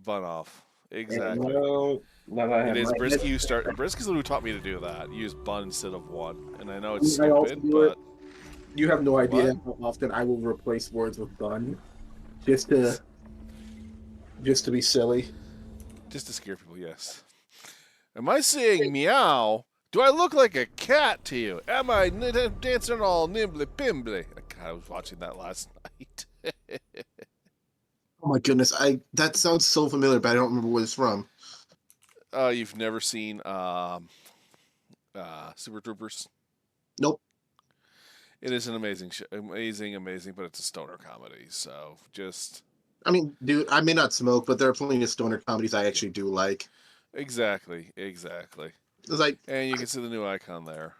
bun off. And Exactly. now I It have is my Brisky who start. Brisky's the one who taught me to do that. Use bun instead of one, and I know it's I also stupid, do it. but You have no what? idea how often I will replace words with bun just to just to be silly. Just to scare people, yes. Am I saying meow? Do I look like a cat to you? Am I dancing all nimbly pimbly? God, I was watching that last night. Oh my goodness, I that sounds so familiar, but I don't remember where it's from. You've never seen Super Troopers? Nope. It is an amazing, amazing, but it's a stoner comedy. So just I mean, dude, I may not smoke, but there are plenty of stoner comedies I actually do like. exactly. It's like, And you can see the new icon there.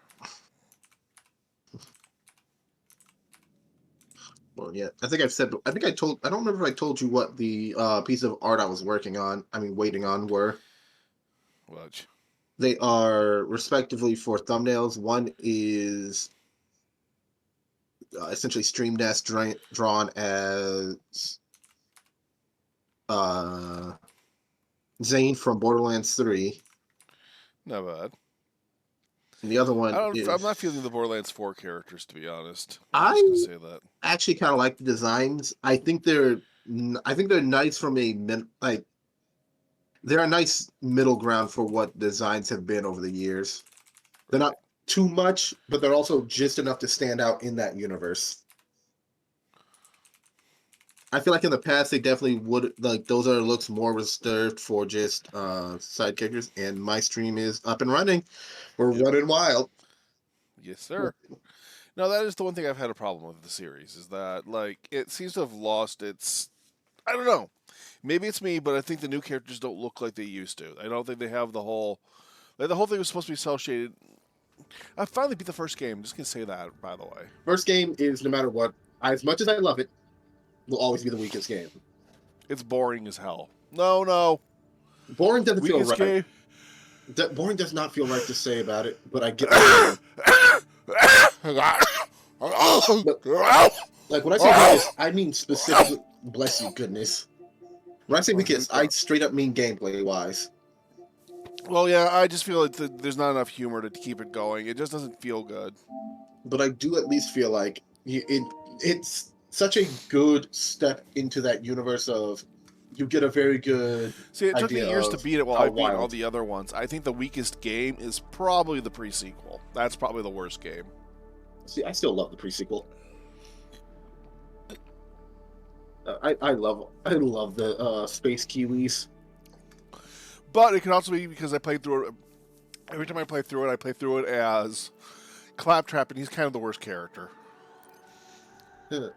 well, yeah, I think I've said, I think I told, I don't remember if I told you what the piece of art I was working on, waiting on were. Watch. They are respectively for thumbnails. One is essentially Stream Nest drawn as uh, Zane from Borderlands 3. Not bad. And the other one I'm not is feeling the Borderlands 4 characters, to be honest. I'm I just gonna say that. actually kind of like the designs. I think they're nice from a like they're a nice middle ground for what designs have been over the years. They're Right. not too much, but they're also just enough to stand out in that universe. I feel like in the past they definitely would like those are looks more reserved for just side characters, and my stream is up and running. We're Yep. running wild. Yes, sir. No, that is the one thing I've had a problem with the series is that like it seems to have lost its. I don't know. Maybe it's me, but I think the new characters don't look like they used to. I don't think they have the whole. Like the whole thing was supposed to be cel shaded. I finally beat the first game. I'm just gonna say that, by the way. First game is no matter what, as much as I love it, will always be the weakest game. It's boring as hell. No. Boring doesn't feel Weakest right. game. Boring does not feel right to say about it, but I get what you mean. But like when I say weakest, I mean specifically. Bless you, goodness. When I say weakest, I straight up mean gameplay wise. Well, yeah, I just feel like there's not enough humor to keep it going. It just doesn't feel good. But I do at least feel like it's such a good step into that universe of you get a very good See, it took me idea years to of beat it while how I beat all wild. the other ones. I think the weakest game is probably the pre-sequel. That's probably the worst game. See, I still love the pre-sequel. I love the space kiwis. But it could also be because I played through it. Every time I play through it as Claptrap, and he's kind of the worst character. You're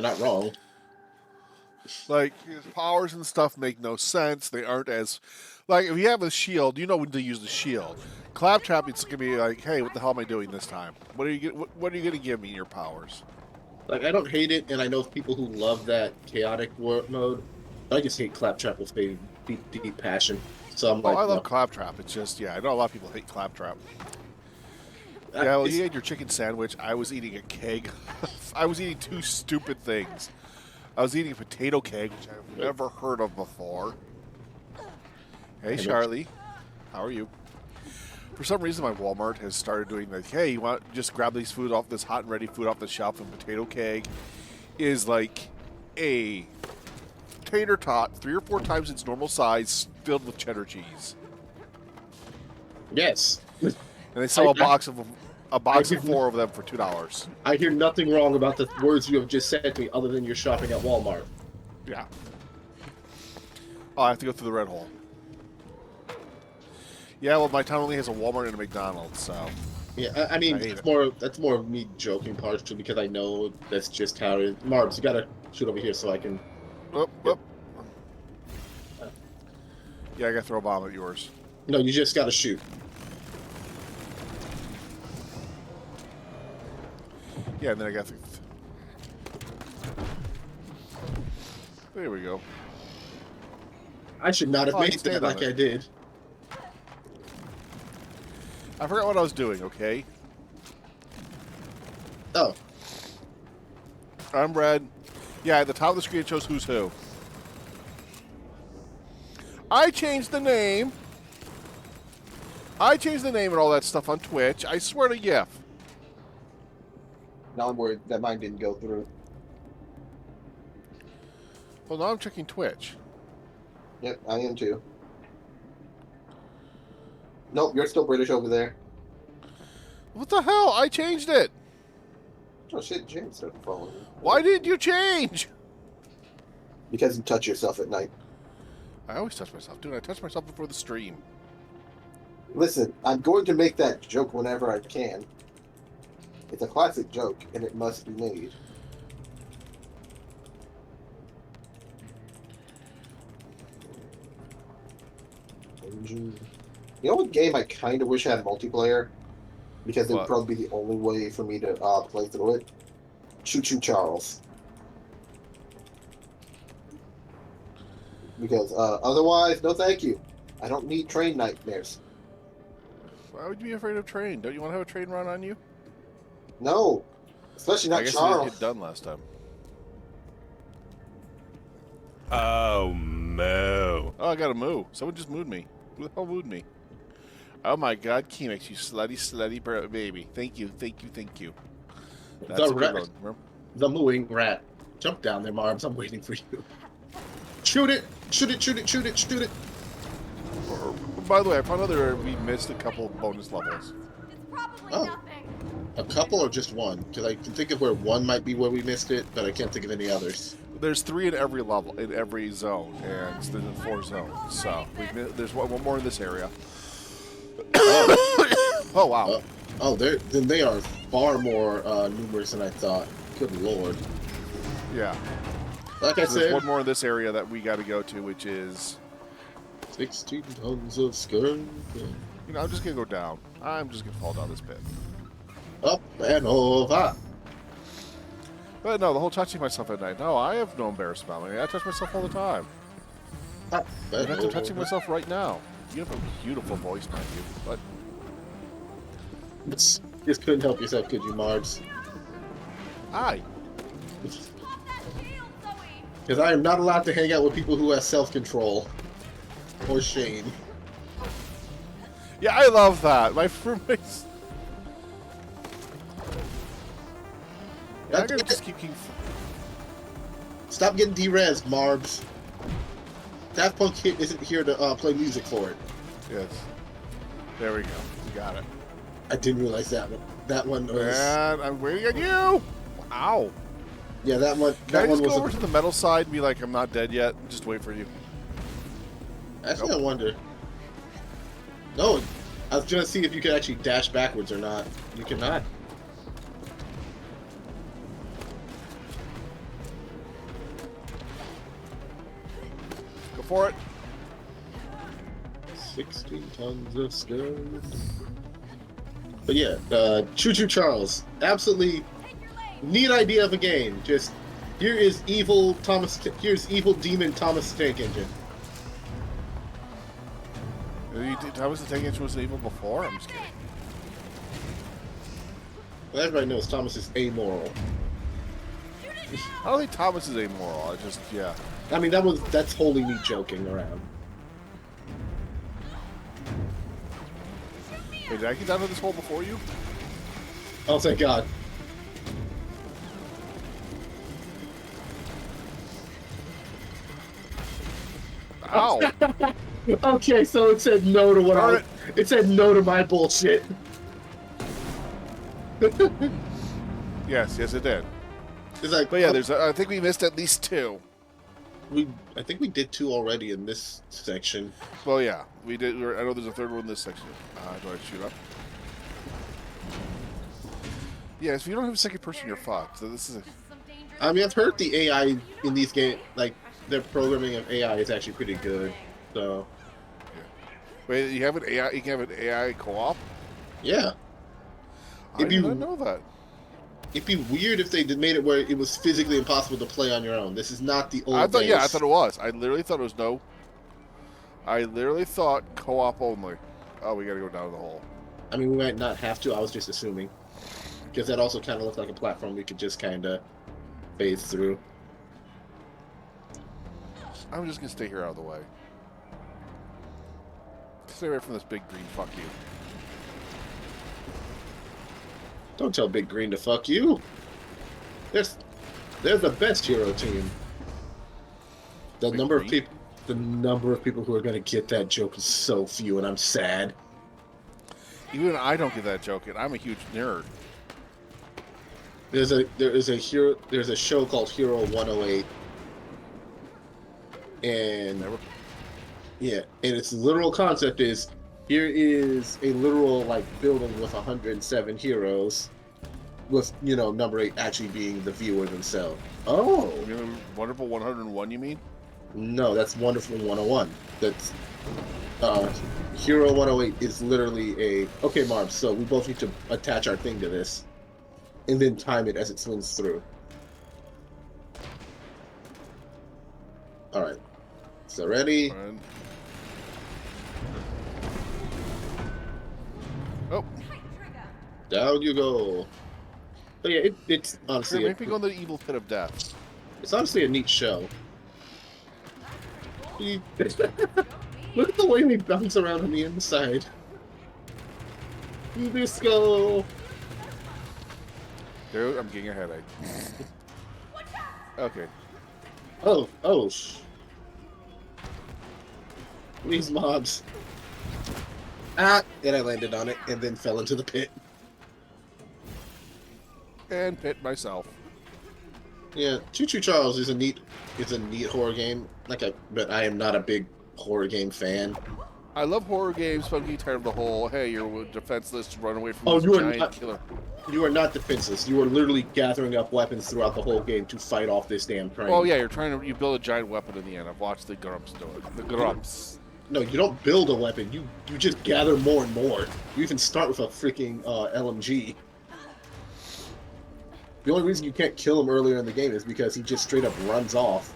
not wrong. Like his powers and stuff make no sense. They aren't as like if you have a shield, you know when to use the shield. Claptrap, it's gonna be like, hey, what the hell am I doing this time? What are you gonna give me your powers? Like I don't hate it, and I know people who love that chaotic mode. But I just hate Claptrap with a deep passion. So I'm Oh, like, I love no. Claptrap. It's just I know a lot of people hate Claptrap. Yeah, well, you had your chicken sandwich. I was eating a keg. I was eating two stupid things. I was eating a potato keg, which I've never heard of before. Hey, Charlie. How are you? For some reason, my Walmart has started doing like, hey, you want just grab this hot and ready food off the shelf, and potato keg is like a tater tot 3 or 4 times its normal size, filled with cheddar cheese. Yes. And they sell a box of 4 of them for $2. I hear nothing wrong about the words you have just said to me, other than you're shopping at Walmart. Yeah. Oh, I have to go through the red hole. Yeah, well, my town only has a Walmart and a McDonald's, so. Yeah, I mean, that's more of me joking partially because I know that's just how it is. Marbs, you gotta shoot over here so I can. Oh. Yeah, I gotta throw a bomb at yours. No, you just gotta shoot. Yeah, and then I got to. There we go. I should not have made that like I did. I forgot what I was doing, okay? Oh. I'm red. Yeah, at the top of the screen it shows who's who. I changed the name. I changed the name and all that stuff on Twitch. I swear to Yef. Now I'm worried that mine didn't go through. Well, now I'm checking Twitch. Yep, I am too. Nope, you're still British over there. What the hell? I changed it. Oh shit, James started following me. Why did you change? Because you touch yourself at night. I always touch myself. Dude, I touch myself before the stream. Listen, I'm going to make that joke whenever I can. It's a classic joke, and it must be made. You know what game I kind of wish had multiplayer? Because it would What? probably be the only way for me to play through it. Choo Choo Charles. Because otherwise, no thank you. I don't need train nightmares. Why would you be afraid of train? Don't you want to have a train run on you? No. Especially I not guess it didn't Charles. get done last time. Oh, moo. Oh, I got a moo. Someone just mooed me. Who the hell mooed me? Oh my god, Keemix, you slutty baby. Thank you, thank you, thank you. That's The a good rat- one. Remember? The mooing rat. Jump down there, Marbs. I'm waiting for you. Shoot it! Shoot it! Shoot it! Shoot it! Shoot it! By the way, I found out we missed a couple bonus levels. It's probably Oh. nothing. A couple or just one? Because I can think of where one might be where we missed it, but I can't think of any others. There's 3 in every level, in every zone, and there's 4 zones. So there's one more in this area. Oh wow! Then they are far more numerous than I thought. Good lord! Yeah. Like I So there's said, one more in this area that we got to go to, which is, 16 tons of skirt. you know, I'm just gonna go down. I'm just gonna fall down this pit. Up and over. But no, the whole touching myself at night. No, I have no embarrassment. I mean, I touch myself all the time. Up In and fact, I'm touching over. myself right now. You have a beautiful voice, mind you. But Just couldn't help yourself, could you, Marbs? hi. Stop that shield, Zoe! Because I am not allowed to hang out with people who have self-control. Or shame. Yeah, I love that. My roommates. Yeah, I'm gonna just keep. Stop getting derez, Marbs. Daft Punk isn't here to play music for it. Yes. There we go. You got it. I didn't realize that one. That one was. And I'm waiting on you. Wow. Yeah, that one. Can I That one just was. go over to the metal side and be like, I'm not dead yet? Just wait for you. Actually, Nope. I wonder. No, I was gonna see if you could actually dash backwards or not. You cannot. Go for it. 16 tons of skirt. But yeah, Choo Choo Charles. Absolutely Take your lane! neat idea of a game. Just here is evil Thomas. Here's evil demon Thomas the Tank Engine. Thomas the Tank Engine was evil before? I'm just kidding. Well, everybody knows Thomas is amoral. I don't think Thomas is amoral. I just, yeah. I mean, that's wholly me joking around. Wait, did I get down to this hole before you? Oh, thank God. Ow! Okay, so it said no to what Darn I. It said no to my bullshit. Yes, it did. It's like, But yeah, I think we missed at least 2. I think we did 2 already in this section. Well, yeah, we did. I know there's a 3rd one in this section. Do I shoot up? Yeah, if you don't have a second person, you're fucked. So this is a... Some dangerous I mean, I've heard the AI You know in these what? games, like their programming of AI is actually pretty good. So Wait, you have an AI? You can have an AI co-op? yeah, I If did you- not know that. it'd be weird if they made it where it was physically impossible to play on your own. This is not the old. I thought, yeah, I days. thought it was. I literally thought it was no. I literally thought co-op only. Oh, we gotta go down the hole. I mean, we might not have to. I was just assuming because that also kind of looked like a platform we could just kind of phase through. I'm just gonna stay here out of the way. Stay away from this big green. Fuck you. Don't tell Big Green to fuck you. They're the best hero team. The Big number Green? of people, the number of people who are gonna get that joke is so few, and I'm sad. Even I don't get that joke, and I'm a huge nerd. There's a show called Hero 108, and Never. yeah, and its literal concept is here is a literal like building with 107 heroes, with number 8 actually being the viewer themselves. Oh You know, Wonderful 101. You mean? no, that's Wonderful 101. That's Hero 108 is literally a okay, Marv. So we both need to attach our thing to this, and then time it as it swings through. All right. So ready? And... Oh, Tight trigger. Down you go. But yeah, it's honestly here, make me go in the evil pit of death. it's honestly a neat show. Look at the way we bounce around on the inside. Disco. Dude, I'm getting a headache. Okay. Oh. These mobs. And I landed on it and then fell into the pit. And pit myself. Yeah, Choo Choo Charles is a neat horror game. But I am not a big horror game fan. I love horror games, but I'm getting tired of the whole, hey, you're defenseless, run away from Oh, this you are giant not- killer. You are not defenseless. You are literally gathering up weapons throughout the whole game to fight off this damn train. Oh, yeah, you build a giant weapon in the end. I've watched the Grumps do it. The Grumps. No, you don't build a weapon. You just gather more and more. You even start with a freaking LMG. The only reason you can't kill him earlier in the game is because he just straight up runs off.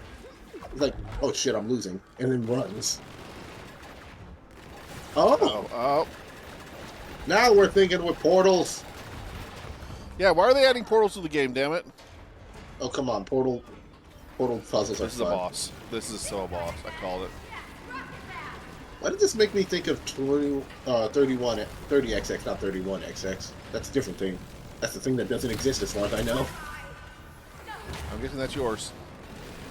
He's like, oh shit, I'm losing. And then runs. Oh! Now we're thinking with portals. Yeah, why are they adding portals to the game, damn it? Oh, come on. Portal puzzles are This is a fun. boss. This is so a boss. I called it. Why did this make me think of 30XX, not 31XX? That's a different thing. That's the thing that doesn't exist as far as I know. I'm guessing that's yours.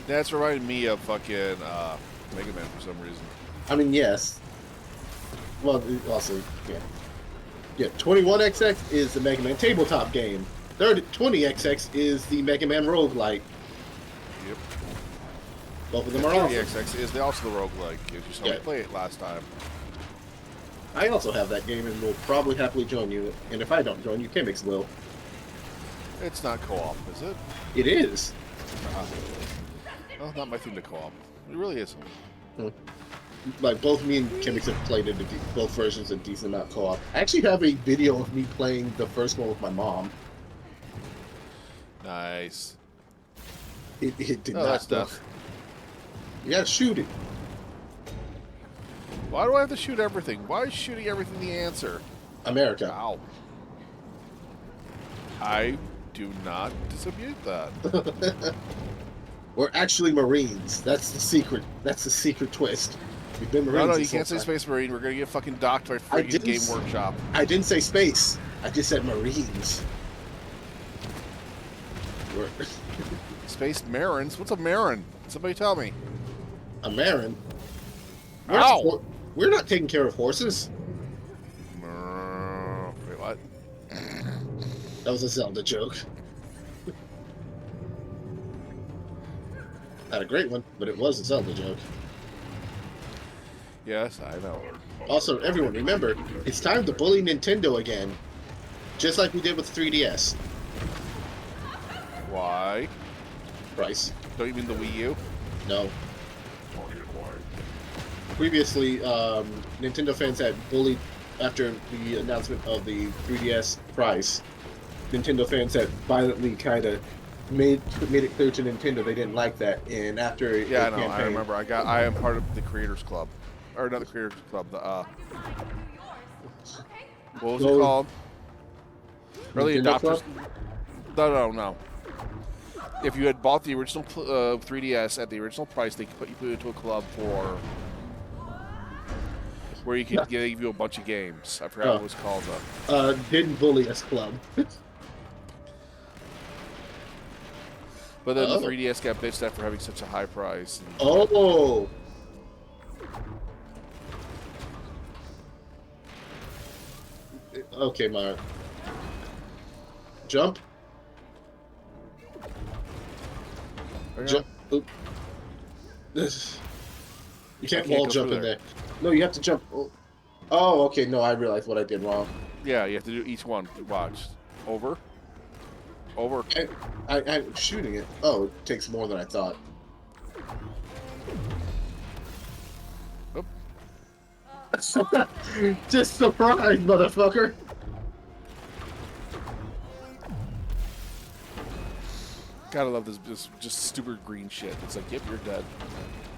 That's reminding me of fucking Mega Man for some reason. I mean, yes. Well, also, yeah. Yeah, 21XX is the Mega Man tabletop game. 20XX is the Mega Man roguelike. Yep. Both of them are awesome. 30XX is also the roguelike. You saw me Yeah. play it last time. I also have that game and will probably happily join you. And if I don't join you, Chemix will. It's not co-op, is it? It is. Well, not my thing to co-op. It really isn't. Like, both me and Chemix have played both versions of decent amount co-op. I actually have a video of me playing the first one with my mom. Nice. It did Oh, not. that's death. You gotta shoot it. Why do I have to shoot everything? Why is shooting everything the answer? America. Ow. I do not dispute that. We're actually Marines. That's the secret. That's the secret twist. We've been Marines. No, you this whole can't say time. Space Marine. We're gonna get fucking docked by I freaking didn't Game s- Workshop. I didn't say space. I just said Marines. We're Space Marins? What's a Marin? Somebody tell me. a Marin. Ow! We're not taking care of horses. Wait, what? That was a Zelda joke. Not a great one, but it was a Zelda joke. Yes, I know. Also, everyone, remember, it's time to bully Nintendo again. Just like we did with 3DS. Why? Price. Don't you mean the Wii U? No. Previously, Nintendo fans had bullied, after the announcement of the 3DS price, Nintendo fans had violently kind of made it clear to Nintendo they didn't like that, and after Yeah, I a know. campaign, I remember. I am part of the Creators Club, or not the Creators Club. The what was it Go- called? Early Nintendo adopters. Club? No. If you had bought the original 3DS at the original price, they put you into a club for where you could give you a bunch of games. I forgot what it was called. Didn't bully us club. But then Oh. the 3DS got bitched at for having such a high price. And Oh. Okay, Mark. Jump. Jump. Oop. You can't wall go jump through in there. there. No, you have to jump. Oh, okay. No, I realized what I did wrong. Yeah, you have to do each one. Watch. Over. Over. I'm shooting it. Oh, it takes more than I thought. Oop. Just surprised, motherfucker. Gotta love this just stupid green shit. It's like, yep, you're dead.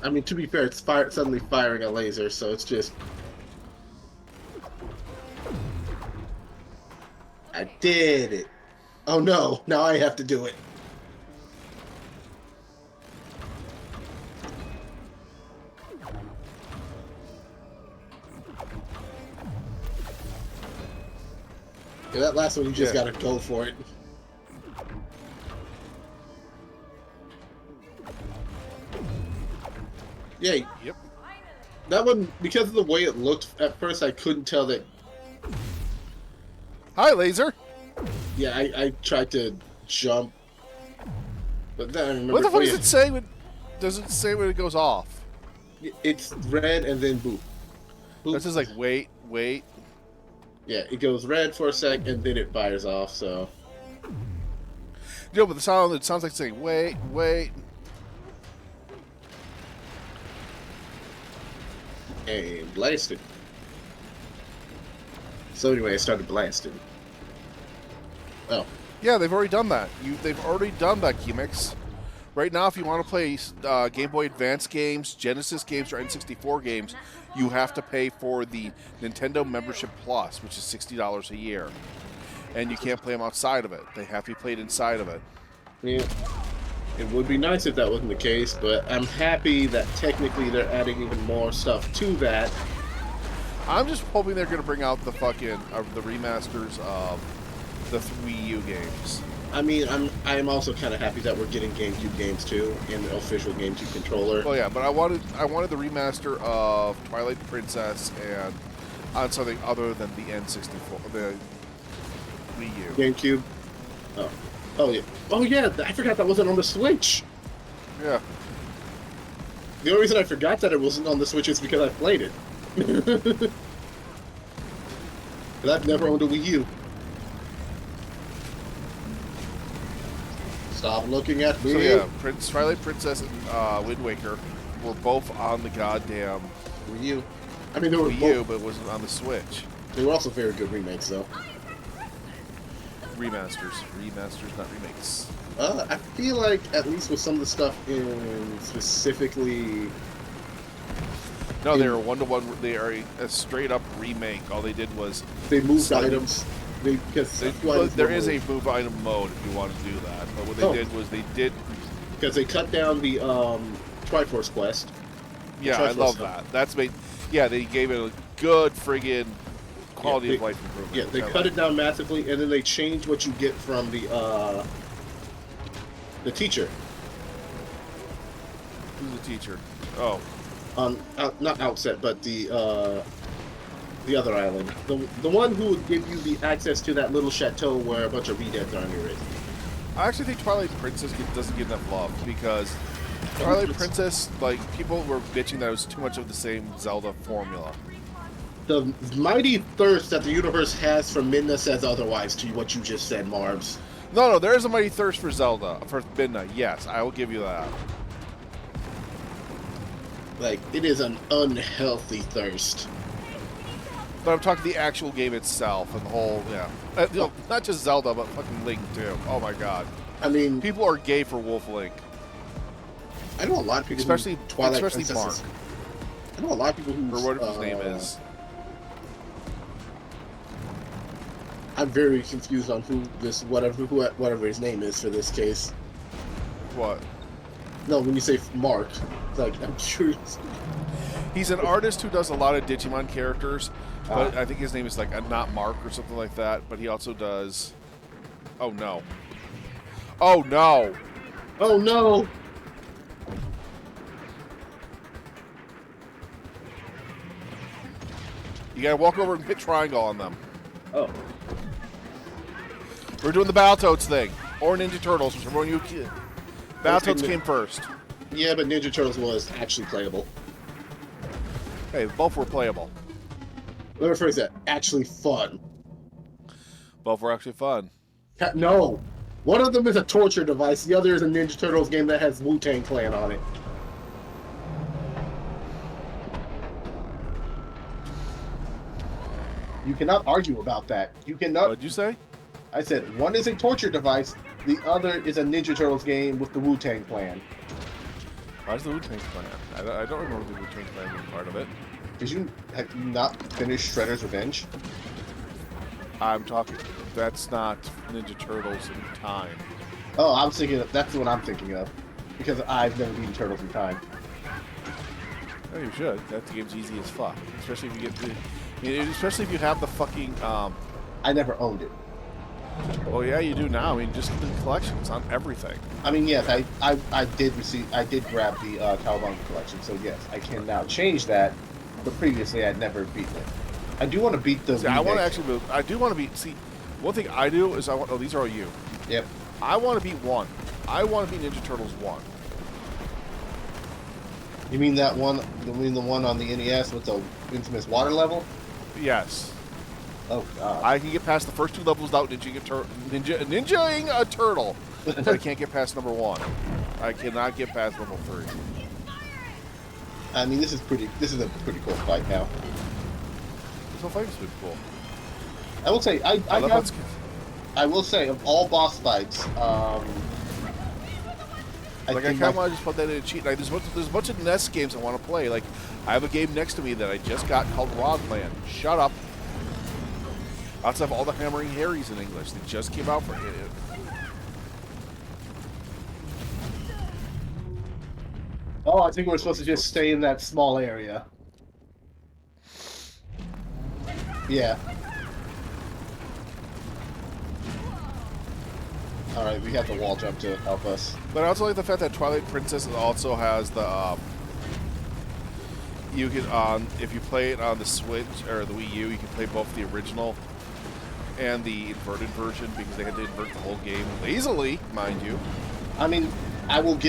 I mean, to be fair, it's suddenly firing a laser, so it's just... I did it. Oh no, now I have to do it. Yeah, that last one, you just gotta go for it. Yeah, Yep. that one, because of the way it looked, at first I couldn't tell that. Hi, laser. Yeah, I tried to jump, but then I remember. What the fuck does it say when? Does it say when it goes off? It's red and then boop. Boop. This is like wait. Yeah, it goes red for a sec and then it fires off. So. No, but the sound, it sounds like saying wait. And blasted. So anyway, I started blasting. Oh. Yeah, they've already done that. They've already done that, Keymix. Right now, if you want to play Game Boy Advance games, Genesis games, or N64 games, you have to pay for the Nintendo Membership Plus, which is $60 a year. And you can't play them outside of it. They have to be played inside of it. Yeah. It would be nice if that wasn't the case, but I'm happy that technically they're adding even more stuff to that. I'm just hoping they're going to bring out the fucking the remasters of the Wii U games. I mean, I'm also kind of happy that we're getting GameCube games too, and the official GameCube controller. Well, yeah, but I wanted the remaster of Twilight Princess and on something other than the N64, the Wii U. GameCube. Oh yeah. Oh yeah. I forgot that wasn't on the Switch. Yeah. The only reason I forgot that it wasn't on the Switch is because I played it. But I've never owned a Wii U. Stop looking at me. So yeah, Twilight Princess and Wind Waker were both on the goddamn Wii U. I mean, they were Wii both, U, but it wasn't on the Switch. they were also very good remakes, though. Remasters, not remakes. I feel like at least with some of the stuff in specifically, No, they were one-to-one. They are a straight-up remake. All they did was they moved So- items. Because there is a move item mode if you want to do that. But what they did was they did. because they cut down the Triforce quest. Yeah, I Triforce love stuff. that. That's made. Yeah, they gave it a good friggin' quality Yeah, of life improvement. Yeah, they cut it down massively, and then they changed what you get from the teacher. Who's the teacher? Oh, Not Outset, but the other island, the one who would give you the access to that little chateau where a bunch of redeads are near it. I actually think Twilight Princess doesn't get enough love because Twilight Princess, like, people were bitching that it was too much of the same Zelda formula. The mighty thirst that the universe has for Midna says otherwise to what you just said, Marbs. No, there is a mighty thirst for Zelda, for Midna. Yes, I will give you that. Like, it is an unhealthy thirst. But I'm talking the actual game itself and the whole, yeah. Not just Zelda, but fucking Link, too. Oh my god. I mean, People are gay for Wolf Link. I know a lot of people Especially who Twilight Mark. Princesses. I know a lot of people who... Or whatever his name is. I'm very confused on who whatever his name is for this case. What? No, when you say Mark, it's like, I'm sure He's an artist who does a lot of Digimon characters, but I think his name is like not Mark or something like that. But he also does. Oh no! Oh no! Oh no! You gotta walk over and hit triangle on them. Oh. We're doing the Battletoads thing, or Ninja Turtles, whichever one you. Battletoads came first. Yeah, but Ninja Turtles was actually playable. Hey, both were playable. Let me rephrase that. Actually fun. Both were actually fun. No. One of them is a torture device. The other is a Ninja Turtles game that has Wu-Tang Clan on it. You cannot argue about that. You cannot. What'd you say? I said one is a torture device. The other is a Ninja Turtles game with the Wu-Tang Clan. Why's the Wu-Tang Clan? I don't remember the Wu-Tang Clan being part of it. Have you not finished Shredder's Revenge? I'm talking. That's not Ninja Turtles in time. Oh, I'm thinking of, that's what I'm thinking of, because I've never beaten Turtles in time. Oh, you should. That game's easy as fuck. Especially if you get the. Especially if you have the fucking. I never owned it. Well, yeah, you do now. I mean, just the collections on everything. I mean, yes, I did grab the Cowabunga collection, so yes, I can now change that. But previously, I'd never beaten it. I do want to beat the. See, I want to actually move. I do want to beat. See, one thing I do is I want. Oh, these are all you. Yep. I want to beat 1. I want to beat Ninja Turtles 1. You mean that one? You mean the one on the NES with the infamous water Yes. Oh god. I can get past the first 2 levels without ninjaing a turtle. But I can't get past number 1. I cannot get past level 3. I mean, this is a pretty cool fight now. This whole fight has been cool. I will say, I will say, of all boss fights, I kind of want to just put that in a cheat. Like, there's a bunch of NES games I want to play. Like, I have a game next to me that I just got called Rodland. Shut up. I also have all the Hammering Harrys in English. They just came out for it. Oh, I think we're supposed to just stay in that small area. Yeah. Alright, we have the wall jump to help us. But I also like the fact that Twilight Princess also has the, you can, if you play it on the Switch, or the Wii U, you can play both the original and the inverted version, because they had to invert the whole game lazily, mind you. I mean, I will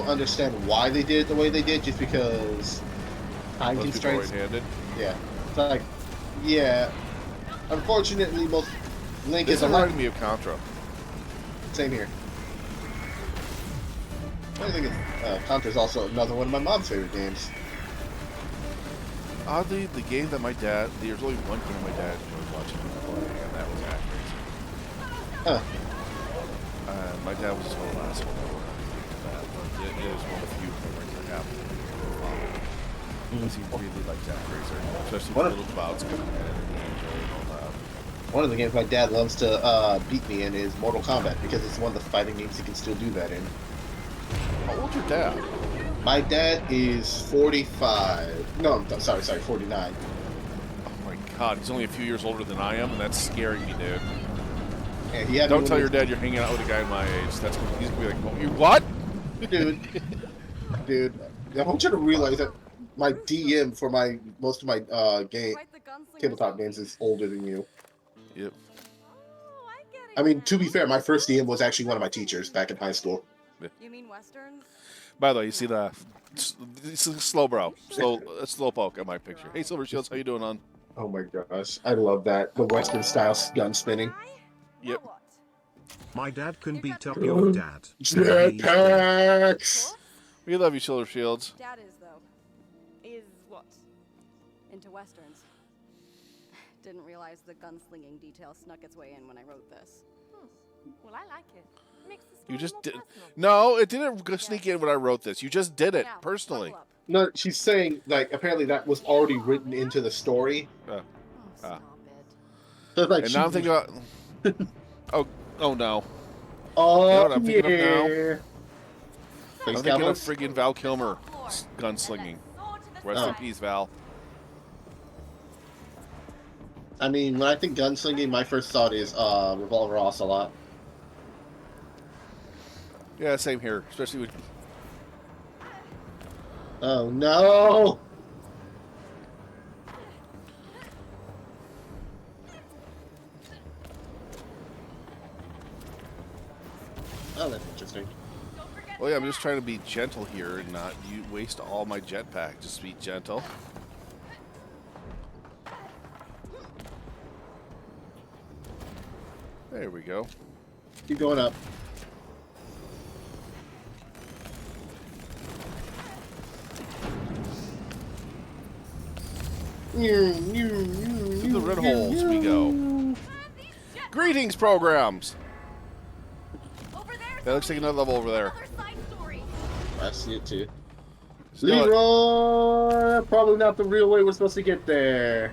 understand why they did it the way they did, just because time constraints. Right-handed. Yeah. It's like, yeah. Unfortunately, most Link This is a reminded me of Contra. Same here. I think Contra is also another one of my mom's favorite games. Oddly, the game that there's only one game my dad enjoyed watching me play, and that was Actors. Huh. My dad was a total asshole to that, but it is one of the few memories I have. Because he really liked Actors, especially with little clouds coming in and he enjoyed all that. One of the games my dad loves to beat me in is Mortal Kombat, because it's one of the fighting games he can still do that in. How old's your dad? My dad is 45. No, sorry, 49. Oh my god, he's only a few years older than I am, and that's scaring me, dude. And Don't tell your dad you're hanging out with a guy my age. He's gonna be like, well, you what? Dude, I want you to realize that my DM for most of my tabletop games is older than you. Yep. Oh, I get it. I mean, to be fair, my first DM was actually one of my teachers back in high school. You mean westerns? By the way, you see the slow poke on my picture. Hey, Silver Shields, how you doing, on? Oh my gosh, I love that, the Western style gun spinning. Yep. My dad can beat up your dad. Jetpacks. We love you, Silver Shields. Dad is, though. Is what? Into westerns. Didn't realize the gunslinging detail snuck its way in when I wrote this. Well, I like it. Makes the story You just more did. personal. No, it didn't sneak in when I wrote this. You just did it Now, personally. buckle up. No, she's saying, like, apparently that was already written into the story. Oh, stop it. So, like, And now I'm thinking about. oh no. Oh, You know what I'm thinking of now? yeah. I'm thinking of friggin' Val Kilmer gunslinging. Rest in peace, Val. I mean, when I think gunslinging, my first thought is Revolver Ocelot. Yeah, same here. Especially with. Oh no! Oh, that's interesting. Well, yeah, I'm just trying to be gentle here and not waste all my jetpack. Just be gentle. There we go. Keep going up. Through the red holes we go. Greetings, programs. Over there. That looks like another level over there. Another side story. I see it too. Still- Leroy! Probably not the real way we're supposed to get there.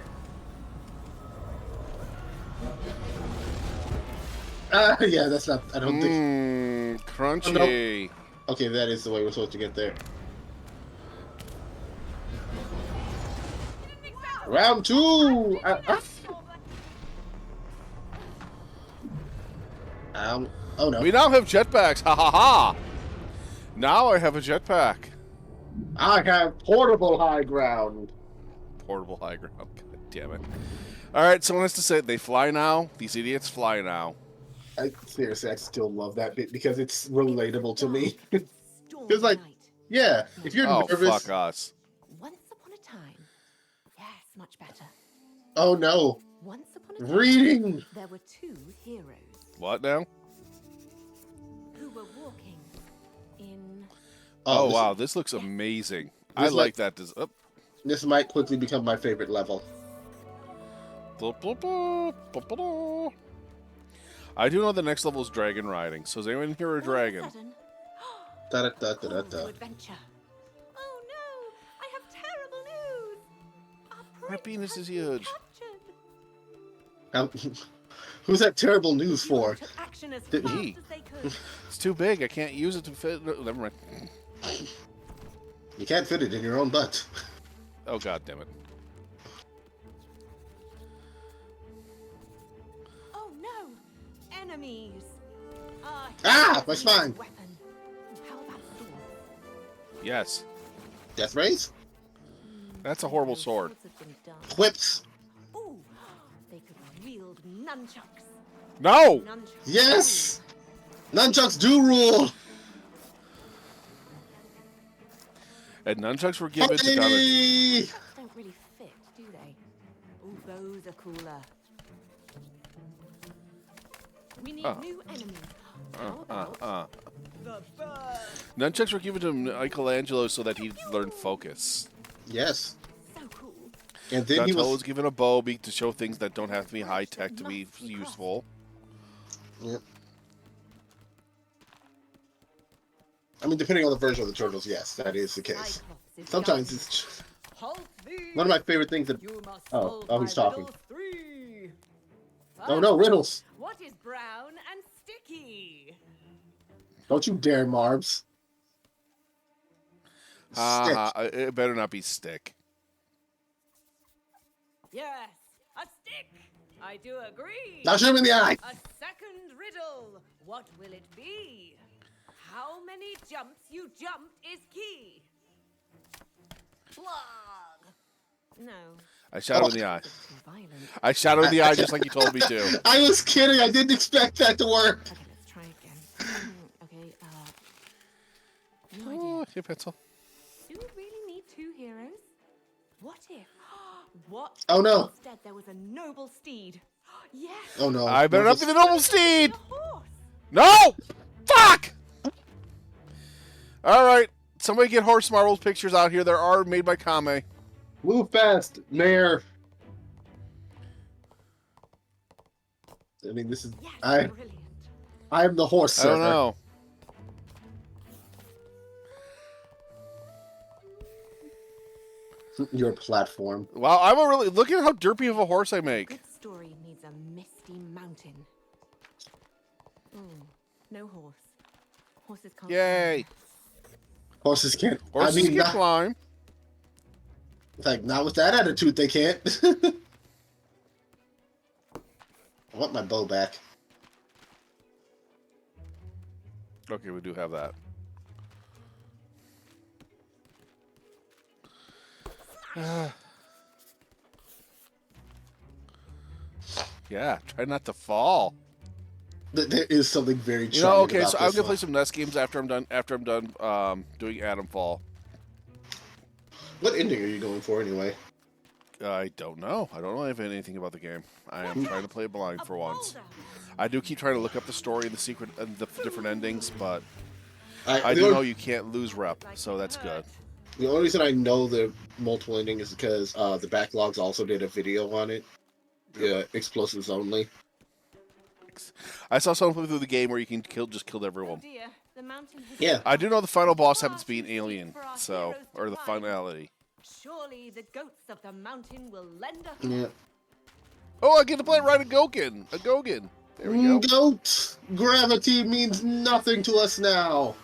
Yeah, that's not. I don't think. Crunchy. Okay, that is the way we're supposed to get there. Round 2! Oh no. We now have jetpacks. Ha ha ha. Now I have a jetpack. I have portable high ground. Portable high ground. God damn it. All right, someone has to say it. They fly now. These idiots fly now. Seriously, I still love that bit because it's relatable to me. It's like, yeah, if you're Oh, nervous. fuck us. Once upon a time. Yes, much better. Oh no. Once upon a time. Reading! There were two heroes What now? who were walking in. Oh, this- wow. This looks amazing. I this like that. This might quickly become my favorite level. I do know the next level is dragon riding. So is anyone here a dragon? All of a sudden, Da da da da call da to da. adventure. Oh no! I have terrible news. Our My prince penis has is been huge. captured. Who's that terrible news for? Took action as Did fast he? as they could. It's too big. I can't use it to fit. No, never mind. You can't fit it in your own butt. Oh, god damn it. Oh no! Enemies! Ah, my spine. Weapon. How about swords? Yes. Death rays? That's a horrible Those sword. swords have been done. Whips. Ooh, they could wield nunchucks. No! Nunchucks. Yes! Nunchucks do rule! And nunchucks were given to Donna. Hey! Don't really fit, do they? Ooh, those are cooler. We need new enemies. How about the bird? Nunchucks were given to Michelangelo so that he learned focus. Yes. So cool. And then he Donatello was. was given a bow to show things that don't have to be high tech to be useful. Yep. I mean, depending on the version of the turtles, yes, that is the case. Cyclops is Sometimes young. it's Halt thee! one of my favorite things that. You must Oh, solve oh, he's my talking. riddle 3. Oh no, riddles! What is brown and sticky? Don't you dare, Marbs. Stick. It better not be stick. Yes, a stick. I do agree. Now shoot him in the eye! A second riddle. What will it be? How many jumps you jumped is key. Plug. No. I shot him in the eye. It's too violent. I shot him in the eye just like you told me to. I was kidding, I didn't expect that to work! Okay, let's try again. Okay, no idea. Oh, here, pencil. Do we really need two heroes? What if? What? Oh, no. Instead, there was a noble steed. Yes. Oh no. I better not be the noble A steed! horse. No! Fuck! Alright, somebody get horse marbles pictures out here. There are made by Kame. Move fast, Mayor! I mean, this is. Yes. I Brilliant. am the horse I server. don't know. Your platform. Wow, I'm a really... Look at how derpy of a horse I make. Good story needs a misty mountain. No horse. Horses can't. Yay. Horses can't. Horses I mean, can climb. It's like, not with that attitude, they can't. I want my bow back. Okay, we do have that. Yeah, try not to fall. There is something very You know, charming okay, about so I'm this gonna play one. some NES games after I'm done. After I'm done doing Atom Fall. What ending are you going for anyway? I don't know. I don't know anything about the game. I am trying to play blind A for once. boulder. I do keep trying to look up the story and the secret and the different endings, but I I the do only- know you can't lose rep, Like so it that's good. hurt. The only reason I know the multiple ending is because the backlogs also did a video on it. Explosives only. I saw someone play through the game where you can just kill Oh everyone. dear, the mountain has Yeah. I do know the final boss happens to be an Far too steep alien, for our so heroes to or the climb. finality. Surely the goats of the mountain will lend us. Yeah. Oh, I get to play ride a Gokin. A Gogan. There we go. Goat! Gravity means nothing to us now.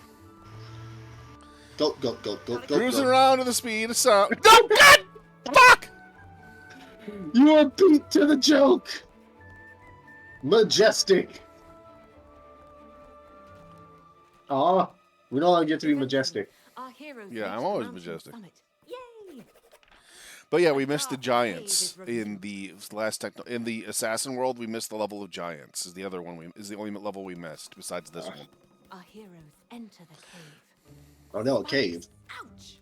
Goat, goat, goat, goat, goat, Cruising goat. around at the speed of sound. No, God! Fuck! You are beat to the joke. Majestic. Aw, we don't want to get to be majestic. Our heroes Yeah, reached I'm the always mountain majestic. summit. Yay! But yeah, A we missed the dark giants cave is in the last in the assassin world. We missed the level of giants. Is the other one is the only level we missed besides this one. Our heroes enter the cave. Oh no, a cave. Ouch!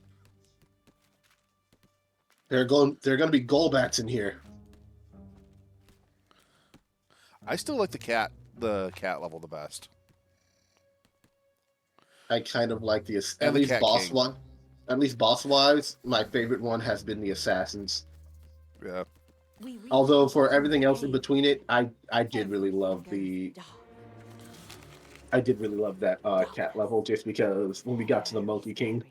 There are going to be Golbats in here. I still like the cat level the best. I kind of like the And at the least Cat boss King. one. At least boss wise, my favorite one has been the assassins. Yeah. We reach Although the for bottom everything of else the in cave. between it, I did really love Everything goes dark. I did really love that cat level just because when we got to the Monkey King,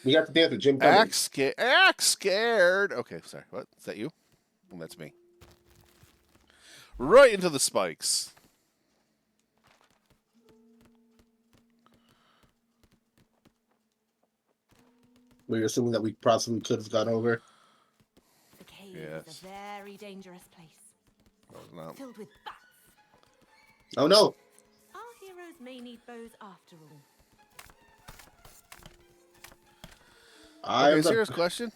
we got to dance with Jim Cummings. Act scared. Okay, sorry. What? Is that you? Oh, that's me. Right into the spikes. We were assuming that we possibly could have gone over. The cave Yes. is a very dangerous place, No. filled with bats. Oh no! Our heroes may need bows after all. Okay, serious question.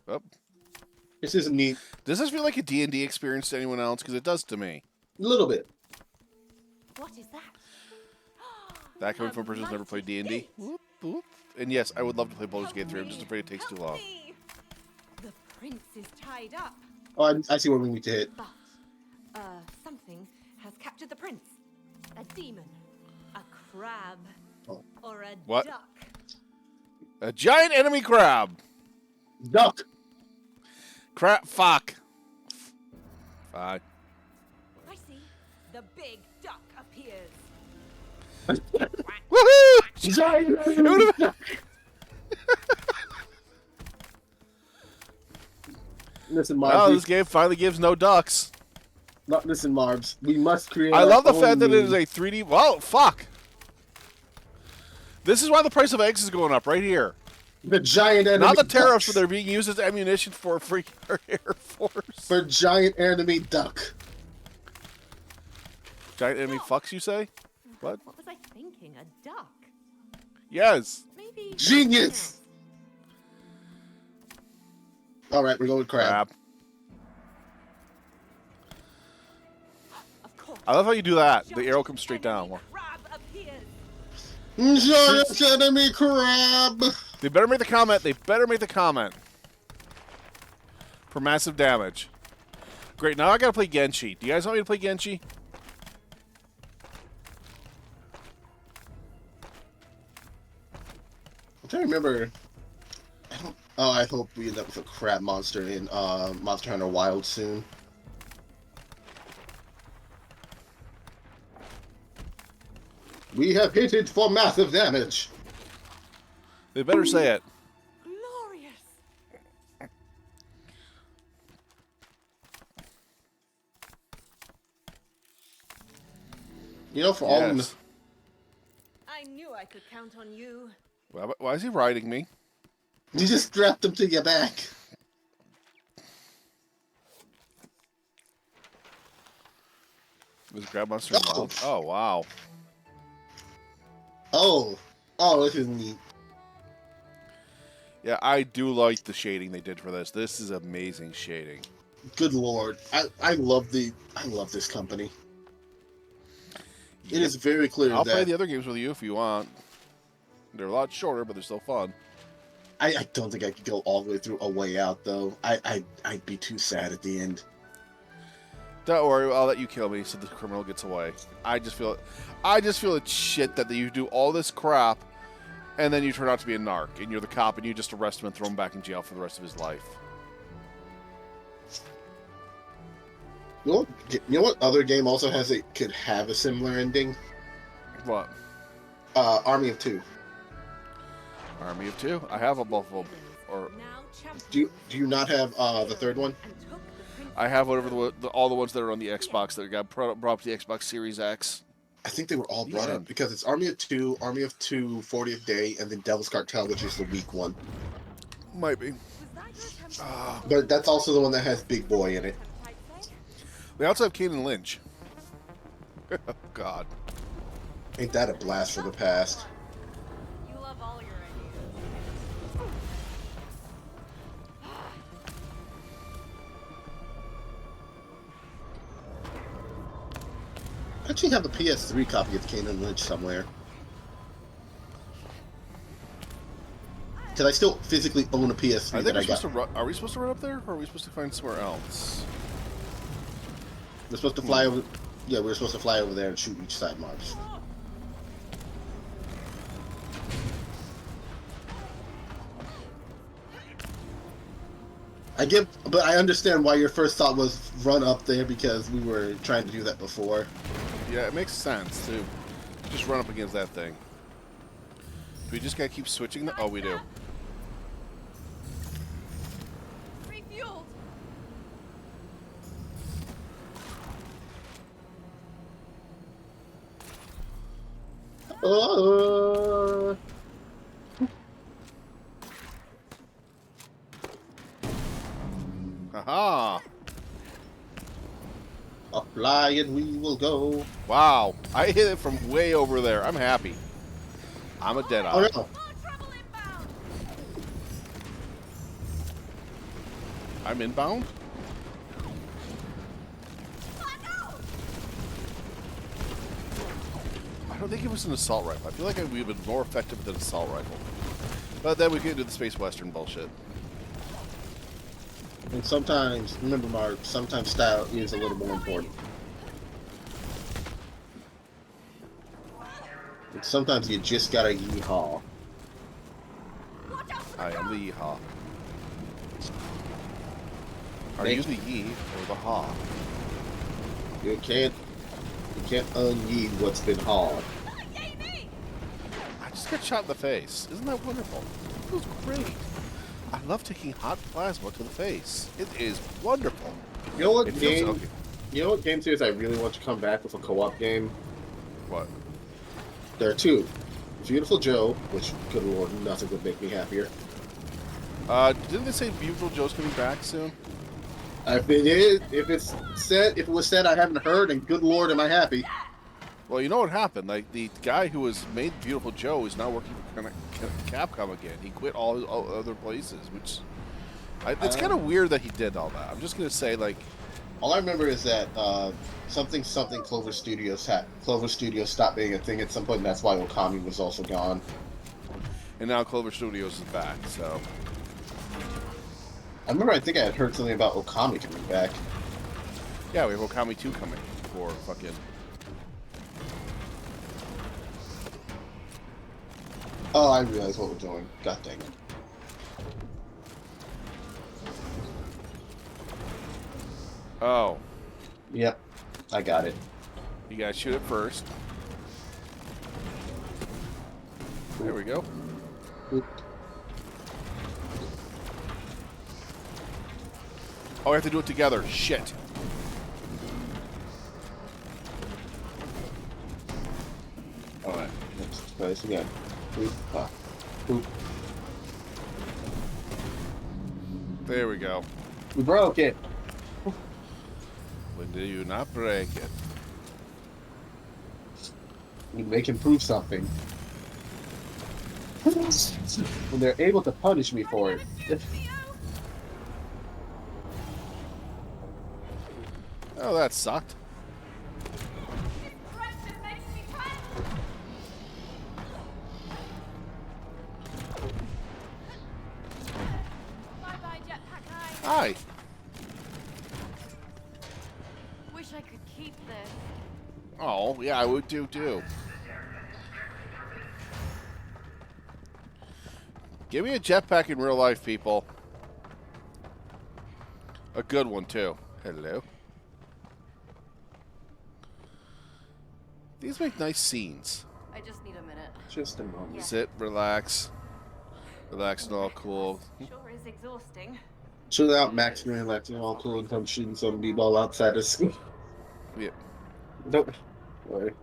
Oh, This is neat. does this feel like a D&D experience to anyone else? Because it does to me. A little bit. What is that? That coming A from a person who's never mighty played D&D. gate. Whoop, whoop. And yes, I would love to play Baldur's Help Gate 3. I'm just me, afraid it takes too help long. me. The prince is tied up, Oh, I see where we need to hit. but something has captured the prince. A demon, a crab, Oh. or a What? duck. A giant enemy crab. Duck! Crap. Fuck. Fine. I see. The big duck appears. Woohoo! Giant duck! Listen, Marbs. Wow, this game finally gives no ducks. Listen, Marbs. We must create. I our love the own fact that it meme. is a 3D. Whoa, fuck. This is why the price of eggs is going up right here. The giant enemy. Not the tariffs, ducks. but they're being used as ammunition for free Air Force. For giant enemy duck. Giant enemy fucks, you say? What? What was I thinking? A duck? Yes. Maybe. Genius! All right, we're going with crab. Crap. Of course. I love how you do that. The Giant arrow comes straight enemy down. Crab appears. Giant enemy crab. They better make the comment. They better make the comment. For massive damage. Great, now I gotta play Genshi. Do you guys want me to play Genshi? I'm trying to remember. I hope we end up with a crab monster in Monster Hunter Wild soon. We have hit it for massive damage. They better say it. Glorious. You know, for all Yes. I knew I could count on you. Why is he riding me? You just strapped him to your back. Was grab monster involved? Oh wow. Oh. Oh, this is neat. Yeah, I do like the shading they did for this. This is amazing shading. Good lord. I love this company. It is very clear I'll that play the other games with you if you want. They're a lot shorter, but they're still fun. I don't think I could go all the way through A Way Out though. I'd be too sad at the end. Don't worry, I'll let you kill me so the criminal gets away. I just feel it's shit that you do all this crap and then you turn out to be a narc and you're the cop and you just arrest him and throw him back in jail for the rest of his life. You know what other game also could have a similar ending? What? Army of Two. Army of Two? I have a both of them. Or Do you not have the third one? I have whatever all the ones that are on the Xbox that got brought up to the Xbox Series X. I think they were all brought Yeah. up because it's Army of Two, 40th Day, and then Devil's Cartel, which is the weak one. Might be. But that's also the one that has Big Boy in it. We also have Kane and Lynch. Oh, God. Ain't that a blast from the past? You love all your ideas. I actually have a PS3 copy of Kane and Lynch somewhere. Because I still physically own a PS3 that I got. Are we supposed to run up there, or are we supposed to find somewhere else? We're supposed to fly over. Yeah, we're supposed to fly over there and shoot each side marks. But I understand why your first thought was run up there because we were trying to do that before. Yeah, it makes sense to just run up against that thing. Do we just gotta keep switching? Oh, we do. Refueled. Haha! Up fly and we will go. Wow, I hit it from way over there. I'm happy. I'm a dead Oh eye. no! I'm inbound? I don't think it was an assault rifle. I feel like we've been more effective with an assault rifle. But then we can do the space western bullshit. And sometimes, remember Mark, sometimes style is a little more important. And sometimes you just gotta yeehaw. I am the yeehaw. Are Thank you the yee or the haw? You can't un-yee what's been hawed. I just got shot in the face. Isn't that wonderful? It feels great. I love taking hot plasma to the face. It is wonderful. You know what It feels game? okay. You know what game series I really want to come back with a co-op game? What? There are two. Beautiful Joe, which, good lord, nothing would make me happier. Didn't they say Beautiful Joe's coming back soon? If it was said, I haven't heard, and good lord, am I happy. Well, you know what happened? Like, the guy who was made Beautiful Joe is now working for Capcom again. He quit all his other places, which... it's kind of weird that he did all that. I'm just going to say, like... All I remember is that something Clover Studios stopped being a thing at some point, and that's why Okami was also gone. And now Clover Studios is back, so... I think I had heard something about Okami coming back. Yeah, we have Okami 2 coming for fucking... Oh, I realize what we're doing. God dang it. Oh. Yep, I got it. You gotta shoot it first. There we go. Oop. Oh, we have to do it together. Shit. Alright, let's try this again. Oop. Ah. Oop, There we go. we broke it. When do you not break it? They can prove something. When they're able to punish me for it. Oh, that sucked. Bye-bye, Jetpack Eye. Hi. Wish I could keep this. Oh, yeah, I would do too. Give me a jetpack in real life, people. A good one, too. Hello. These make nice scenes. I just need a minute. Just a moment. Sit, relax. Relax and all cool. Sure is exhausting. Chill out, Max. You're relaxing, all cool, and come shooting some b-ball outside of school. Yeah. Don't worry.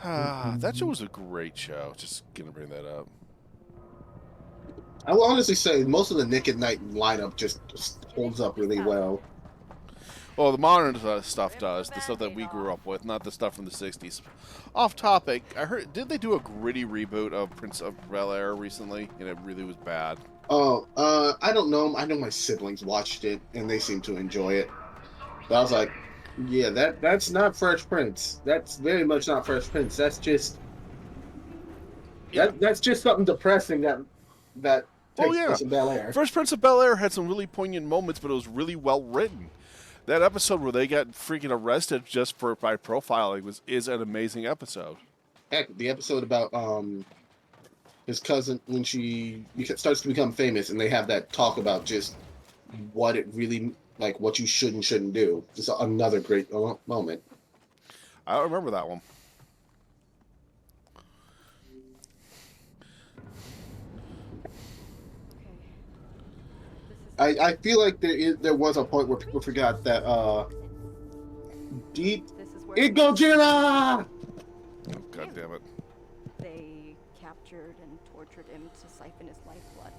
That show was a great show. Just gonna bring that up. I will honestly say most of the Nick at Night lineup just holds up really well. Well, the modern stuff does. The stuff that we grew up with, not the stuff from the 60s. Off topic, I heard, did they do a gritty reboot of Prince of Bel-Air recently? And it really was bad. Oh, I don't know. I know my siblings watched it, and they seem to enjoy it. But I was like, yeah, that's not Fresh Prince. That's very much not Fresh Prince. That's just... That's just something depressing that takes place in Bel-Air. First Prince of Bel-Air had some really poignant moments, but it was really well written. That episode where they got freaking arrested just by profiling is an amazing episode. Heck, the episode about his cousin when she starts to become famous, and they have that talk about just what it really like, what you should and shouldn't do. Just another great moment. I don't remember that one. I feel like there was a point where people forgot that deep This is where it Gojira! Oh, God damn it. they captured and tortured him to siphon his lifeblood.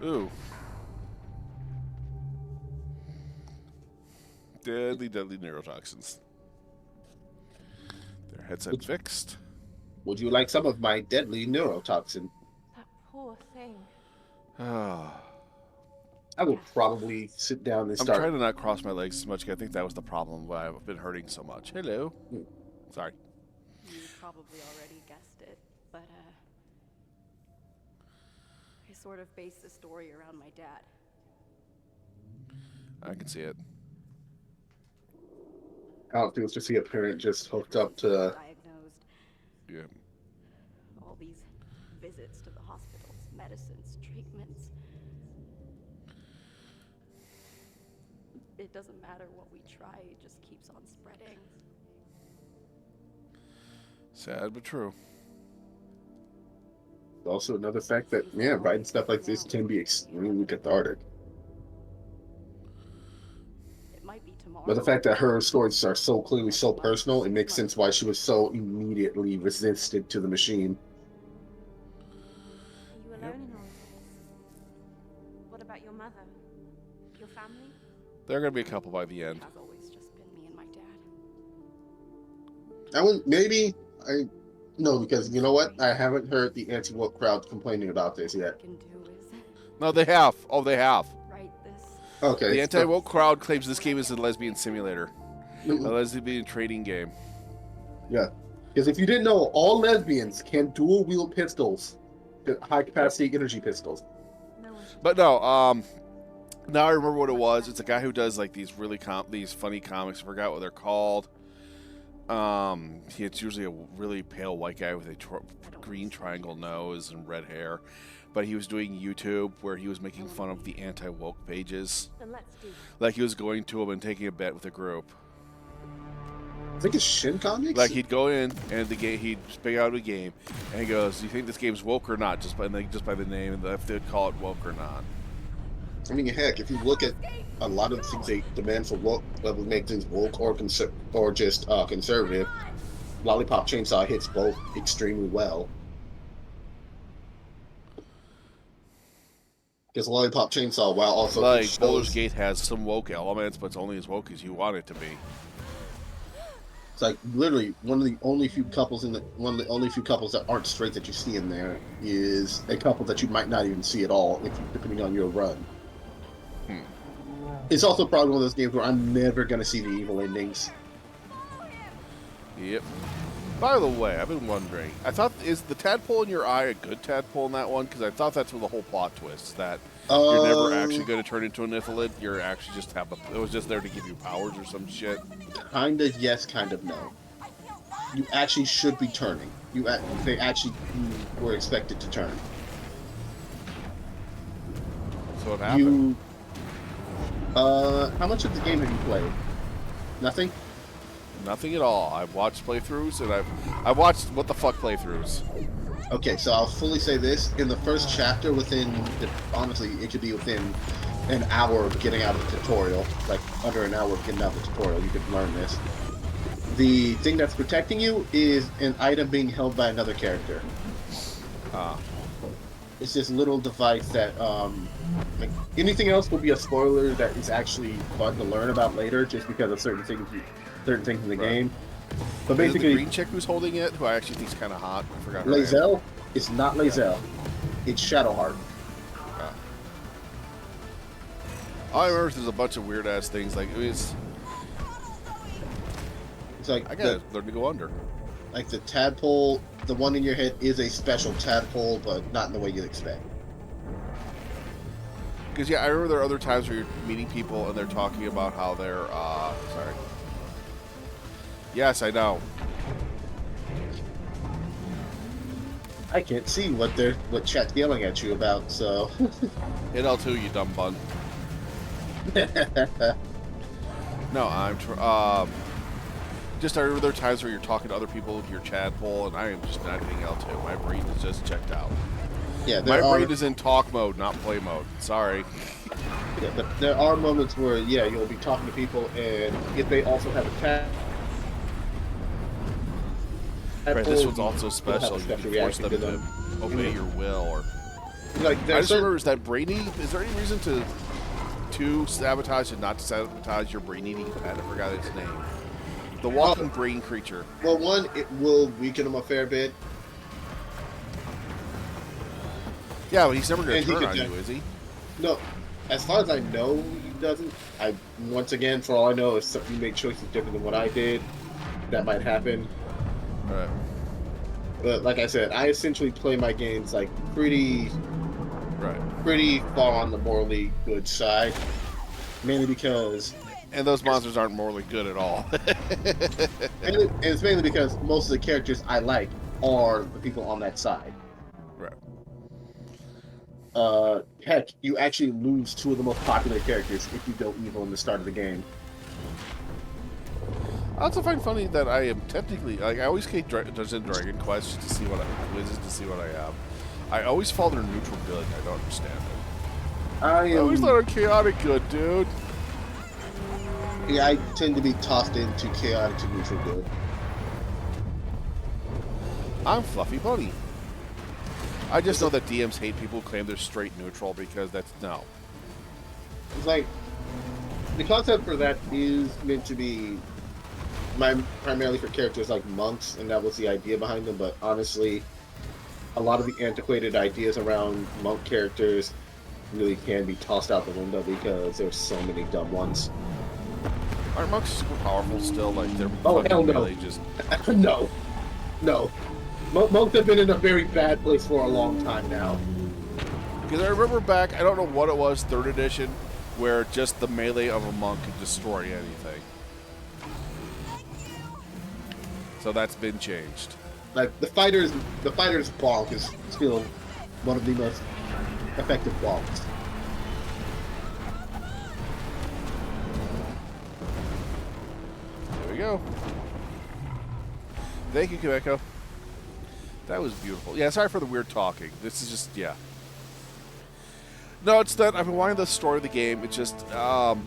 Ooh. Deadly, deadly neurotoxins. Their headset fixed. Would you like some of my deadly neurotoxin? That poor thing. Ah. I will probably sit down and I'm start. trying to not cross my legs as much. I think that was the problem why I've been hurting so much. Hello. Sorry. You probably already guessed it, but I sort of based the story around my dad. I can see it. How it feels to see a parent just hooked up to. Diagnosed. Yeah. All these visits to the hospitals, medicines, treatments. It doesn't matter what we try, it just keeps on spreading. Sad but true. Also, another fact that writing stuff like this can be extremely cathartic. It might be tomorrow. But the fact that her stories are so clearly so personal, it makes sense why she was so immediately resistant to the machine. Are you alone in all of this? What about your mother? Your family? There are going to be a couple by the end. It has always just been me and my dad. No, because you know what? I haven't heard the anti-woke crowd complaining about this All yet. I can do is No, they have. Oh, they have. write this. Okay. The anti-woke crowd claims this game is a lesbian simulator. A Mm-mm. lesbian trading game. Yeah. Because if you didn't know, all lesbians can dual wield pistols, high capacity energy pistols. No one should. But no, now I remember what it was. It's a guy who does like these these funny comics. I forgot what they're called. It's usually a really pale white guy with a green triangle nose and red hair. But he was doing YouTube where he was making fun of the anti-woke pages. Then let's do this. Like he was going to them and taking a bet with a group. I think it's Shin Comics. Like he'd go in and he'd pick out a game and he goes, "Do you think this game's woke or not?" Just by the name and if they'd call it woke or not. I mean, heck, if you look at a lot of the things they demand for woke, that would make things woke or just conservative, Lollipop Chainsaw hits both extremely well. It's a lollipop chainsaw while also Like it Baldur's shows, Gate has some woke elements, but it's only as woke as you want it to be. it's like literally one of the only few couples that aren't straight that you see in there is a couple that you might not even see at all if depending on your run. It's also probably one of those games where I'm never gonna see the evil endings. Yep. By the way, I've been wondering. I thought, is the tadpole in your eye a good tadpole in that one? Because I thought that's where the whole plot twist, that you're never actually going to turn into an Nithalid. You're actually just have it was just there to give you powers or some shit. Kind of yes, kind of no. You actually should be turning. They actually were expected to turn. So what happened? How much of the game have you played? Nothing? Nothing at all. I've watched playthroughs, and I've watched what the fuck playthroughs. Okay, so I'll fully say this. In the first chapter, honestly, it could be within an hour of getting out of the tutorial. Like, under an hour of getting out of the tutorial, you could learn this. The thing that's protecting you is an item being held by another character. It's this little device that, like, anything else will be a spoiler that is actually fun to learn about later, just because of certain things in the game. But Is it basically, the green chick who's holding it, who I actually think is kind of hot. I forgot her name. Lae'zel, it's not Lae'zel. It's Shadowheart. All I remember is there's a bunch of weird ass things. Like It's like I gotta learn to go under. like the tadpole. The one in your head is a special tadpole, but not in the way you'd expect. Because I remember there are other times where you're meeting people and they're talking about how they're sorry. Yes, I know. I can't see what chat's yelling at you about, so. Hit L2, you dumb bun. No, I'm just I remember there are times where you're talking to other people with your tadpole, and I am just not hitting L2. My brain is just checked out. Yeah, My brain is in talk mode, not play mode. Sorry. Yeah, but there are moments where you'll be talking to people, and if they also have a tadpole, Right, this one's also special. have a You special can force them reaction to obey your will, or like I there's just remember, is that brainy? Is there any reason to sabotage and not to sabotage your brain-eating pet? I forgot its name. The walking brain creature. Well, one, it will weaken him a fair bit. Yeah, but he's never going And to he turn could on you, is he? No, as far as I know, he doesn't. Once again, for all I know, if you make choices different than what I did, that might happen. Right. But like I said, I essentially play my games like pretty Right. far on the morally good side, mainly because, And those monsters aren't morally good at all. and it's mainly because most of the characters I like are the people on that side. Right. Heck, you actually lose two of the most popular characters if you go evil in the start of the game. I also find funny that I am technically like I always take Dungeons and Dragon quests to see what to see what I have. I always fall their neutral good. I don't understand it. I always thought I'm chaotic good, dude. Yeah, I tend to be tossed into chaotic to neutral good. I'm Fluffy Bunny. I just know that DMs hate people who claim they're straight neutral because that's no. It's like the concept for that is meant to be primarily for characters like monks, and that was the idea behind them. But honestly, a lot of the antiquated ideas around monk characters really can be tossed out the window because there's so many dumb ones. Aren't monks super powerful still? Like they're Oh, hell no. really just No. Monks have been in a very bad place for a long time now. because I remember back. I don't know what it was, 3rd edition, where just the melee of a monk could destroy anything. So that's been changed. Like the fighter's bonk is still one of the most effective bonks. There we go. Thank you, Kimeko. That was beautiful. Yeah, sorry for the weird talking. This is just, yeah. No, it's that I've been wanting the story of the game. It's just,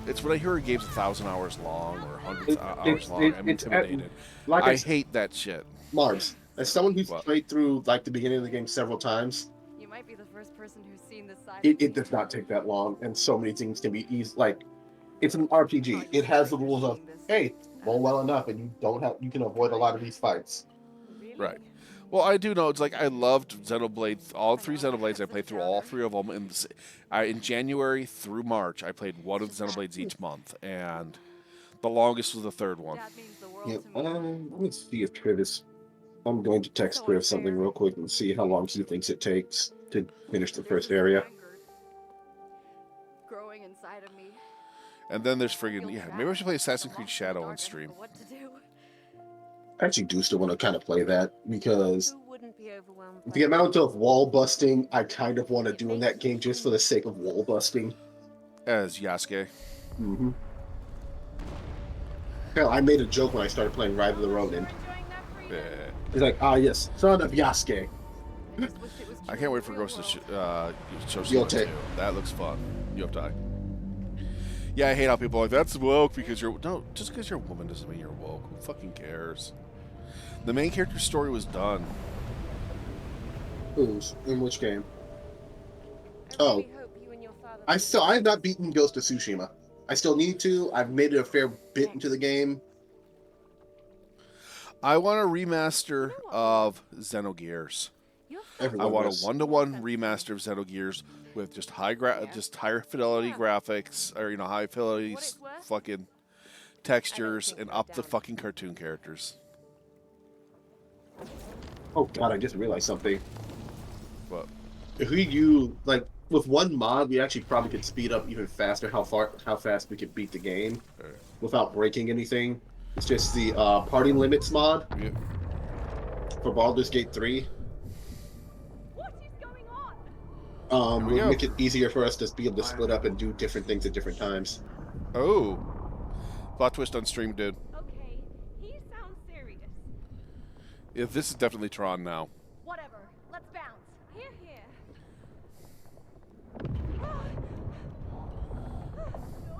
it's when I hear a game's 1,000 hours long or hundreds of hours long, I'm intimidated. I hate that shit. Mars, as someone who's What? played through like the beginning of the game several times, might be the first person who's seen this side. It does not take that long, and so many things can be easy. Like, it's an RPG. It has the rules of, hey, roll well enough, and you can avoid a lot of these fights. Really? Right. Well, I do know it's like I loved Xenoblade. All 3 Xenoblades, I played through all 3 of them in January through March. I played one of the Xenoblades each month, and the longest was the 3rd one. That means the world Yeah, to me. let me see if Travis. I'm going to text So Travis something unfair. real quick and see how long he thinks it takes to finish the There's first this area. anger growing inside of me. And then there's I feel friggin' yeah. trapped, Maybe I should play Assassin's I'm Creed lost in the Shadow dark, on I don't stream. know what to do. I actually do still want to kind of play that because Who wouldn't be overwhelmed by the amount of wall busting I kind of want to do in that game just for the sake of wall busting. As Yasuke. Mm-hmm. Hell, I made a joke when I started playing Ride of the Ronin. enjoying that freedom? Yeah. He's like, ah, yes, son of Yasuke. I just wish it was I true can't in wait the for real Ghost of world. Tsushima Yote. 2. That looks fun. Yotai. Yeah, I hate how people are like, that's woke because you're... No, just because you're a woman doesn't mean you're woke. Who fucking cares? The main character's story was done. Who's? In which game? I Oh. really hope you and your father I have not beaten Ghost of Tsushima. I still need to. I've made it a fair bit into the game. I want a remaster of Xenogears. You're Everyone I want does. a 1-to-1 remaster of Xenogears with just just higher fidelity graphics, or high fidelity What it's worth? fucking textures, take and that up the down. fucking cartoon characters. Oh god, I just realized something. But If we do like with one mod, we actually probably could speed up even faster how fast we could beat the game without breaking anything. It's just the party limits mod yeah, for Baldur's Gate 3. What is going on? Here we Would go. make it easier for us to be able to split up and do different things at different times. oh, plot twist on stream, dude. Okay, he sounds serious. Yeah, this is definitely Tron now. Whatever. Let's bounce. Here, here. No,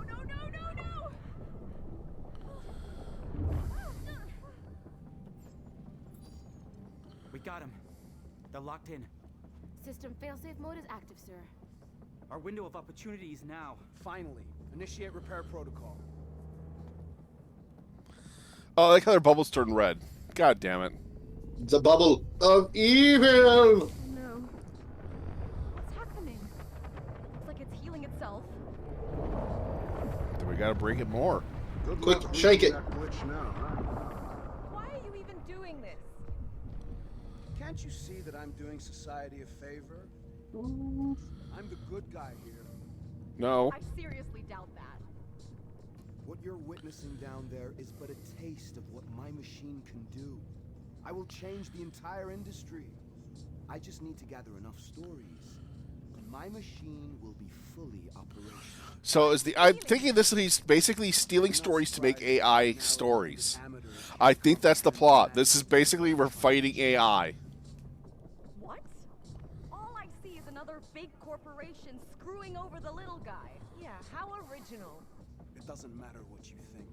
no, no, no, no! We got him. They're locked in. System failsafe mode is active, sir. Our window of opportunity is now. Finally, initiate repair protocol. Oh, I like how their bubbles turn red. God damn it. The bubble of evil! No. What's happening? It's like it's healing itself. Then we gotta break it more. Good Quick, luck shake reaching it. that glitch now, huh? Why are you even doing this? Can't you see that I'm doing society a favor? I'm the good guy here. No. I seriously doubt that. What you're witnessing down there is but a taste of what my machine can do. I will change the entire industry. I just need to gather enough stories, and my machine will be fully operational. So I'm thinking this is basically stealing stories to make AI stories. I think that's the plot. This is basically we're fighting AI. What? All I see is another big corporation screwing over the little guy. Yeah, how original. It doesn't matter what you think.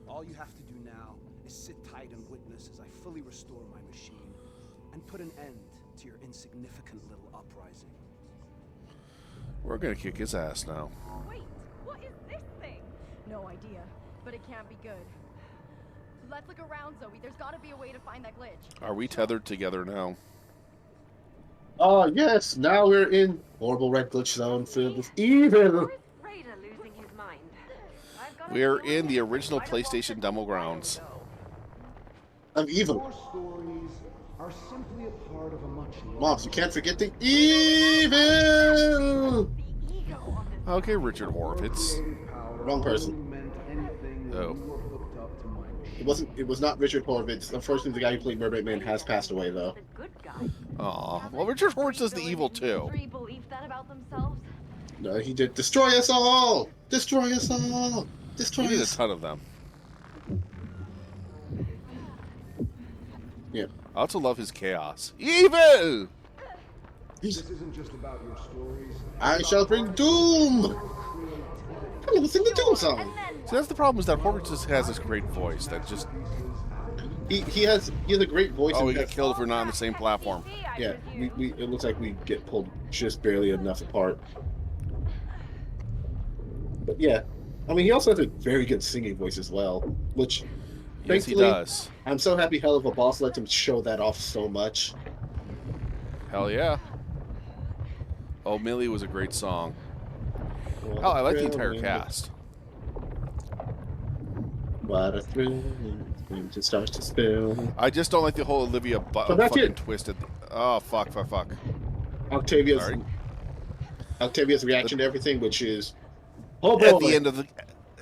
All you have to do now is sit tight and witness as I fully restore my machine and put an end to your insignificant little uprising. We're gonna kick his ass now. Wait, what is this thing? No idea, but it can't be good. Let's look around, Zoe. There's gotta be a way to find that glitch. Are we tethered together now? Oh yes, now we're in horrible red glitch zone filled with evil. Or is Raider losing his mind? I've got a We're feeling in the he original might have lost PlayStation it demo a while grounds. ago. Of evil. Your stories are simply a part of a much larger. Moms, you can't forget the evil. The ego of this. Okay, Richard Horvitz. Wrong person. Oh. It was not Richard Horvitz. Unfortunately, the guy who played Mermaid Man has passed away though. The good guy. Aw. Well, Richard Horvitz does the evil too. Three believe that about themselves. No, he did destroy us all. Destroy us all. Destroy He did a us. ton of them. Yeah. I also love his chaos. Evil! This isn't just about your stories. I shall bring doom. Come on, sing the doom song. See, that's the problem is that Horvitz just has this great voice that just... he has a great voice. Oh, and we he get has- killed if we're not on the same platform. Yeah, we it looks like we get pulled just barely enough apart. But yeah, I mean, he also has a very good singing voice as well, which Yes, he thankfully does. I'm so happy Hell of a Boss lets him show that off so much. Hell yeah. Oh, Millie was a great song. What Hell, a I like the thrill entire when- cast. What a thrill when it starts to spill. I just don't like the whole Olivia So that's fucking it. twist at the... Oh, fuck. Octavia's Sorry. reaction to everything, which is, oh boy. At the end of the...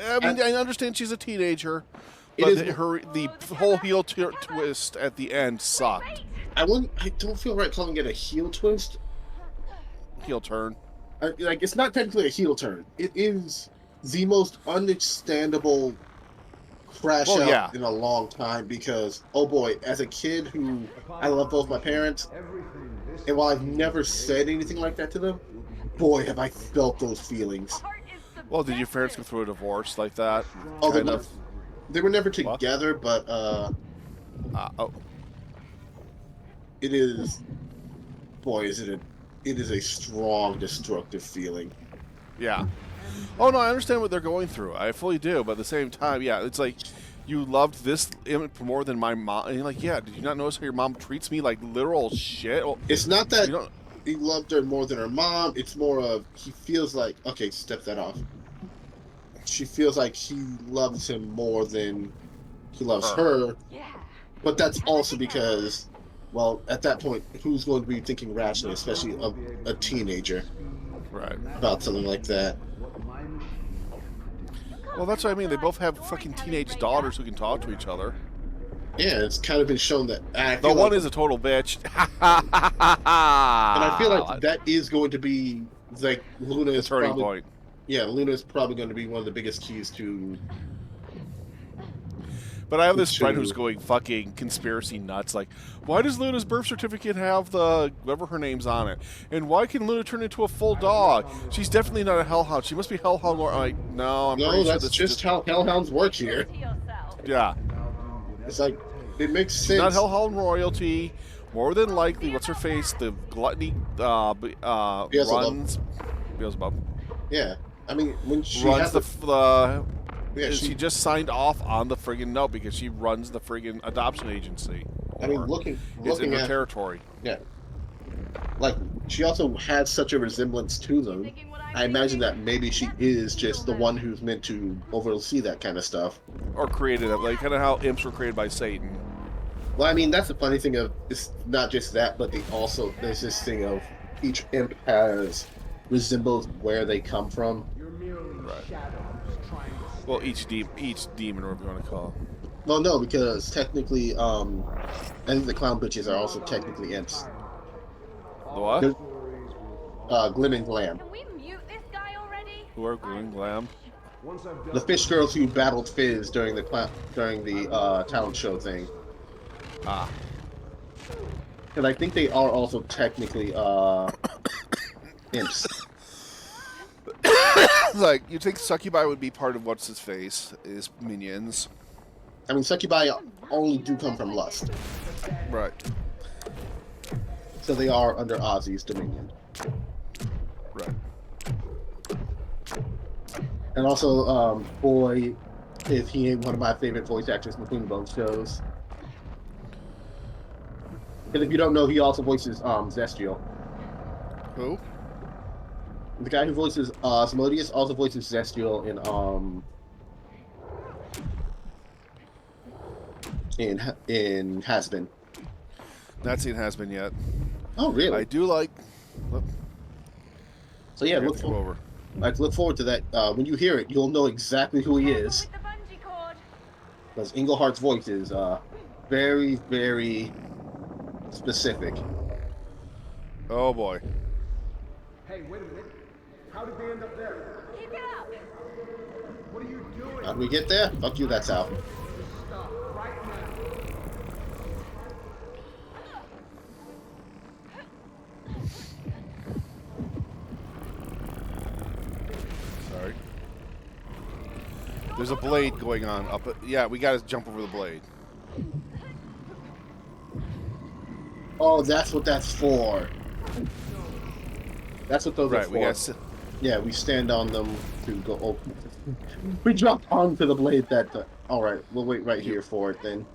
I mean, At- I understand she's a teenager, It but is- the whole heel twist at the end sucked. I don't feel right calling it a heel twist. Heel turn. Like, it's not technically a heel turn. It is the most understandable crash Well, out yeah. in a long time because, oh boy, as a kid who I love both my parents, and while I've never said anything like that to them, boy, have I felt those feelings. Well, did your parents go through a divorce like that? Oh, Kind of. they were never What? together, but Oh. it is, boy, it is a strong, destructive feeling. Yeah. Oh, no, I understand what they're going through. I fully do. But at the same time, yeah, it's like you loved this image more than my mom. And you're like, yeah, did you not notice how your mom treats me like literal shit? Well, It's not that you don't... he loved her more than her mom. It's more of he feels like, okay, step that off. She feels like he loves him more than he loves her. But that's also because, well, at that point, who's going to be thinking rationally, especially of a teenager, Right. about something like that? Well, that's what I mean. They both have fucking teenage daughters who can talk to each other. Yeah, it's kind of been shown that. The one is a total bitch. And I feel like that is going to be like Luna is turning probably, point. Yeah, Luna is probably going to be one of the biggest keys to. But I have this friend who's going fucking conspiracy nuts. Like, why does Luna's birth certificate have the whatever her name's on it? And why can Luna turn into a full dog? She's definitely not a hellhound. She must be hellhound. I'm like, no, I'm No, pretty sure that's that's just how hellhounds work here. Yeah. It's like it makes She's sense. not hellhound royalty. More than likely, what's her face? The gluttony runs. Beelzebub. Yeah, I mean when she Runs has yeah, she just signed off on the friggin' note because she runs the friggin' adoption agency. I mean, it's looking in her at territory. Yeah, like she also has such a resemblance to them. I imagine that maybe she is just the one who's meant to oversee that kind of stuff. Or created it, like kind of how imps were created by Satan. Well, I mean, that's the funny thing of it's not just that, but there's this thing of each imp resembles where they come from. Right. Well, each demon, or whatever you want to call it. Well, no, because technically, I think the clown bitches are also technically imps. The what? Glim and Glam. Who are Glim Glam? The fish girls who battled Fizz during the talent show thing. Ah. And I think they are also technically imps. Like, you think Succubi would be part of what's his face? Is minions? I mean, Succubi only do come from lust, Right. so they are under Ozzy's dominion. Right. And also, boy, is he one of my favorite voice actors between both shows. Because if you don't know, he also voices Zestial. Who? The guy who voices Asmodeus also voices Zestial in Has Been. Not seen Has Been yet. Oh, really? I do like... So yeah, look forward to that. When you hear it, you'll know exactly who he is. Because Englehart's voice is very, very specific. Oh boy. Hey, wait a minute. How did they end up there? Keep it up! What are you doing? How do we get there? Fuck you, that's out. Stop right now. Sorry. There's a blade going on up. Yeah, we gotta jump over the blade. Oh, that's what that's for. That's what those are Right, for. we got. Yeah, we stand on them to go. Oh, we jump onto the blade that. All right, we'll wait right here for it then.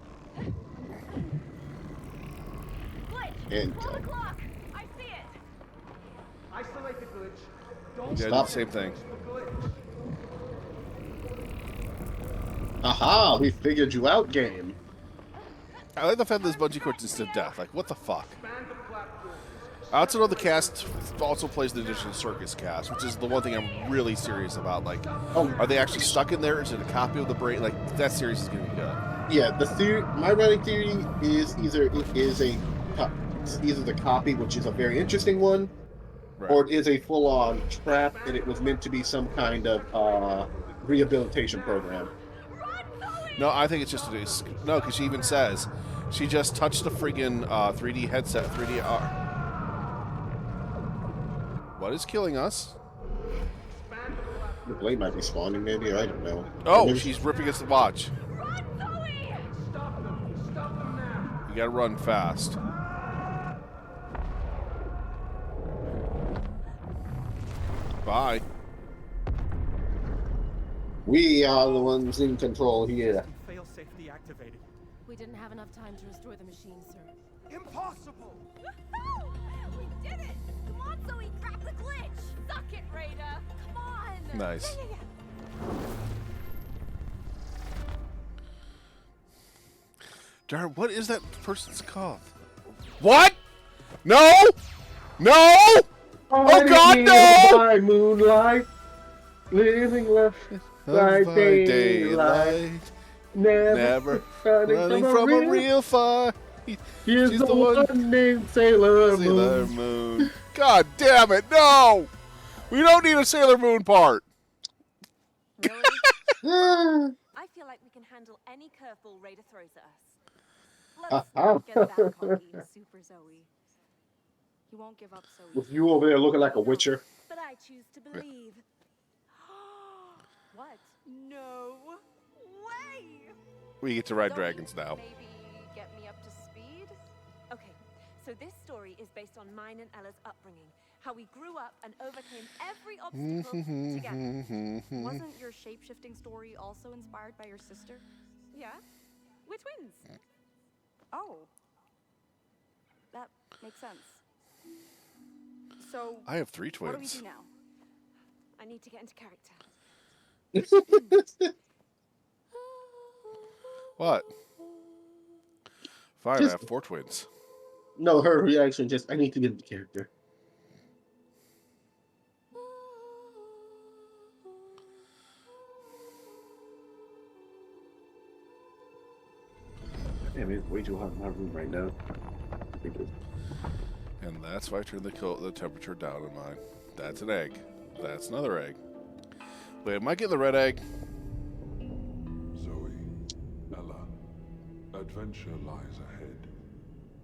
And go. I see it. Isolate the glitch. We Don't gotta do Stop. the same thing. the glitch. Aha! We figured you out, game. I like the fact that this bungee cord is to death. Like, what the fuck? Expand the platforms. I also know the cast also plays the Digital Circus cast, which is the one thing I'm really serious about. Like, are they actually stuck in there? Is it a copy of the brain? Like, that series is gonna be good. Yeah, the theory. My running theory is either it is it's either the copy, which is a very interesting one, Right. or it is a full-on trap, and it was meant to be some kind of rehabilitation program. No, I think it's just no, because she even says she just touched the friggin' 3D headset, 3D. What is killing us? The blade might be spawning, maybe. I don't know. Oh, Maybe she's ripping us the watch. Stop them. Stop them now. You gotta run fast. Bye. We are the ones in control here. Failsafe deactivated. We didn't have enough time to restore the machine, sir. Impossible. Woohoo! We did it! Come on, Zoe, grab the glitch! Suck it, Raider! Come on! Nice. Yeah. Darn, what is that person's called? What? No! No! Oh God, no! By moonlight, living left by daylight, never running from a real fight. She's the one named Sailor Sailor Moon. Moon. God damn it, no! We don't need a Sailor Moon part. Really? I feel like we can handle any curveball Raider throws at us. Let's not get that cocky, Super Zoe. He won't give up so With easy. you over there looking like a witcher. But I choose to believe. What? No way! We get to ride Zoe, dragons now. Maybe get me up to speed? Okay, so this story is based on mine and Ella's upbringing. How we grew up and overcame every obstacle together. Wasn't your shape-shifting story also inspired by your sister? Yeah? We're twins. Oh. That makes sense. So, I have 3 what do we twins. do now? I need to get into character. What? Fine, I have 4 twins. No, her reaction just, I need to get into character. Damn, it's way too hot in my room right now. And that's why I turned the temperature down on mine. That's an egg. That's another egg. Wait, am I getting the red egg? Zoe, Ella, adventure lies ahead.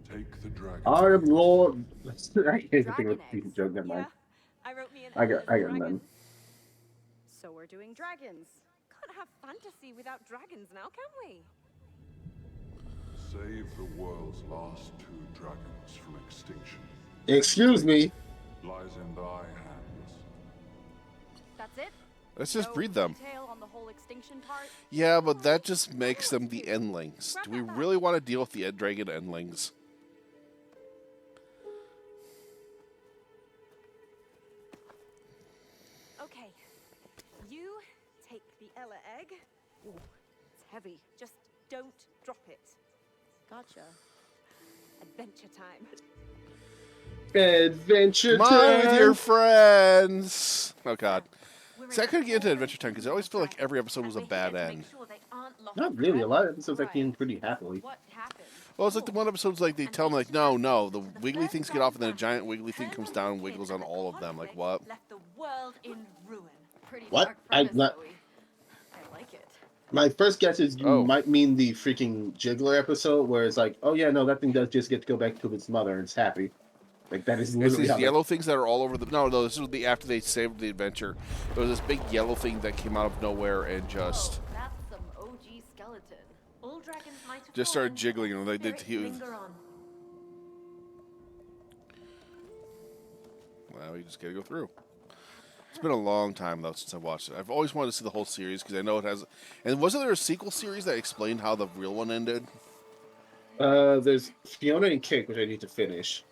Take the dragon. I am Lord. I can't think Dragon of the eggs. joke. Never mind. I wrote me an I got dragon. them. So we're doing dragons. Can't have fantasy without dragons now, can we? Save the world's last 2 dragons from extinction. Excuse me. Lies in thy hands. That's it? Let's just No breed them. detail on the whole extinction part? Yeah, but that just makes them the endlings. Do we really want to deal with the dragon endlings? Okay. You take the Ella egg. Ooh, it's heavy. Just don't drop it. Gotcha. Adventure time. Adventure Mine time. with your friends. Oh God. We're See, I in couldn't get into all Adventure Time because I always feel like every episode was a and we're here bad to make end. sure they aren't lost Not really. A lot of forever. episodes like end pretty happily. What happened? Well, it's like the one episode's like they tell them like, no, the wiggly things get off and then a giant wiggly thing comes down and wiggles on all of them. Like what? Left the world in ruin. Pretty What? dark I'm premise, not- Zoe. I like it. My first guess is you Oh. might mean the freaking Jiggler episode where it's like, oh yeah, no, that thing does just get to go back to its mother and it's happy. Like that is It's literally these how they- yellow things that are all over the. No, this was the after they saved the adventure. There was this big yellow thing that came out of nowhere and just Oh, that's some OG skeleton. All dragons might have started fallen, jiggling and they did. spirits linger on. Well, you just gotta go through. It's been a long time though since I've watched it. I've always wanted to see the whole series because I know it has. And wasn't there a sequel series that explained how the real one ended? There's Fiona and Cake, which I need to finish.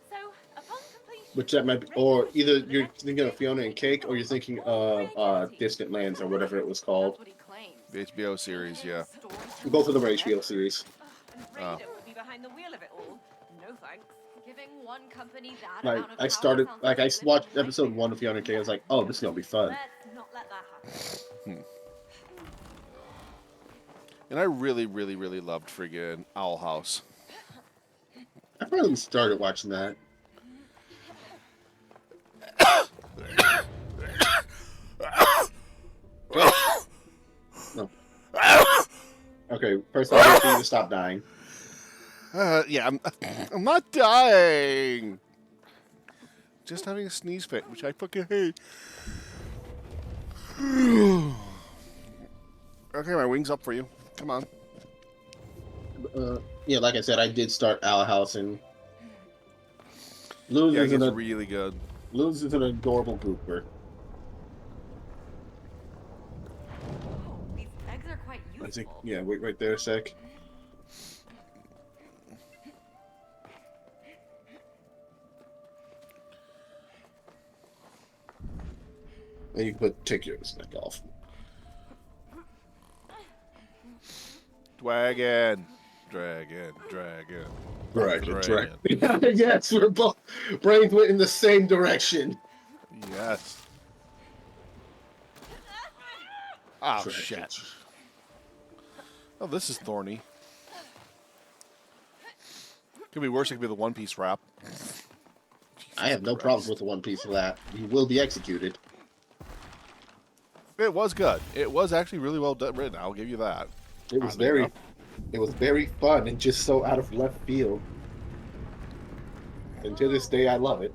Which that might be, or either you're thinking of Fiona and Cake, or you're thinking of Distant Lands, or whatever it was called. The HBO series, yeah. Both of them are HBO series. Oh. would be behind the wheel of it all. No thanks. Giving one company that Like amount of I started, like I watched episode 1 of Fiona and Cake. I was like, oh, this is gonna be fun. Let's not let that happen. And I really, really, really loved friggin' Owl House. I finally started watching that. No. Okay, first I need you to stop dying. Yeah, I'm not dying. Just having a sneeze fit, which I fucking hate. Okay, my wing's up for you. Come on. Yeah, like I said, I did start Owl House, and Luz Yeah, is it's really good. Luz is an adorable gooper. These eggs are quite I useful. think, yeah, wait right there a sec. And you can take your snack off. Dragon. Dragon. Yes, we're both brains went in the same direction. Yes. Oh, Dragon. shit. Oh, this is thorny. Could be worse. It could be the One Piece wrap. I have no problems with the One Piece lap. You will be executed. It was good. It was actually really well written. I'll give you that. It was very fun and just so out of left field. And to this day, I love it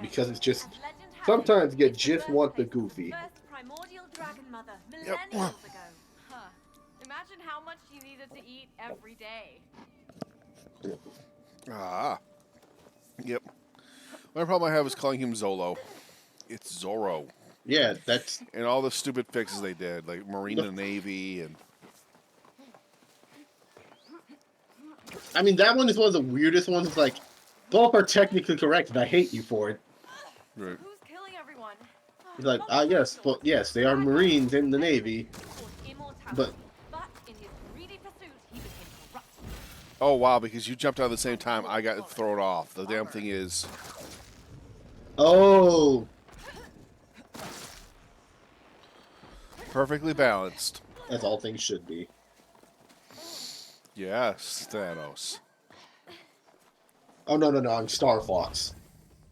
because it's just sometimes you just want the goofy. First primordial dragon mother, Yep. millennials ago. Huh. Imagine how much you needed to eat every day. Ah. Yep. My problem I have is calling him Zolo. It's Zorro. Yeah, that's And all the stupid fixes they did, like Marine and Navy, and I mean, that one is one of the weirdest ones. It's like, both are technically correct, and I hate you for it. right. Who's killing everyone? It's like, yes, but yes, they are Marines in the Navy, but in his greedy pursuit, he became corrupt. Oh wow! Because you jumped out at the same time, I got thrown off. The damn thing is oh, perfectly balanced. as all things should be. Yes, Thanos. Oh no, I'm Star Fox,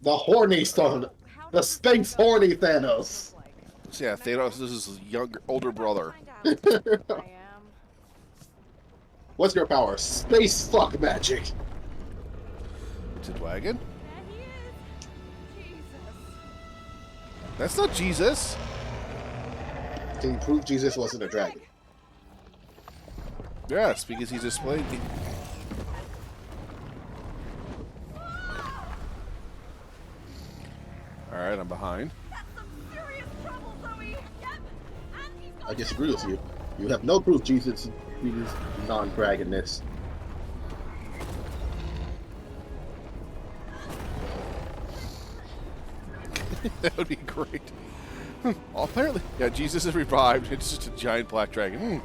the horny Star, the space horny Thanos. So yeah, Thanos is his older brother. I am. What's your power? Space fuck magic. It's a dragon? There he is. Jesus. That's not Jesus. Can you prove Jesus wasn't a dragon? Yes, because he's displayed. All right, I'm behind. That's some serious trouble, Zoe. Yep. And he's got I disagree with you. You have no proof Jesus is non-dragonness. That would be great. Well, apparently, yeah, Jesus is revived. It's just a giant black dragon.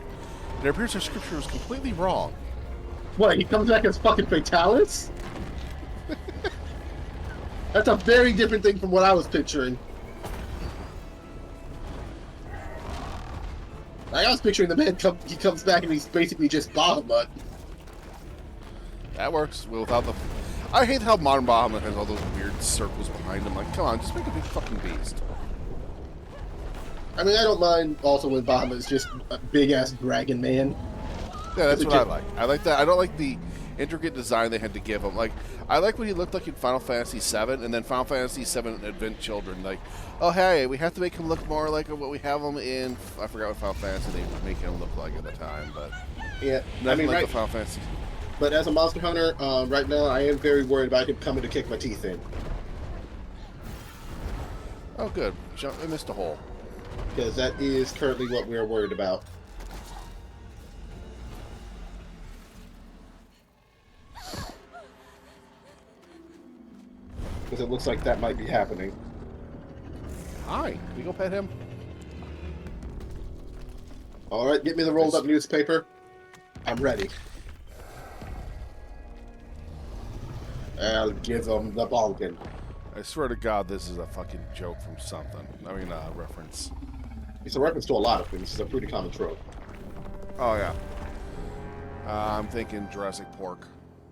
It appears our scripture was completely wrong. What, he comes back as fucking Fatalis? That's a very different thing from what I was picturing. Like, I was picturing the man he comes back and he's basically just Bahamut. That works without the. I hate how modern Bahamut has all those weird circles behind him. Like, come on, just make a big fucking beast. I mean, I don't mind also when Bahamut is just a big-ass dragon man. Yeah, that's what I like. I like that. I don't like the intricate design they had to give him. Like, I like what he looked like in Final Fantasy VII, and then Final Fantasy VII Advent Children. Like, oh hey, we have to make him look more like what we have him in. I forgot what Final Fantasy they were making him look like at the time, but Yeah, nothing I mean, like right. the Final Fantasy. But as a Monster Hunter, right now I am very worried about him coming to kick my teeth in. Oh, good. I missed a hole. Because that is currently what we're worried about. Because it looks like that might be happening. Hi. Can we go pet him? Alright, get me the rolled up newspaper. I'm ready. I'll give them the Balkan. I swear to God, this is a fucking joke from something. I mean, reference. It's a reference to a lot of things. It's a pretty common trope. Oh, yeah. I'm thinking Jurassic Pork.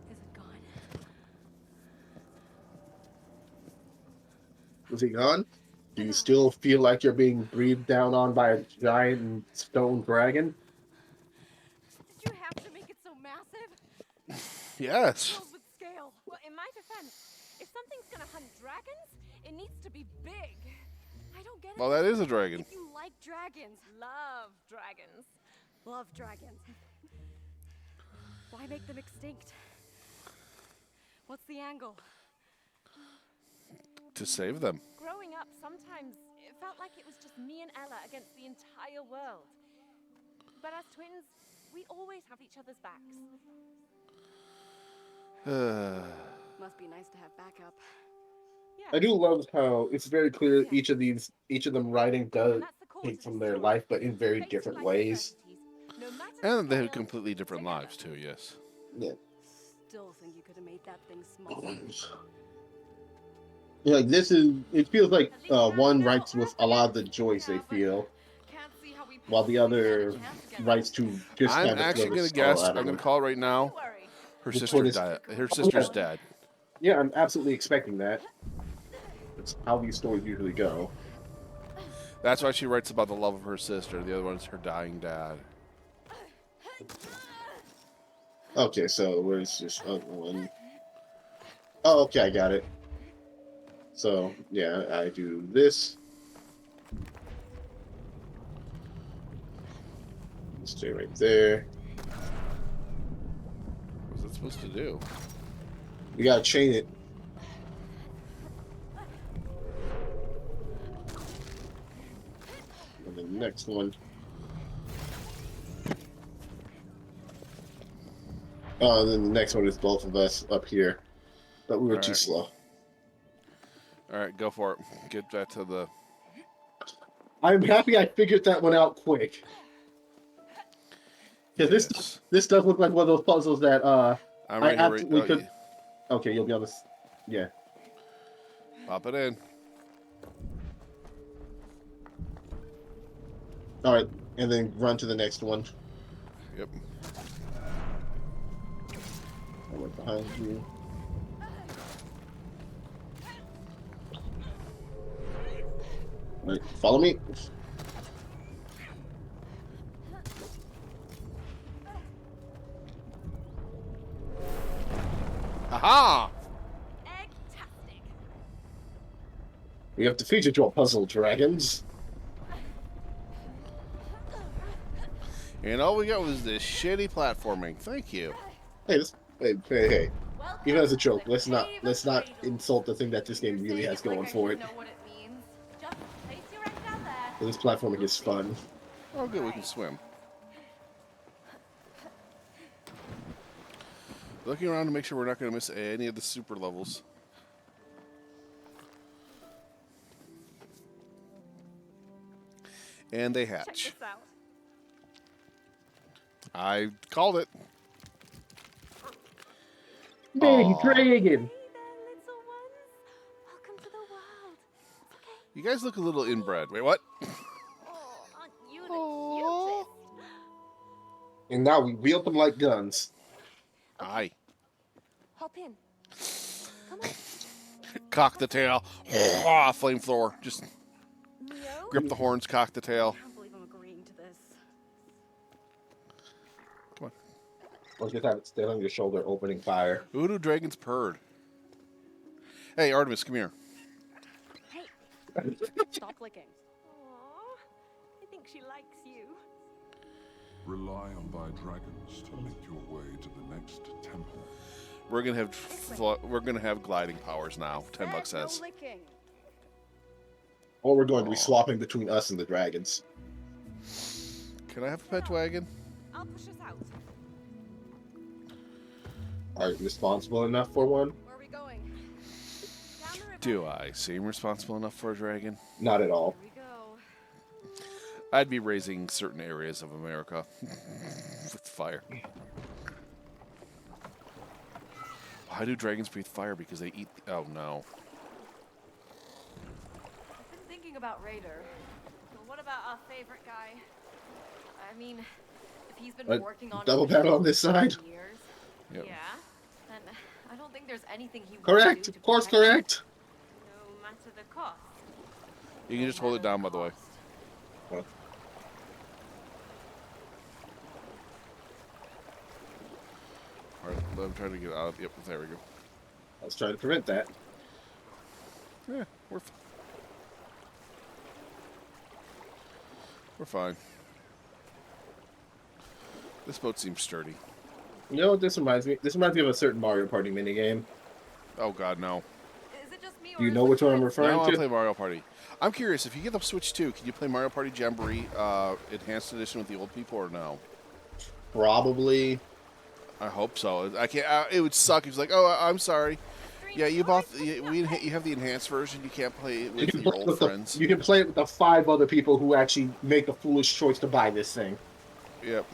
Is it gone? Is he gone? Do you still feel like you're being breathed down on by a giant stone dragon? Did you have to make it so massive? Yes. Filled with scale. Well, in my defense, if something's gonna hunt dragons, it needs to be big. I don't get it. Well, that is a dragon. If you like dragons, Love dragons. love dragons. Why make them extinct? What's the angle? To save them. Growing up, sometimes it felt like it was just me and Ella against the entire world. But as twins, we always have each other's backs. Must be nice to have backup. I do love how it's very clear each of them writing does take from their life, but in very different ways. And they have completely different lives, too, yes. Yeah. Still think you could have made that thing smaller. Yeah, like it feels like one writes with a lot of the joys they feel, while the other writes to just I'm actually going to guess, I'm going to call it right now, her sister's dead. Yeah, I'm absolutely expecting that. That's how these stories usually go. That's why she writes about the love of her sister. The other one is her dying dad. Okay, so where's this other one? Oh, okay, I got it. So, yeah, I do this. Stay right there. What's it supposed to do? We gotta chain it. And the next one. Oh, and then the next one is both of us up here. But we were too slow. Alright, go for it. Get that to the... I'm happy I figured that one out quick. Because this does look like one of those puzzles that I absolutely could... Yeah. Okay, you'll be on this. Yeah. Pop it in. Alright, and then run to the next one. Yep. I went behind you. Right, follow me. Aha! We have defeated your puzzle dragons. And all we got was this shitty platforming. Thank you. Hey. Even as a joke, let's not insult the thing that this game really has going for it. This platforming is fun. Oh, good, we can swim. Looking around to make sure we're not going to miss any of the super levels. And they hatch. Check this out. I called it. Baby dragon! Welcome to the world. You guys look a little inbred. Wait, what? And now we wield them like guns. Aye. Hop in. Come on. Cock the tail. Flamethrower. Just grip the horns, cock the tail. I can't believe I'm agreeing to this. Come on. Let's just have it stay on your shoulder, opening fire. Who do dragons purred? Hey, Artemis, come here. Hey, stop licking. Aww, I think she likes you. Rely on thy dragons to make your way to the next temple. We're gonna have gliding powers now. $10 says. No licking. Or we're going to be swapping between us and the dragons. Can I have a pet wagon? I'll push us out. Are you responsible enough for one? Where are we going? Down the river. Do I seem responsible enough for a dragon? Not at all. Here we go. I'd be raising certain areas of America with fire. Why do dragons breathe fire? Because they eat... Oh, no. I've been thinking about Raider. Well, what about our favorite guy? I mean, if he's been What? working on Double it battle on this for side? years, Yep. Yeah. then I don't think there's anything he won't Correct. do to Of course, protect correct. No matter the cost. You can just hold it down, by the way. What? Alright, I'm trying to get out of... Yep, there we go. I was trying to prevent that. Yeah, we're fine. This boat seems sturdy. You know what this reminds me? This reminds me of a certain Mario Party minigame. Oh, God, no. Is it just me, Do you or know is which it one I'm like- referring I want to to? play Mario Party. I'm curious, if you get the Switch 2, can you play Mario Party Jamboree Enhanced Edition with the old people or no? Probably. I hope so. I can't. It would suck if it's like, oh, I'm sorry. Yeah, you bought. You have the enhanced version. You can't play it with your old friends. You can play it with the 5 other people who actually make the foolish choice to buy this thing. Yep.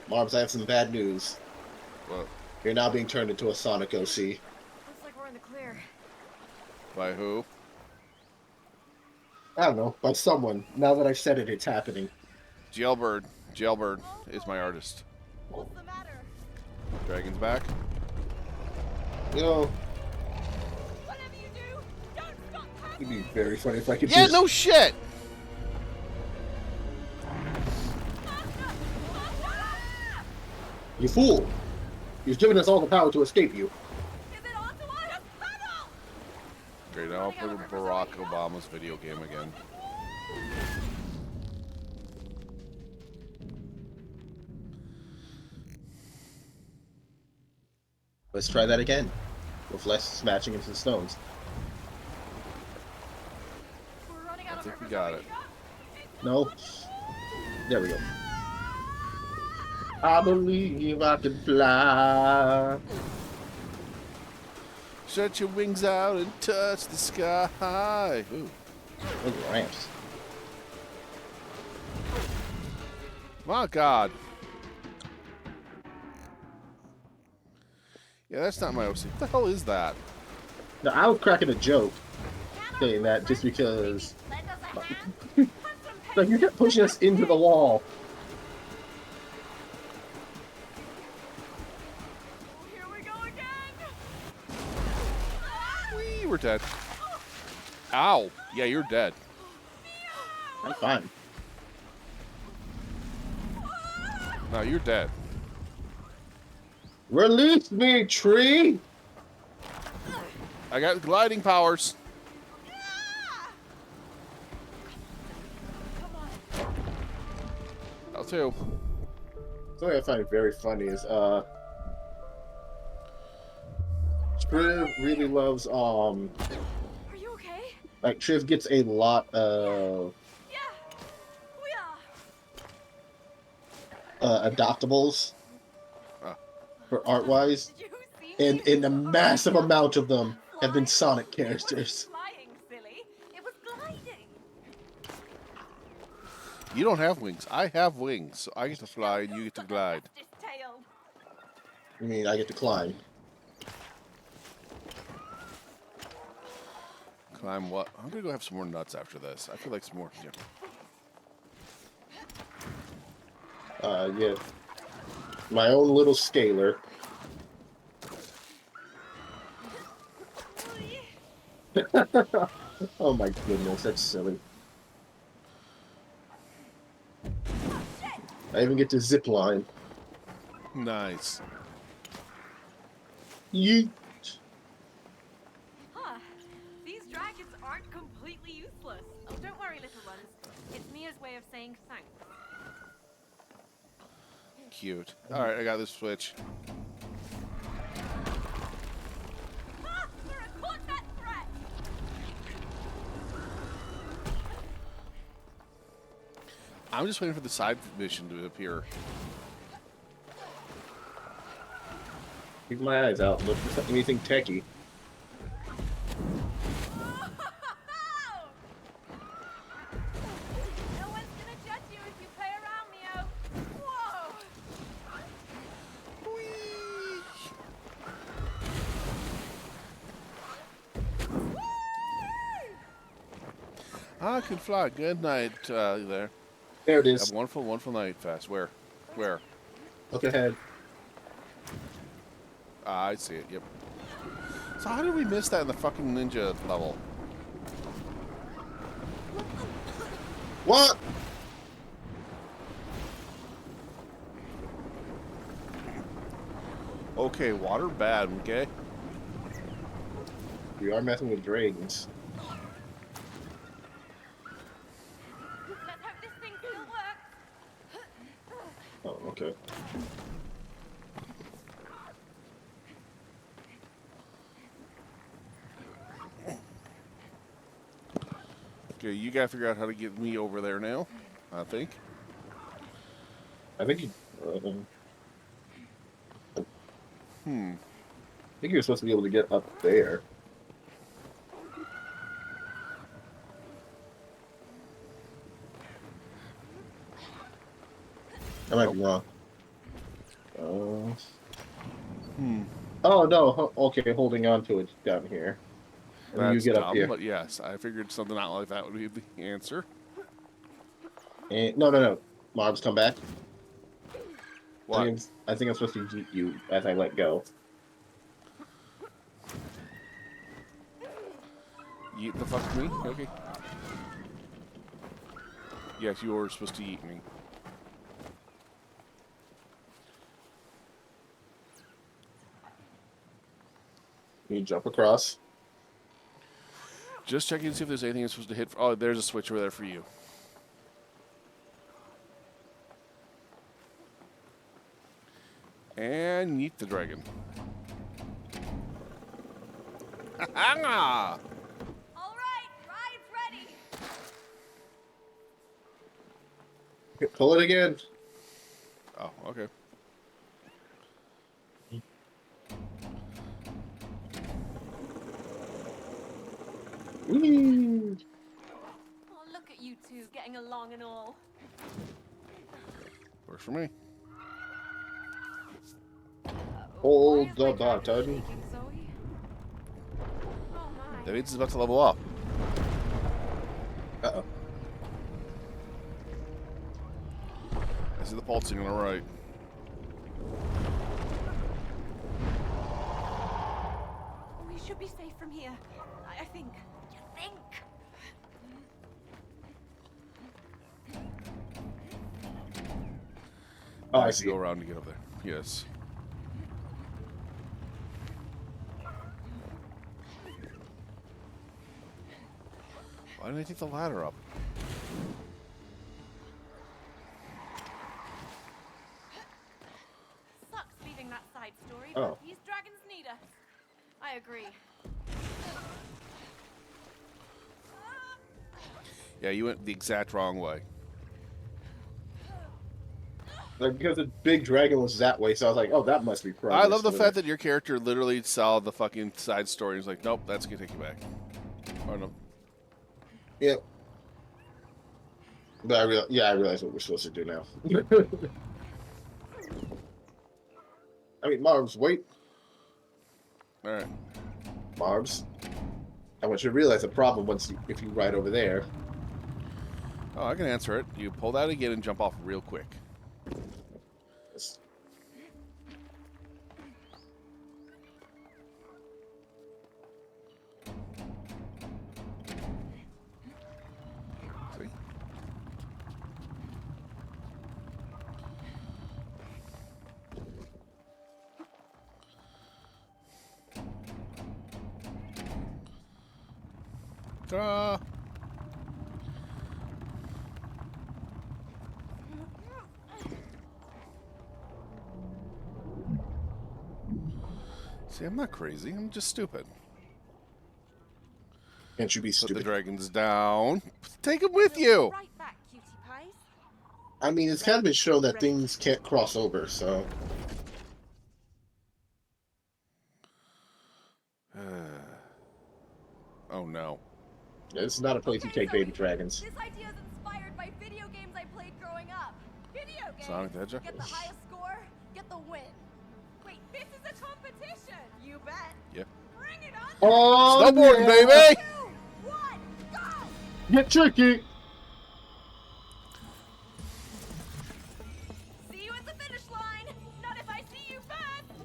Marbs, I have some bad news. What? You're now being turned into a Sonic OC. Looks like we're in the clear. By who? I don't know, by someone. Now that I've said it, it's happening. Jailbird. Jailbird is my artist. What's the matter? Dragon's back. You know, Whatever you do, don't stop it'd be very funny if I could Yeah, just... no shit. You fool! You've given us all the power to escape you. Great. Now I'll play with Barack Obama's video game again. Let's try that again. With less smashing into the stones. We're running out I of think we river got zombie. it. No? There we go. I believe I can fly. Stretch your wings out and touch the sky. Ooh. Those are ramps. My God. Yeah, that's not my OC. What the hell is that? Now, I was cracking a joke saying that just because... like, you kept pushing us into the wall. Here we go again. Whee, we're dead. Ow. Yeah, you're dead. I'm fine. No, you're dead. Release me, tree! I got gliding powers. I'll too. Something I find very funny is, Triv really loves, Are you okay? like, Triv gets a lot of, Yeah, we are. adoptables for art-wise, Did you see? and a massive amount of them have been Sonic characters. Flying, silly. It was gliding. You don't have wings. I have wings, so I get to fly and you get to glide. His tail. I mean, I get to climb. Climb what? I'm gonna go have some more nuts after this. I feel like some more. Yeah. Yeah. My own little scalar. Oh my goodness, that's silly. I even get to zip line. Nice. Yeet. Huh. These dragons aren't completely useless. Oh, don't worry, little ones. It's Mia's way of saying thanks. Cute. All right, I got this switch. I'm just waiting for the side mission to appear. Keep my eyes out. Look for anything techie. No one's gonna judge you if you play around, Mio. Whoa! I can fly. Good night there. There it Have is. a wonderful, wonderful night, Fast. Where? Where? Look ahead. I see it, yep. So how did we miss that in the fucking ninja level? What? Okay, water bad, okay? We are messing with dragons. Let's hope this thing still works. Oh, okay. Okay, you gotta figure out how to get me over there now, I think. I think you. I think you're supposed to be able to get up there. I might be wrong. Oh no! Okay, holding on to it down here. And then you That's get dumb, up here. but yes, I figured something out like that would be the answer. And, no. Mobs, come back. What? I think I'm supposed to yeet you as I let go. Yeet the fuck me? Okay. Yes, you were supposed to eat me. You jump across. Just checking to see if there's anything I'm supposed to hit. Oh, there's a switch over there for you. And yeet the dragon. Ha-ha! All right, ride's ready. Pull it again. Oh, okay. Whee! Oh, look at you two getting along and all. Works for me. Hold the button. Zoe? Oh my. That means it's about to level up. Uh-oh. I see the pulsing on the right. We should be safe from here. I think. You think? Oh, I have see. to go around to get up there. Yes. Why didn't I take the ladder up? Sucks leaving that side story, Oh. but these dragons need us. I agree. Yeah, you went the exact wrong way. Like, because the big dragon was that way, so I was like, oh, that must be progress. I love the fact that your character literally saw the fucking side story and was like, nope, that's gonna take you back. Oh no. Yep. But I realize what we're supposed to do now. I mean, Marbs, wait. Alright. Marbs. I want you to realize the problem if you ride over there. Oh, I can answer it. You pull that again and jump off real quick. Yes. See? Ta-da! See, I'm not crazy. I'm just stupid. Can't you be Put the stupid? dragons down. Take them with you. Right back, cutie pies. I mean, it's kind of been shown that things can't cross over, so. Oh no. It's not a place you take baby dragons. This idea is inspired by video games I played growing up. Video games. Sonic the Hedgehog? Get the highest score, get the win. Wait, this is a competition. You bet. Yeah. Bring it on. Oh, Snowboarding, yeah. baby! 2, 1, go! Get tricky. See you at the finish line. Not if I see you first.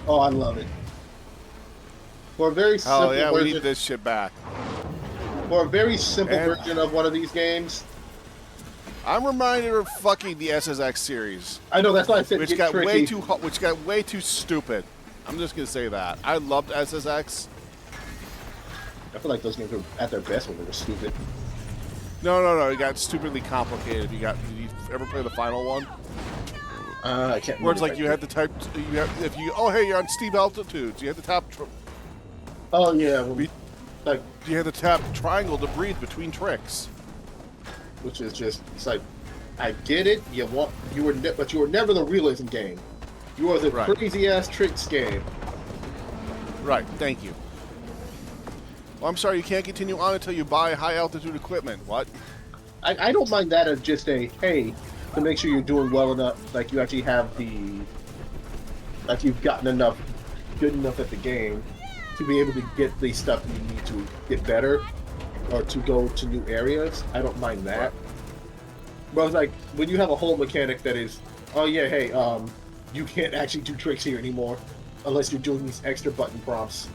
Oh, I love it. For a very simple Oh yeah, we version, need this shit back. for a very simple And- version of one of these games. I'm reminded of fucking the SSX series, I know that's why I said which get got tricky. way too stupid. I'm just gonna say that. I loved SSX. I feel like those games were at their best when they were stupid. No. It got stupidly complicated. Did you ever play the final one? I can't. Where it's remember like if you I had to type. Hey, you're on steep altitudes. You had to tap. Oh yeah, well, like You had to tap triangle to breathe between tricks. which is just it's like I get it. But you were never the realism game. You were the Right. crazy ass tricks game. Right. Thank you. Well, I'm sorry. You can't continue on until you buy high altitude equipment. What? I don't mind that as just a hey to make sure you're doing well enough. Like you actually have like you've gotten good enough at the game to be able to get the stuff you need to get better or to go to new areas. I don't mind that. Right. But it's like when you have a whole mechanic that is, oh yeah, hey, you can't actually do tricks here anymore unless you're doing these extra button prompts.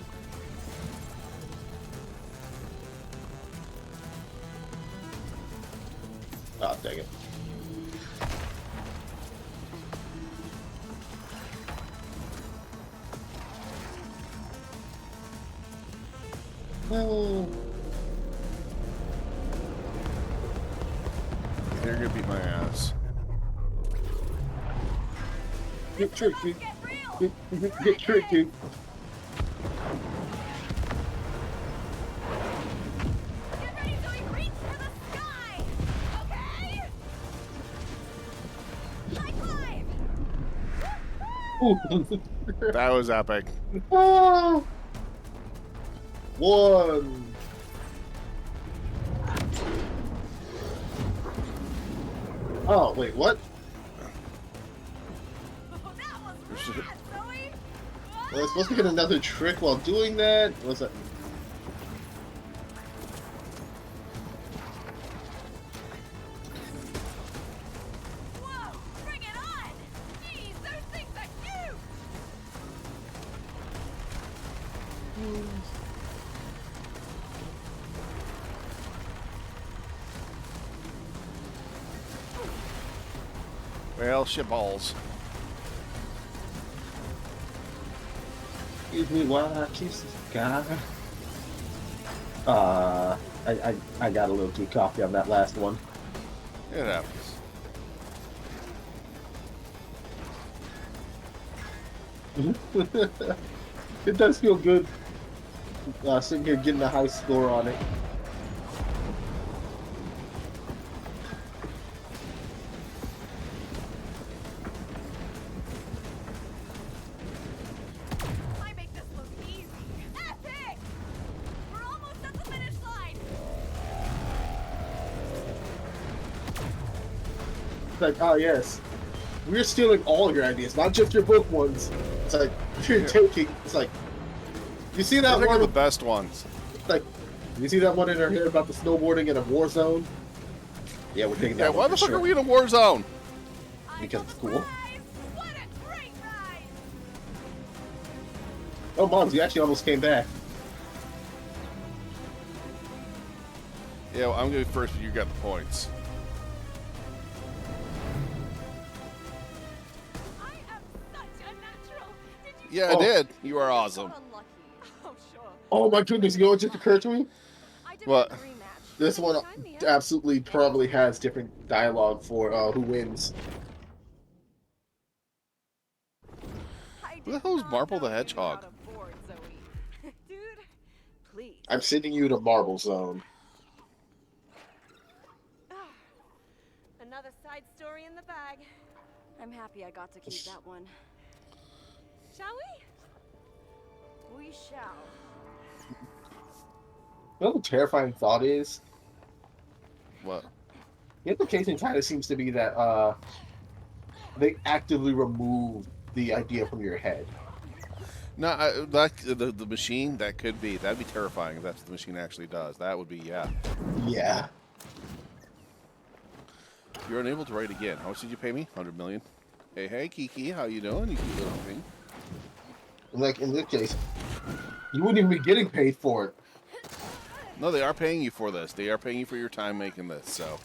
Oh, dang it. Oh. They're gonna beat my ass. Get tricky. Get tricky. Get ready so we reach for the sky. Okay? High five. That was epic. Ah. One. Oh, wait, what? Was I supposed to get another trick while doing that? Was that? Whoa, bring it on! Jeez, those things are cute! Well, shit balls. Excuse me while I kiss this guy. I got a little too cocky on that last one. It happens. It does feel good sitting here getting a high score on it. I make this look easy. Epic! We're almost at the finish line. It's like, oh yes, we're stealing all your ideas, not just your book ones. It's like you're taking. It's like you see that They're one. the best ones. Like you see that one in her head about the snowboarding in a war zone. Yeah, we're taking that. Yeah, one why for the fuck sure. are we in a war zone? Because it's cool. What a great ride! Oh, Moms, you actually almost came back. Yeah, well, I'm gonna be first, but you got the points. I am such a natural. Did you Yeah, I did. You are awesome. unlucky? Oh, sure. Oh my goodness! You know what just occurred to me? What? This one absolutely probably has different dialogue for who wins. Who the hell is Marble the Hedgehog? Dude, please. I'm sending you to Marble Zone. Another side story in the bag. I'm happy I got to keep that one. Shall we? We shall. You know what the terrifying thought is? What? The implication kind of seems to be that they actively remove the idea from your head. No, like the machine, that could be. That'd be terrifying if that's what the machine actually does. That would be, yeah. Yeah. You're unable to write again. How much did you pay me? 100 million. Hey, Kiki, how you doing? You cute little thing. Like in this case, you wouldn't even be getting paid for it. No, they are paying you for this. They are paying you for your time making this. So.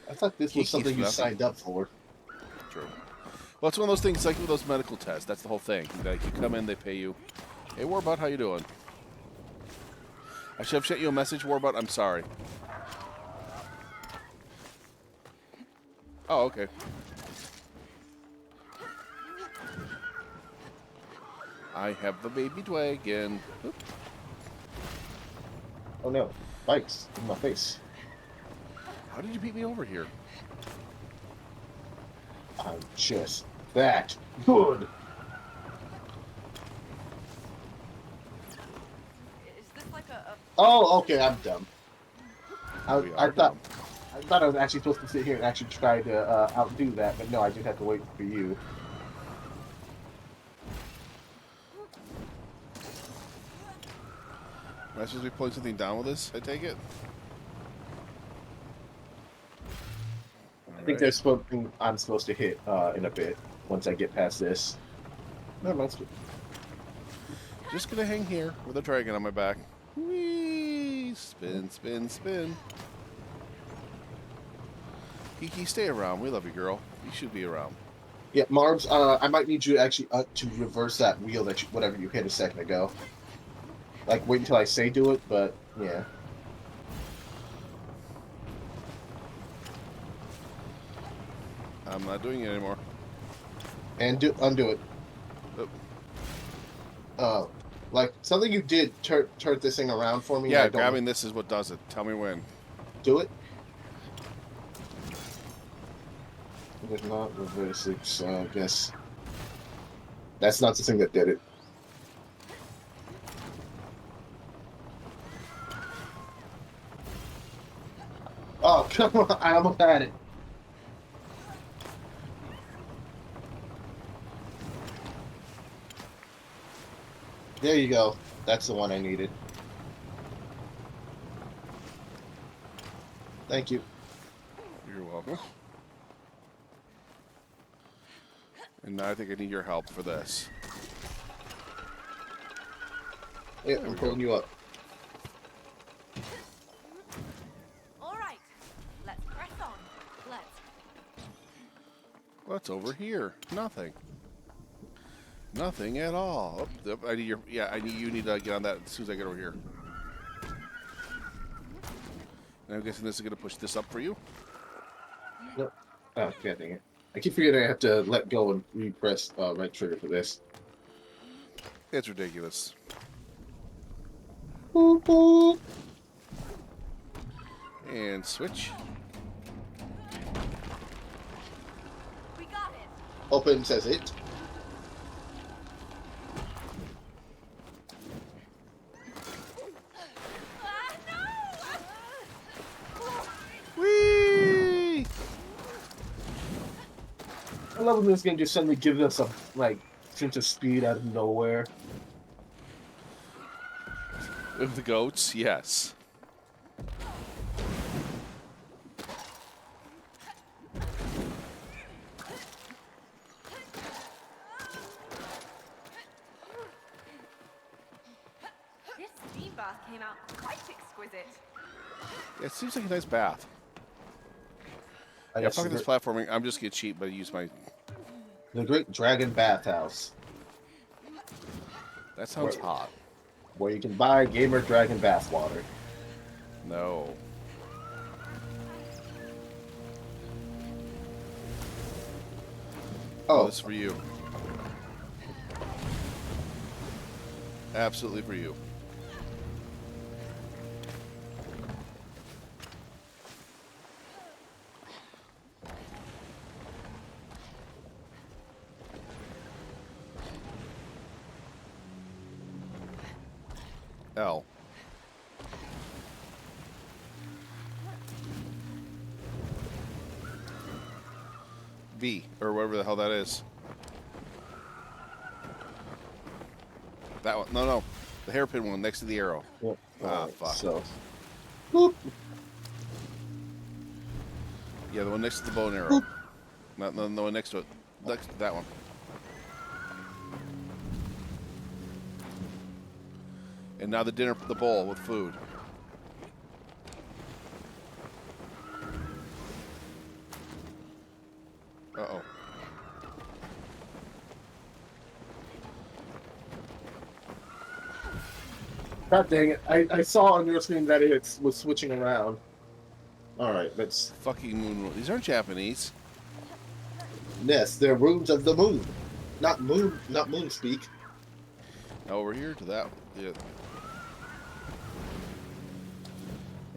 I thought this was something you signed up for. True. Well, it's one of those things like with those medical tests. That's the whole thing. Like you come in, they pay you. Hey, Warbot, how you doing? I should have sent you a message, Warbot. I'm sorry. Oh, okay. I have the baby dragon. Oop. Oh no, bikes in my face. How did you beat me over here? I'm just that good. Is this like a... Oh, okay, I'm dumb. I dumb. thought I was actually supposed to sit here and actually try to outdo that, but no, I just have to wait for you. Am I supposed to be pulling something down with this, I take it? I think there's something I'm supposed to hit in a bit once I get past this. No, that's good. Just gonna hang here with a dragon on my back. Whee! Spin, spin, spin. Kiki, stay around. We love you, girl. You should be around. Yeah, Marbs, I might need you actually to reverse that wheel that whatever you hit a second ago. Like, wait until I say do it, but yeah. I'm not doing it anymore. And undo it. Like something you did turn this thing around for me. Yeah, grabbing this is what does it. Tell me when. Do it. There's not reverse it, so I guess that's not the thing that did it. Oh, come on. I almost had it. There you go. That's the one I needed. Thank you. You're welcome. And now I think I need your help for this. Yeah, I'm pulling you up. All right, let's press on. Let's. What's over here? Nothing. Nothing at all. Oh, I need your. Yeah, I need you. Need to get on that as soon as I get over here. And I'm guessing this is going to push this up for you. Nope. Oh, god dang it! I keep forgetting I have to let go and repress right trigger for this. It's ridiculous. Boop, boop. And switch. We got it. Open says it. Whee! I love when this game just suddenly gives us a sense of speed out of nowhere. With the goats, yes. This steam bath came out quite exquisite. It seems like a nice bath. Yeah, fuck this platforming. I'm just gonna cheat, but I use my. The Great Dragon Bathhouse. That sounds hot. where you can buy Gamer Dragon bathwater. No. Oh, This is for you. Absolutely for you. L. V, or whatever the hell that is. That one. No, no. The hairpin one next to the arrow. Yep. Ah, Alright, fuck. So, boop. Yeah, the one next to the bow and arrow. Not the one next to it. Next to that one. And now the bowl with food. Uh-oh. God dang it! I saw on your screen that it was switching around. All right, let's. Fucking moon. These aren't Japanese. Ness, they're runes of the moon, not moon speak. Now over here to that. Yeah.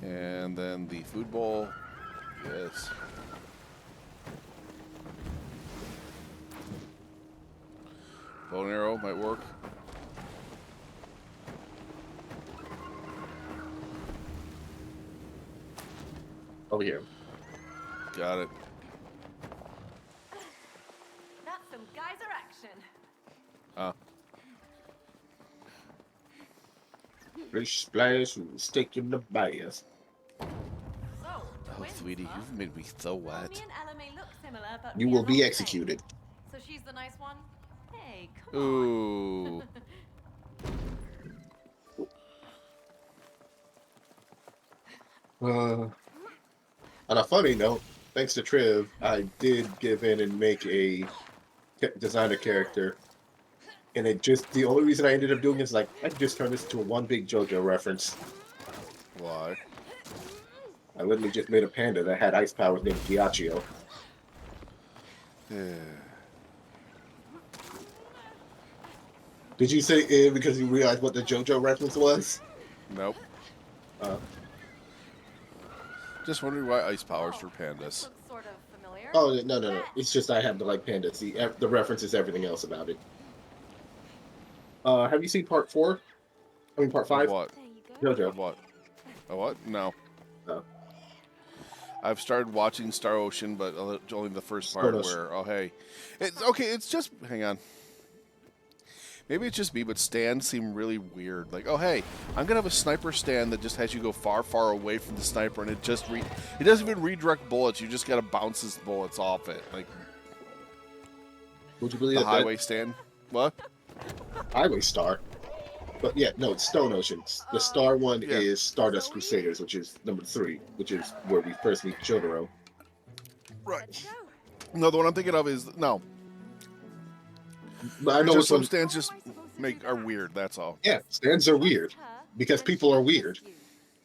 And then the food bowl. Yes. Bow and arrow might work. Over here. Got it. That's some geyser action. Splish splash, stick in the bass. So, Oh, twins, sweetie, huh? you've made me so Well, wet. me and Ella may look similar, but You we will are be not the executed. same. So she's the nice one? Hey, come Ooh. On a funny note, thanks to Triv, I did give in and make design a character. And the only reason I ended up doing it is like, I can just turn this into a one big JoJo reference. Why? I literally just made a panda that had ice powers named Giacchio. Did you say because you realized what the JoJo reference was? Nope. Just wondering why ice powers for pandas. Looks sort of familiar. Oh, no. It's just I happen to like pandas. The reference is everything else about it. Have you seen part 4? I mean, part 5? Of what? There you go. JoJo. Of what? Of what? No. Oh. I've started watching Star Ocean, but only the first Star part Ocean. where, oh, hey. It's okay, it's just, hang on. Maybe it's just me, but stands seem really weird. Like, oh, hey, I'm going to have a sniper stand that just has you go far, far away from the sniper, and it doesn't even redirect bullets. You just got to bounce his bullets off it. Like, Would you believe the that? highway stand. What? Highway Star. But yeah, no, it's Stone Ocean. The Star one Yeah. is Stardust Crusaders, which is number 3, which is where we first meet Jotaro. Right. No, the one I'm thinking of is, no. But I know Just which some one. stands just are weird, that's all. Yeah, stands are weird because people are weird.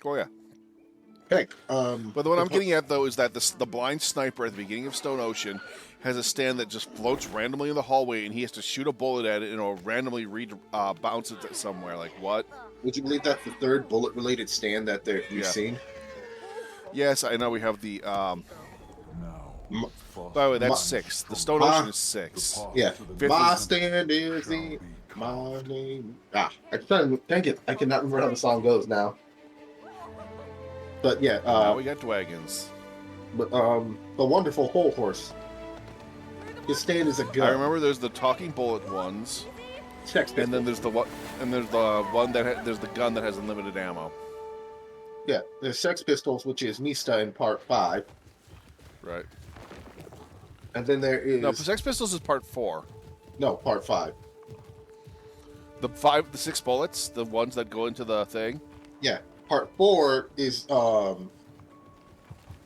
Oh, yeah. Heck, But the one I'm getting at, though, is that the blind sniper at the beginning of Stone Ocean has a stand that just floats randomly in the hallway, and he has to shoot a bullet at it, and it'll randomly bounce it somewhere. Like, what? would you believe that's the third bullet-related stand that you've Yeah. seen? Yes, I know we have the... Now, by the way, that's Ma- 6. The Stone Ma- Ocean is 6. Yeah, Fifth my is- stand is the my name. I'm trying to dang it, I cannot remember how the song goes now. But yeah, Now we got Dragons. but the wonderful Whole Horse. His stand is a gun. I remember there's the talking bullet ones, Sex and then Pistols. there's the one that there's the gun that has unlimited ammo. Yeah, there's Sex Pistols, which is Mista in part 5, Right. and then there is No, Sex Pistols is part 4. no part 5. The 6 bullets, the ones that go into the thing. Yeah, part 4 is Oh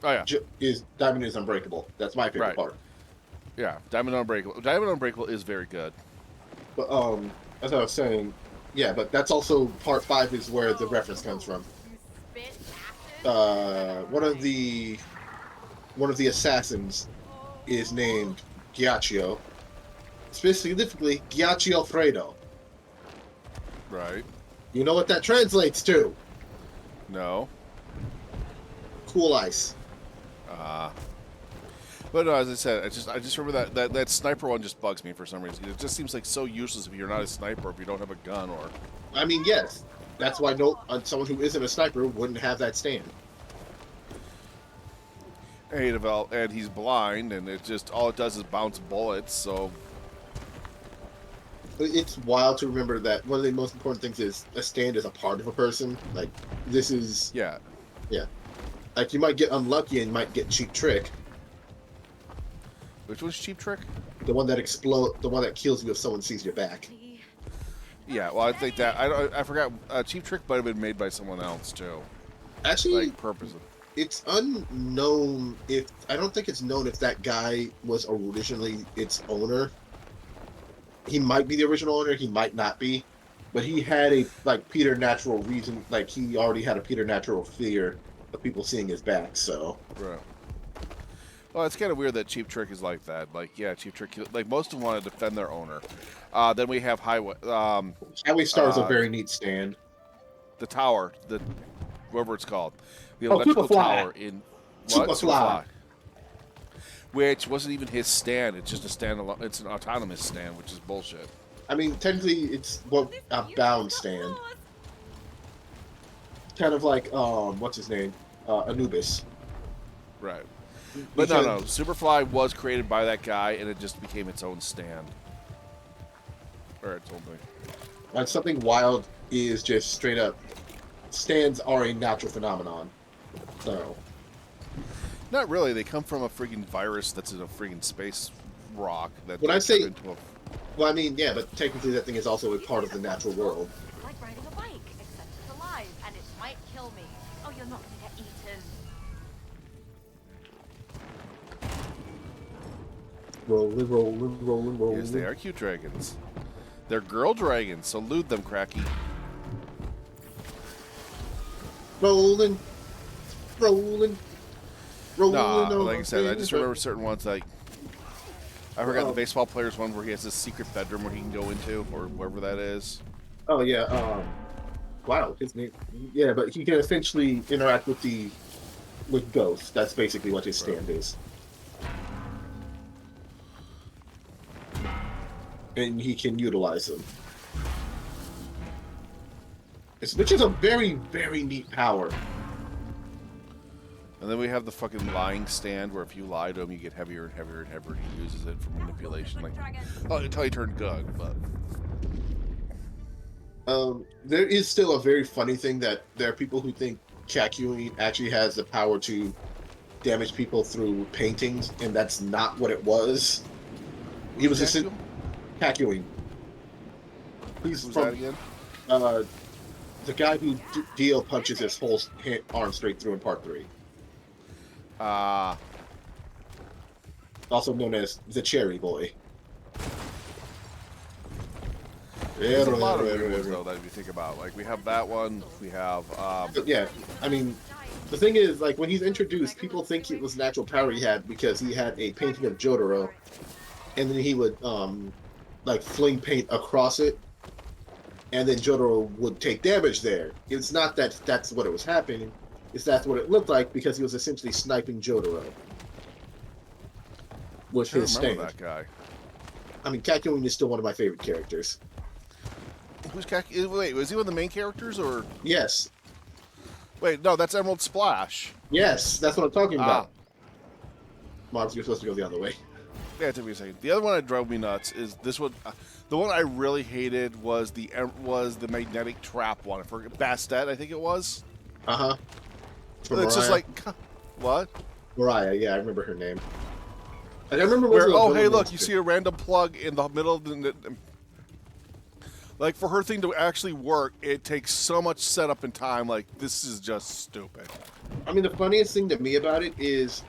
yeah, is Diamond is Unbreakable. That's my favorite Right. part. yeah. Diamond Unbreakable. Diamond Unbreakable is very good. But as I was saying, Yeah, but that's also part 5 is where the reference comes from. One of the assassins is named Giacchio, specifically Giacchio Alfredo. Right. You know what that translates to? No. Cool ice. But no, as I said, I just remember that sniper one just bugs me for some reason. It just seems like so useless if you're not a sniper, if you don't have a gun, or. I mean, yes, that's why someone who isn't a sniper wouldn't have that stand. And he's blind, and it just all it does is bounce bullets. So It's wild to remember that one of the most important things is a stand is a part of a person. Like this is yeah. Like you might get unlucky and might get cheap trick. Which one's Cheap Trick? The one that kills you if someone sees your back. Yeah, well, I think that I forgot. Cheap Trick might have been made by someone else too. Actually, like purposely. It's unknown if I don't think it's known if that guy was originally its owner. He might be the original owner. He might not be, but he had a preternatural reason. Like he already had a preternatural fear of people seeing his back. So right. Well, it's kind of weird that Cheap Trick is like that. Like, yeah, Cheap Trick. Like most of them want to defend their owner. Then we have Highway. Highway Star is a very neat stand. The tower, whatever it's called, the electrical tower in Superfly. Which wasn't even his stand. It's just a standalone. It's an autonomous stand, which is bullshit. I mean, technically, it's a bound stand. Kind of like what's his name, Anubis. Right. But no. Superfly was created by that guy, and it just became its own stand. Or its own thing. And something wild is just straight up, stands are a natural phenomenon. So. Not really. They come from a freaking virus that's in a freaking space rock. When I say, well, I mean, yeah, but technically that thing is also a part of the natural world. It's like riding a bike, except it's alive, and it might kill me. Oh, you're not gonna get eaten. Rolling. Yes, they are cute dragons. They're girl dragons, so loot them, Cracky. Rolling. Nah, like I said, I just remember certain ones like I forgot the baseball player's one where he has this secret bedroom where he can go into, or wherever that is. Oh yeah, wow, his name. Yeah, but he can essentially interact with ghosts. That's basically what his stand is. And he can utilize them. Which is a very, very neat power. And then we have the fucking lying stand where if you lie to him, you get heavier and heavier and heavier, and he uses it for manipulation. Like, until he turned good, but. There is still a very funny thing that there are people who think Kakyoin actually has the power to damage people through paintings, and that's not what it was. He was just Kakyoin. He's Who's from that again? The guy who Dio punches his whole arm straight through in part 3. Also known as the Cherry Boy. There's a lot of weird ones, though, that if you think about. Like, we have that one, we have... Yeah, I mean, the thing is, like, when he's introduced, people think it was natural power he had because he had a painting of Jotaro, and then he would, like, fling paint across it, and then Jotaro would take damage there. It's not that that's what it was happening. That's what it looked like because he was essentially sniping Jotaro with his stand. That guy. I mean, Kakyoin is still one of my favorite characters. Who's Kakyoin? Wait, was he one of the main characters, or? Yes. Wait, no, that's Emerald Splash. Yes, that's what I'm talking about. Mobs, you're supposed to go the other way. Yeah, it took me a second. The other one that drove me nuts is this one. The one I really hated was the magnetic trap one. I forget, Bastet, I think it was. Uh-huh. It's just like, what? Mariah, yeah, I remember her name. I remember where, oh, hey, look, you see a random plug in the middle of the... Like, for her thing to actually work, it takes so much setup and time. Like, this is just stupid. I mean, the funniest thing to me about it is,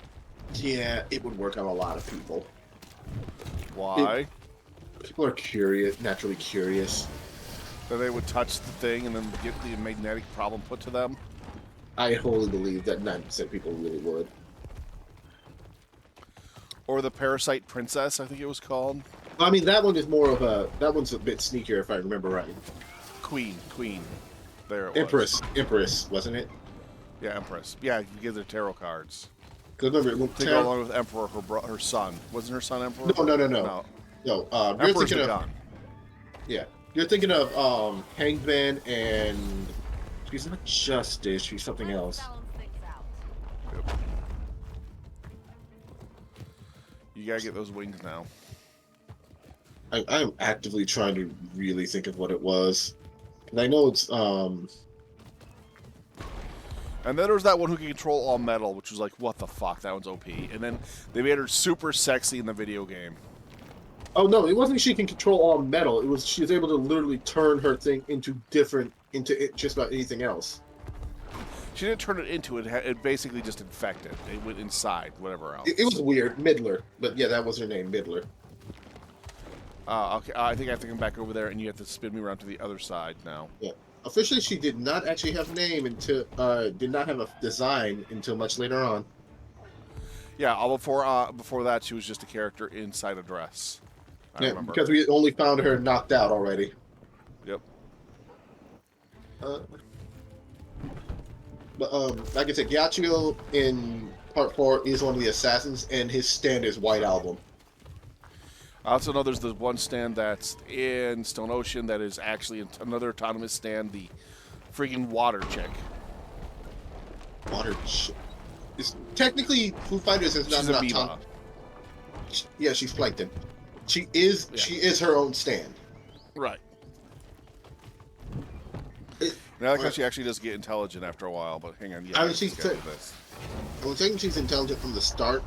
yeah, it would work on a lot of people. Why? People are curious, naturally curious. That they would touch the thing and then get the magnetic problem put to them. I wholly believe that 90% people really would. Or the Parasite Princess, I think it was called. I mean, that one is more of a... That one's a bit sneakier, if I remember right. Queen. There it was. was. Empress, wasn't it? Yeah, Empress. Yeah, you give their tarot cards. Because remember, to go along with Emperor, her son. Wasn't her son Emperor? No. You're Emperor's thinking of... gone. Yeah. You're thinking of Hangman and... She's not Justice, she's something else. Yep. You gotta get those wings now. I'm actively trying to really think of what it was. And I know it's... And then there was that one who could control all metal, which was like, what the fuck? That one's OP. And then they made her super sexy in the video game. Oh no, it wasn't she can control all metal. It was she was able to literally turn her thing into just about anything else. She didn't turn it into it. It basically just infected. It went inside, whatever else. It was weird. Midler. But yeah, that was her name, Midler. Okay, I think I have to come back over there, and you have to spin me around to the other side now. Yeah. Officially, she did not actually have a name until... did not have a design until much later on. Yeah, before that, she was just a character inside a dress. I remember. Because we only found her knocked out already. Yep. Like I said, Gyatso in Part 4 is one of the assassins, and his stand is White Album. I also know there's the one stand that's in Stone Ocean that is actually another autonomous stand, the friggin' water chick. Water chick? Technically, Foo Fighters is not an autonomous. Yeah, she's Plankton. She is her own stand. Right. Now, I like how she actually does get intelligent after a while, but hang on. Yeah, I mean, I'm saying she's intelligent from the start.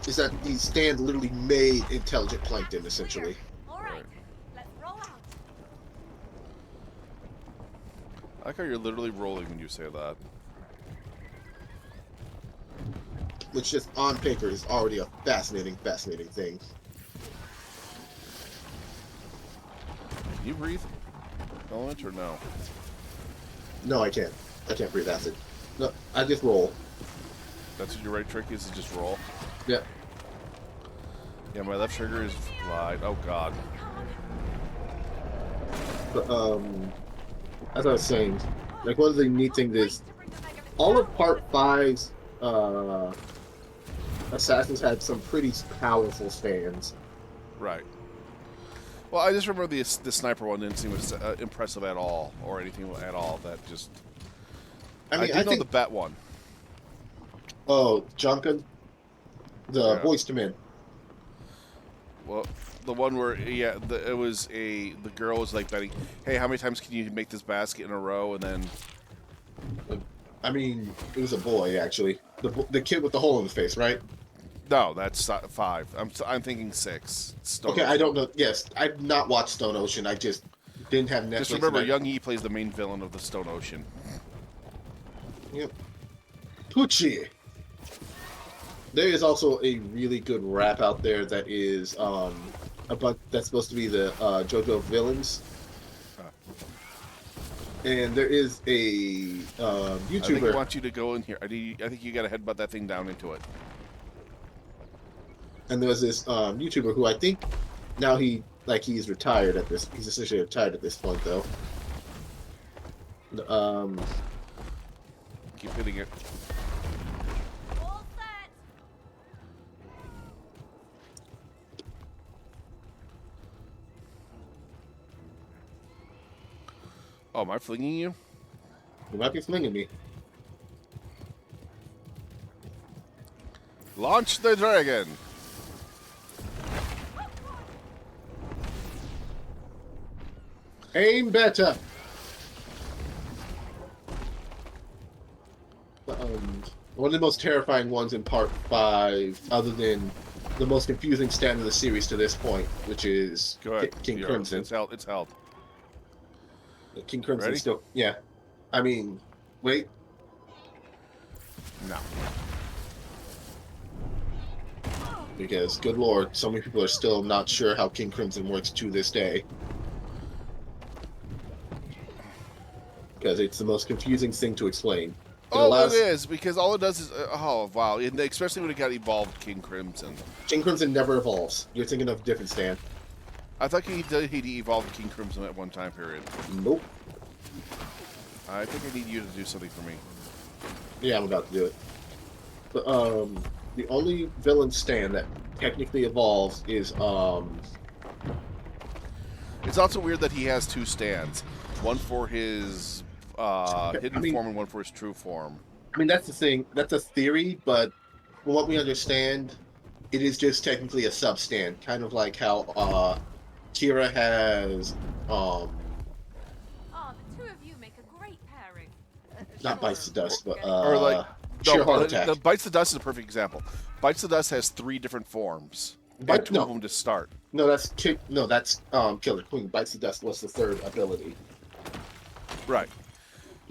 Is that the stand literally made intelligent Plankton, essentially. All right, let's roll out. I like how you're literally rolling when you say that. Which just on paper is already a fascinating thing. Can you breathe element or no? No, I can't. I can't breathe acid. No, I just roll. That's what your right trick is just roll? Yeah. Yeah, my left trigger is wide. Oh, God. But, as I was saying, like, one of the neat things is, all of Part 5's, assassins had some pretty powerful stands. Right. Well, I just remember the sniper one didn't seem impressive at all, or anything at all. That just... I mean, I know the bat one. Oh, Junkin? The Boys to Men. Well, the one where, yeah, the girl was like betting, hey, how many times can you make this basket in a row, and then... I mean, it was a boy, actually. The kid with the hole in the face, right? No, that's 5. I'm thinking 6. Okay, I don't know. Yes, I've not watched Stone Ocean. I just didn't have Netflix. Just remember, Young Yi plays the main villain of the Stone Ocean. Yep. Pucci. There is also a really good rap out there that is that's supposed to be the JoJo villains. And there is a YouTuber. I think I want you to go in here. I think you got to headbutt that thing down into it. And there's this YouTuber who I think now he's retired at this. He's essentially retired at this point, though. Keep hitting it. All set. Oh, am I flinging you? You might be flinging me. Launch the dragon. Aim better. One of the most terrifying ones in Part 5, other than the most confusing stand of the series to this point, which is King Crimson. It's held. King Crimson Ready? still... Yeah. I mean... Wait. No. Because, good lord, so many people are still not sure how King Crimson works to this day. because it's the most confusing thing to explain. It is, because all it does is... oh, wow. And especially when it got evolved, King Crimson. King Crimson never evolves. You're thinking of a different stand. I thought he evolved King Crimson at one time period. Nope. I think I need you to do something for me. Yeah, I'm about to do it. But, the only villain stand that technically evolves is, It's also weird that he has two stands. One for his hidden form and one for his true form. I mean, that's the thing. That's a theory, but from what we understand, it is just technically a sub-stand. Kind of like how, Kira has, Oh, the two of you make a great pairing. not Bites the Dust, but, or like... Sheer Heart Attack. The Bites the Dust is a perfect example. Bites the Dust has 3 different forms. And two of them to start. No, that's Killer Queen. Bites the Dust was the third ability. Right.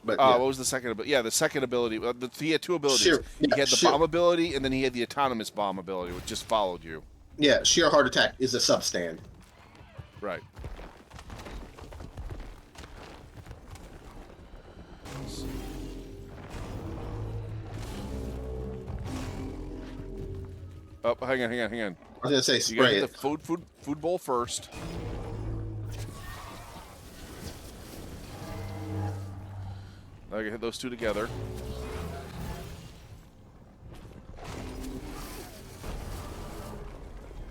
But what was the second ability? Yeah, the second ability. He had 2 abilities. He had the bomb ability, and then he had the autonomous bomb ability, which just followed you. Yeah, Sheer Heart Attack is a sub-stand. Right. Oh, hang on. I was gonna say you gotta spray hit the food bowl first. Now you hit those 2 together.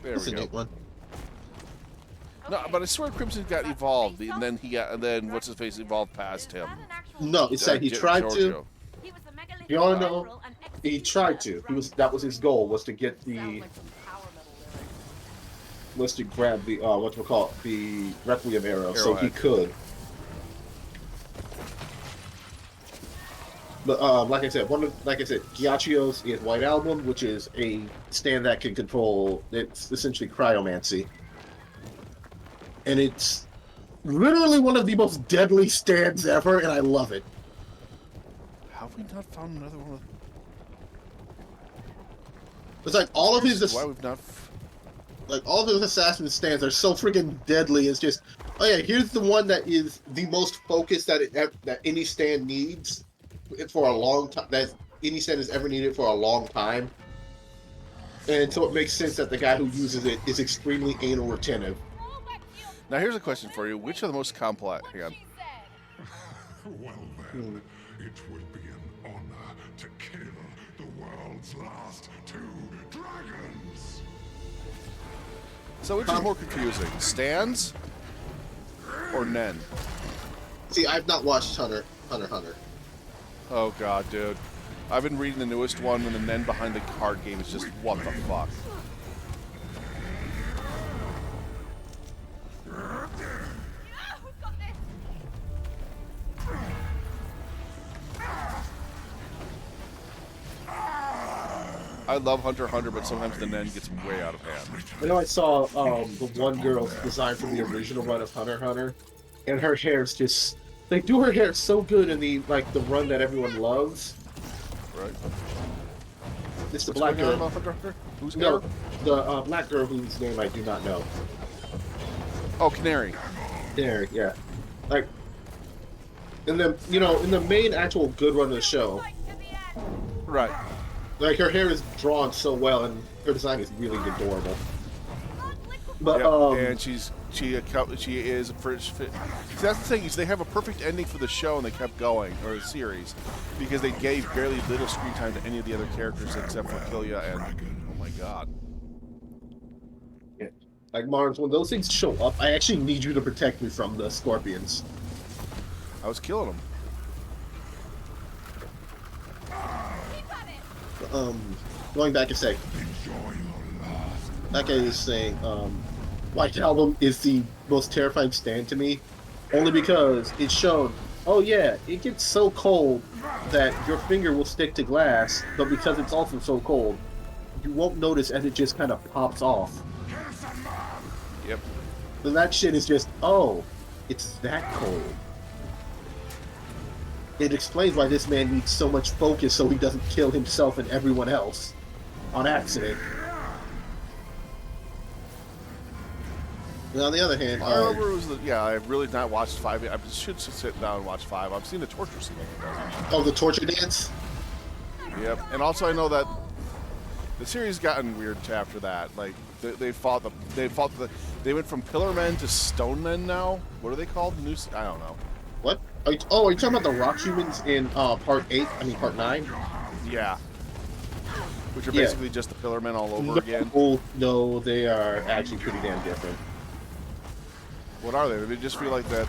There we go. Neat one. No, but I swear Crimson got evolved, and then what's his face evolved past him. No, it's that he tried to. You all know he tried to. That was his goal, was to get the to grab the the Requiem arrow, so he could. But like I said, Giacchio's is White Album, which is a stand that can control. It's essentially cryomancy, and it's literally one of the most deadly stands ever, and I love it. Have we not found another one? It's like all of his. Why we've not? Like all of his assassin stands are so freaking deadly. It's just, oh yeah, here's the one that is the most focused that any stand needs for a long time. That any stand has ever needed for a long time. And so it makes sense that the guy who uses it is extremely anal retentive. Now here's a question for you: which are the most complex? Hang on. Well then, it would be an honor to kill the world's last 2 dragons. So which is more confusing, stands or Nen? See, I've not watched Hunter. Oh god, dude. I've been reading the newest one, and the Nen behind the card game is just what the fuck. I love Hunter x Hunter, but sometimes the Nen gets way out of hand. I know I saw the one girl's design from the original run of Hunter x Hunter, and her hair's just... They do her hair so good in the run that everyone loves. Right. It's the black girl. About Hunter x Hunter? Who's no, the black girl whose name I do not know. Oh, Canary. Canary, yeah. Like, in the main actual good run of the show. Right. Like, her hair is drawn so well, and her design is really adorable. But and she is a first fit. See, that's the thing, is they have a perfect ending for the show, and they kept going, or the series, because they gave barely little screen time to any of the other characters except for Killia and oh my god. Yeah. Like Mars, when those things show up, I actually need you to protect me from the scorpions. I was killing them. Going back a sec. That guy is saying, White Album is the most terrifying stand to me, only because it showed, oh yeah, it gets so cold that your finger will stick to glass, but because it's also so cold, you won't notice as it just kind of pops off. Yep. So that shit is just, oh, it's that cold. It explains why this man needs so much focus so he doesn't kill himself and everyone else on accident. And on the other hand, I remember it was I've really not watched 5 yet. I should sit down and watch 5. I've seen the torture scene. The torture dance. Yep, and also I know that the series gotten weird after that. Like they went from Pillar Men to Stone Men now. What are they called? I don't know. What? Are you talking about the rock humans in part 8? I mean part 9. Yeah. Which are basically just the Pillar Men all over again. No, they are actually pretty damn different. What are they? They just feel like that.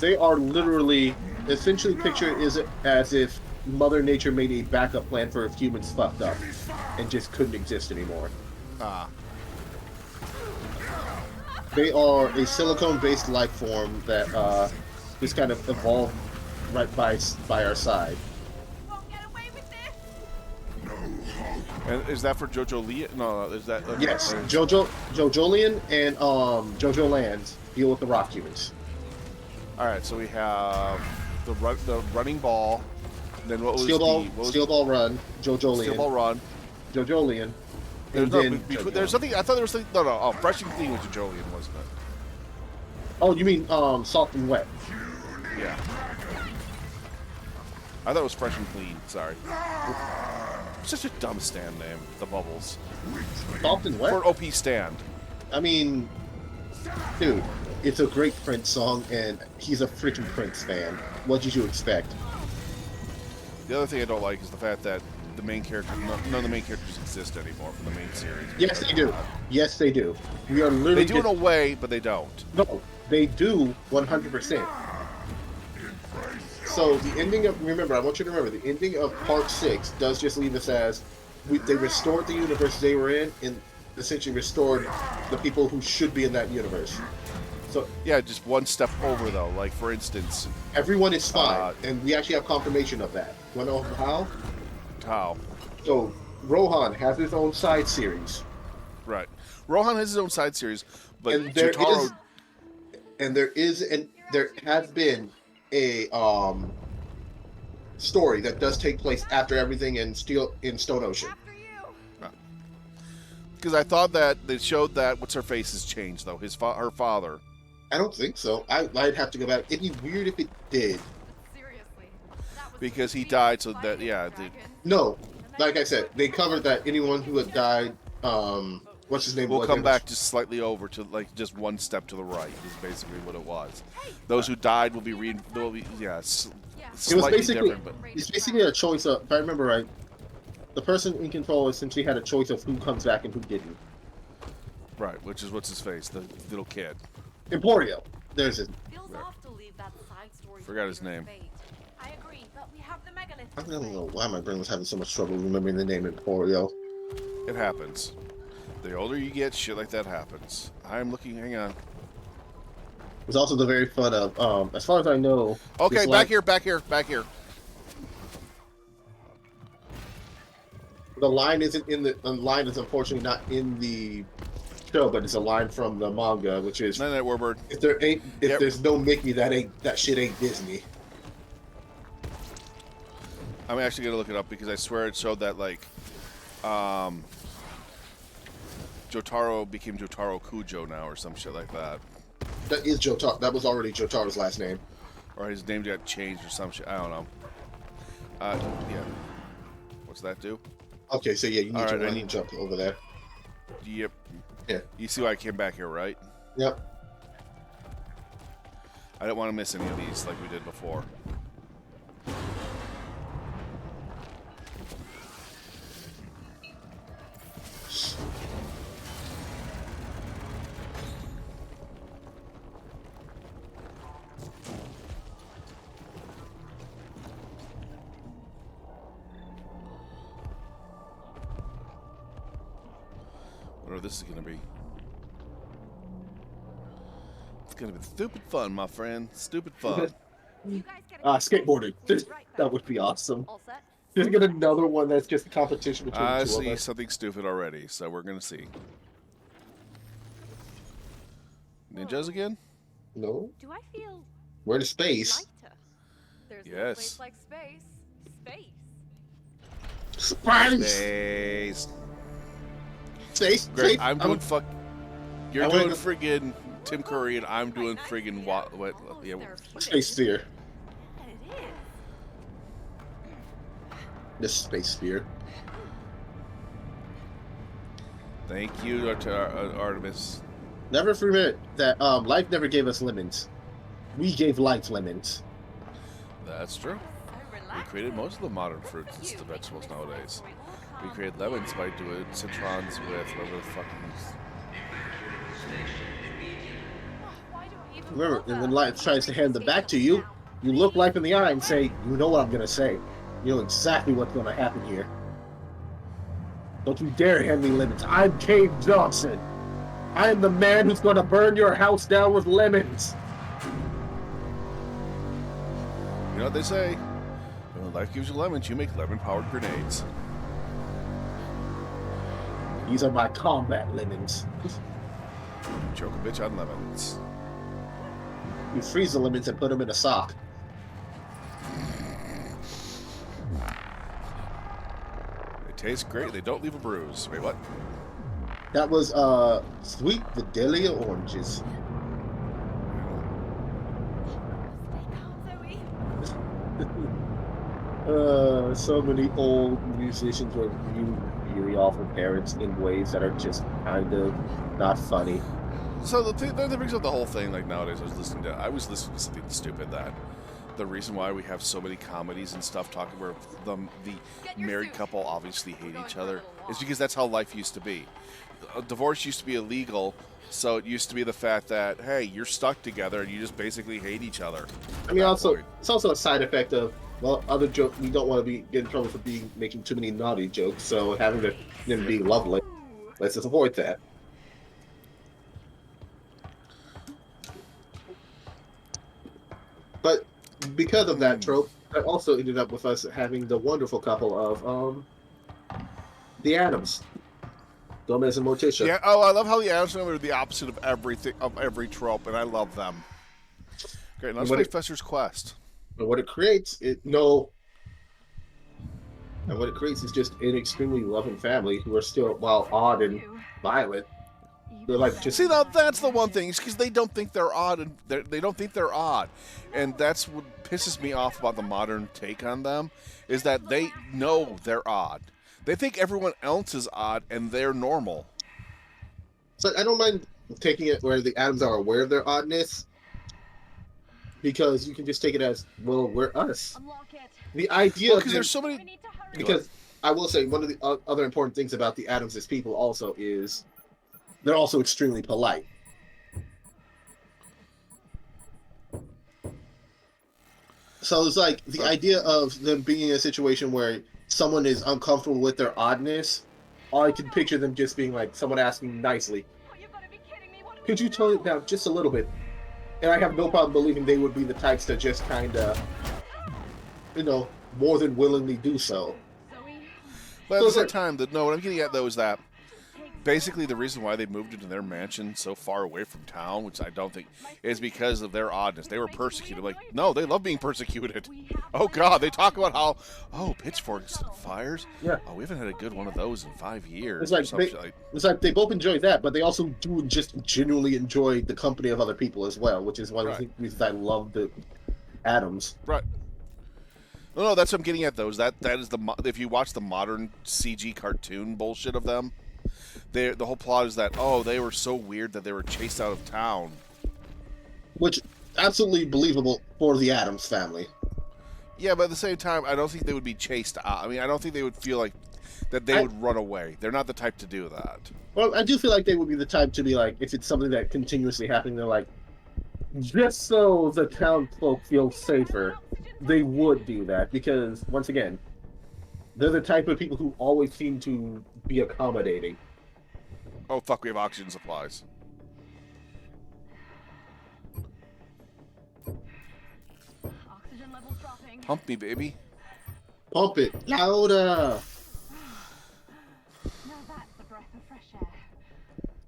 They are literally, essentially picture it as if Mother Nature made a backup plan for if humans fucked up and just couldn't exist anymore. Ah. They are a silicone-based life form that just kind of evolved right by our side. And is that for Jojo Lee? No, is that... Yes, Jojolian and Jojo Lands deal with the rock humans. Alright, so we have the running ball, then what was Steel Ball Run, Jojolian. Steel Ball Run. Jojolian. There's something, I thought there was something, no, Fresh and Clean was Jojolian, wasn't it? Oh, you mean Soft and Wet? Yeah. I thought it was Fresh and Clean, sorry. Such a dumb stand name, the Bubbles. Soft and Wet? For OP stand. I mean, dude, it's a great Prince song, and he's a freaking Prince fan. What did you expect? The other thing I don't like is the fact that the main character, none of the main characters exist anymore from the main series. Yes, they do. Yes, they do. We are literally. They do in a way, but they don't. No, they do 100%. So the ending of I want you to remember the ending of Part 6 does just leave us as they restored the universe they were in and essentially restored the people who should be in that universe. So yeah, just one step over though. Like for instance, everyone is fine, and we actually have confirmation of that. Want to know how? How? So Rohan has his own side series. Right. Rohan has his own side series, but and there Jotaro... there has been a story that does take place after everything in Stone Ocean. Because I thought that they showed that what's her face has changed though. Her father. I don't think so. I'd have to go back. It'd be weird if it did. Because he died, so that No, like I said, they covered that anyone who had died. What's his name? Will come back just slightly over to like just one step to the right. Is basically what it was. Those who died will be slightly different. But it's basically a choice of. If I remember right, the person in control essentially had a choice of who comes back and who didn't. Right, which is what's his face, the little kid. Emporio. There's it. Forgot his name. I agree, but we have the megalith. I don't know why my brain was having so much trouble remembering the name Emporio. It happens. The older you get, shit like that happens. I'm looking. Hang on. It's also the very fun of, as far as I know. Okay, back here. The line isn't in the line is unfortunately not in the show, but it's a line from the manga, which is Night Warbird. If there's no Mickey, that shit ain't Disney. I'm actually gonna look it up because I swear it showed that like, Jotaro became Jotaro Kujo now or some shit like that. That is Jotaro. That was already Jotaro's last name. Or his name got changed or some shit. I don't know. Yeah. What's that do? Okay, so yeah, you need to run and jump over there. Yep. Yeah. You see why I came back here, right? Yep. I didn't want to miss any of these like we did before. Whatever this is going to be. It's going to be stupid fun, my friend. Stupid fun. Skateboarding. That would be awesome. Just get another one that's just a competition between the two of us. I see something stupid already, so we're going to see. Ninjas again? No. Do I feel We're in space. lighter? There's Yes. no place like space. Space. Space. Great. I'm doing fuck. You're doing friggin' Tim Curry and I'm doing friggin' what? Yeah, Space Sphere. Yeah, it is. The Space Sphere. thank you to Artemis. Never forget that life never gave us lemons. We gave life lemons. That's true. We created most of the modern fruits and the vegetables nowadays. We created lemons by doing citrons with whatever the fuck. Remember, and when life tries to hand them back to you, you look life in the eye and say, "You know what I'm gonna say. You know exactly what's gonna happen here. Don't you dare hand me lemons. I'm Cave Johnson. I am the man who's gonna burn your house down with lemons." You know what they say? When life gives you lemons, you make lemon-powered grenades. These are my combat lemons. Choke a bitch on lemons. You freeze the lemons and put them in a sock. They taste great. They don't leave a bruise. Wait, what? That was sweet Vidalia oranges. So many old musicians were really awful parents in ways that are just kind of not funny. So the thing that brings up the whole thing, like nowadays, I was listening to something stupid that the reason why we have so many comedies and stuff talking where the married couple obviously hate each other is because that's how life used to be. A divorce used to be illegal, so it used to be the fact that, hey, you're stuck together and you just basically hate each other. I mean, also it's also a side effect of, well, other joke. We don't want to get in trouble for making too many naughty jokes, so having them be lovely lets us avoid that. But because of that trope, that also ended up with us having the wonderful couple of the Addams, Gomez and Morticia. Yeah. Oh, I love how the Addams Family are the opposite of everything, of every trope, and I love them. Great. Now let's play Fester's Quest. And what it creates, and what it creates is just an extremely loving family who are still, while odd and violent, they're like just. See, now that's the one thing, is because they don't think they're odd, and they don't think they're odd, and that's what pisses me off about the modern take on them, is that they know they're odd. They think everyone else is odd, and they're normal. So I don't mind taking it where the Addams are aware of their oddness, because you can just take it as, well, we're us. The idea, because there's so many. Because I will say, one of the other important things about the Addams as people also is they're also extremely polite. So it's like the idea of them being in a situation where someone is uncomfortable with their oddness, I can picture them just being like someone asking nicely, "Could you tone it down just a little bit?" And I have no problem believing they would be the types to just kind of, more than willingly do so. But at the same time, what I'm getting at, though, is that basically the reason why they moved into their mansion so far away from town, which I don't think, is because of their oddness. They were persecuted. Like, no, they love being persecuted. Oh, God, they talk about how, pitchforks and fires? Yeah. Oh, we haven't had a good one of those in 5 years. It's like they both enjoy that, but they also do just genuinely enjoy the company of other people as well, which is one of the reasons I love the Addams. Right. No, that's what I'm getting at, though. Is that is if you watch the modern CG cartoon bullshit of them, the whole plot is that, they were so weird that they were chased out of town. Which, absolutely believable for the Addams family. Yeah, but at the same time, I don't think they would be chased out. I mean, I don't think they would feel like that they would run away. They're not the type to do that. Well, I do feel like they would be the type to be like, if it's something that continuously happening, they're like, just so the town folk feel safer, they would do that. Because, once again, they're the type of people who always seem to be accommodating. Oh, fuck, we have oxygen supplies. Oxygen levels dropping. Pump me, baby. Pump it louder. Now that's a breath of fresh air.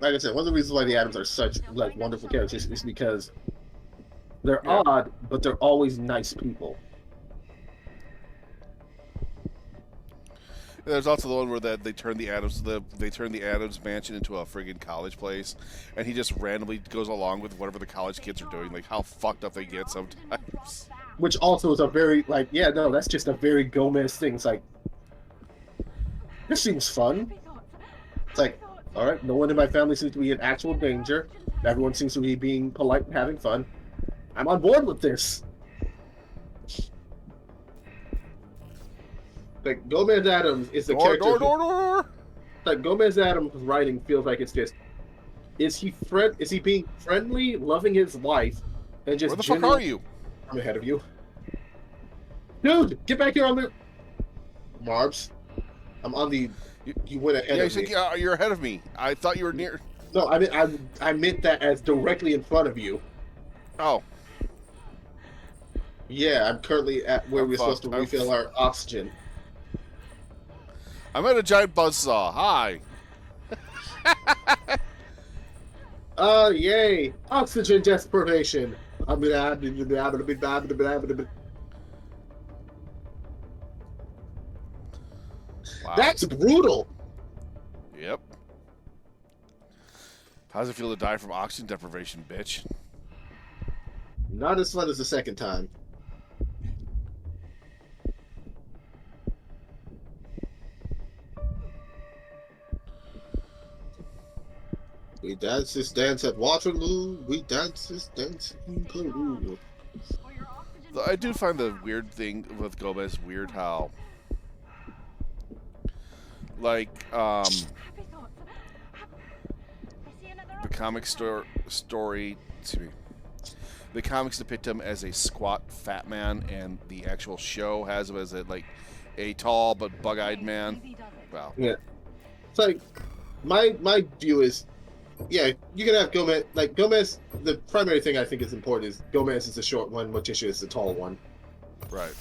Like I said, one of the reasons why the Addams are such wonderful characters is because they're odd, but they're always nice people. There's also the one where that they turn the Adams mansion into a friggin' college place, and he just randomly goes along with whatever the college kids are doing. Like how fucked up they get sometimes. Which also is a very like, yeah, no, that's just a very Gomez thing. It's like, this seems fun. It's like, all right, no one in my family seems to be in actual danger. Everyone seems to be being polite and having fun. I'm on board with this. Like Gomez Adams is the character. Like Gomez Adams' writing feels like it's just, is he being friendly, loving his wife, and just where the fuck are you? I'm ahead of you, dude. Get back here on the Marbs. I'm on the. You went ahead of me. Yeah, you're ahead of me. I thought you were near. No, I meant that as directly in front of you. Oh. Yeah, I'm currently at where we're supposed to refill our oxygen. I'm at a giant buzzsaw. Hi. Yay! Oxygen deprivation. Wow. That's brutal. Yep. How does it feel to die from oxygen deprivation, bitch? Not as fun as the second time. We dance this dance at Waterloo. We dance this dance in Peru. I do find the weird thing with Gomez weird how, like, the comic story. Excuse me. The comics depict him as a squat fat man, and the actual show has him as a tall but bug-eyed man. Wow. Yeah. It's like my view is, yeah, you can have Gomez. Like Gomez, the primary thing I think is important is Gomez is the short one, Morticia is the tall one. Right.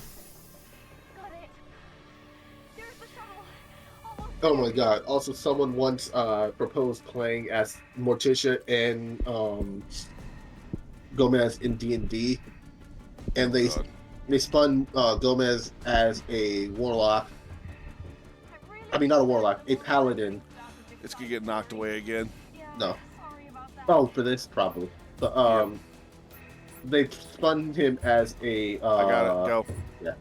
Oh my god. Also, someone once proposed playing as Morticia and Gomez in D&D, and they spun Gomez as a warlock. I mean, not a warlock, a paladin. It's gonna get knocked away again. No. Oh, for this probably. But they spun him as a. I got it. Go. Yeah.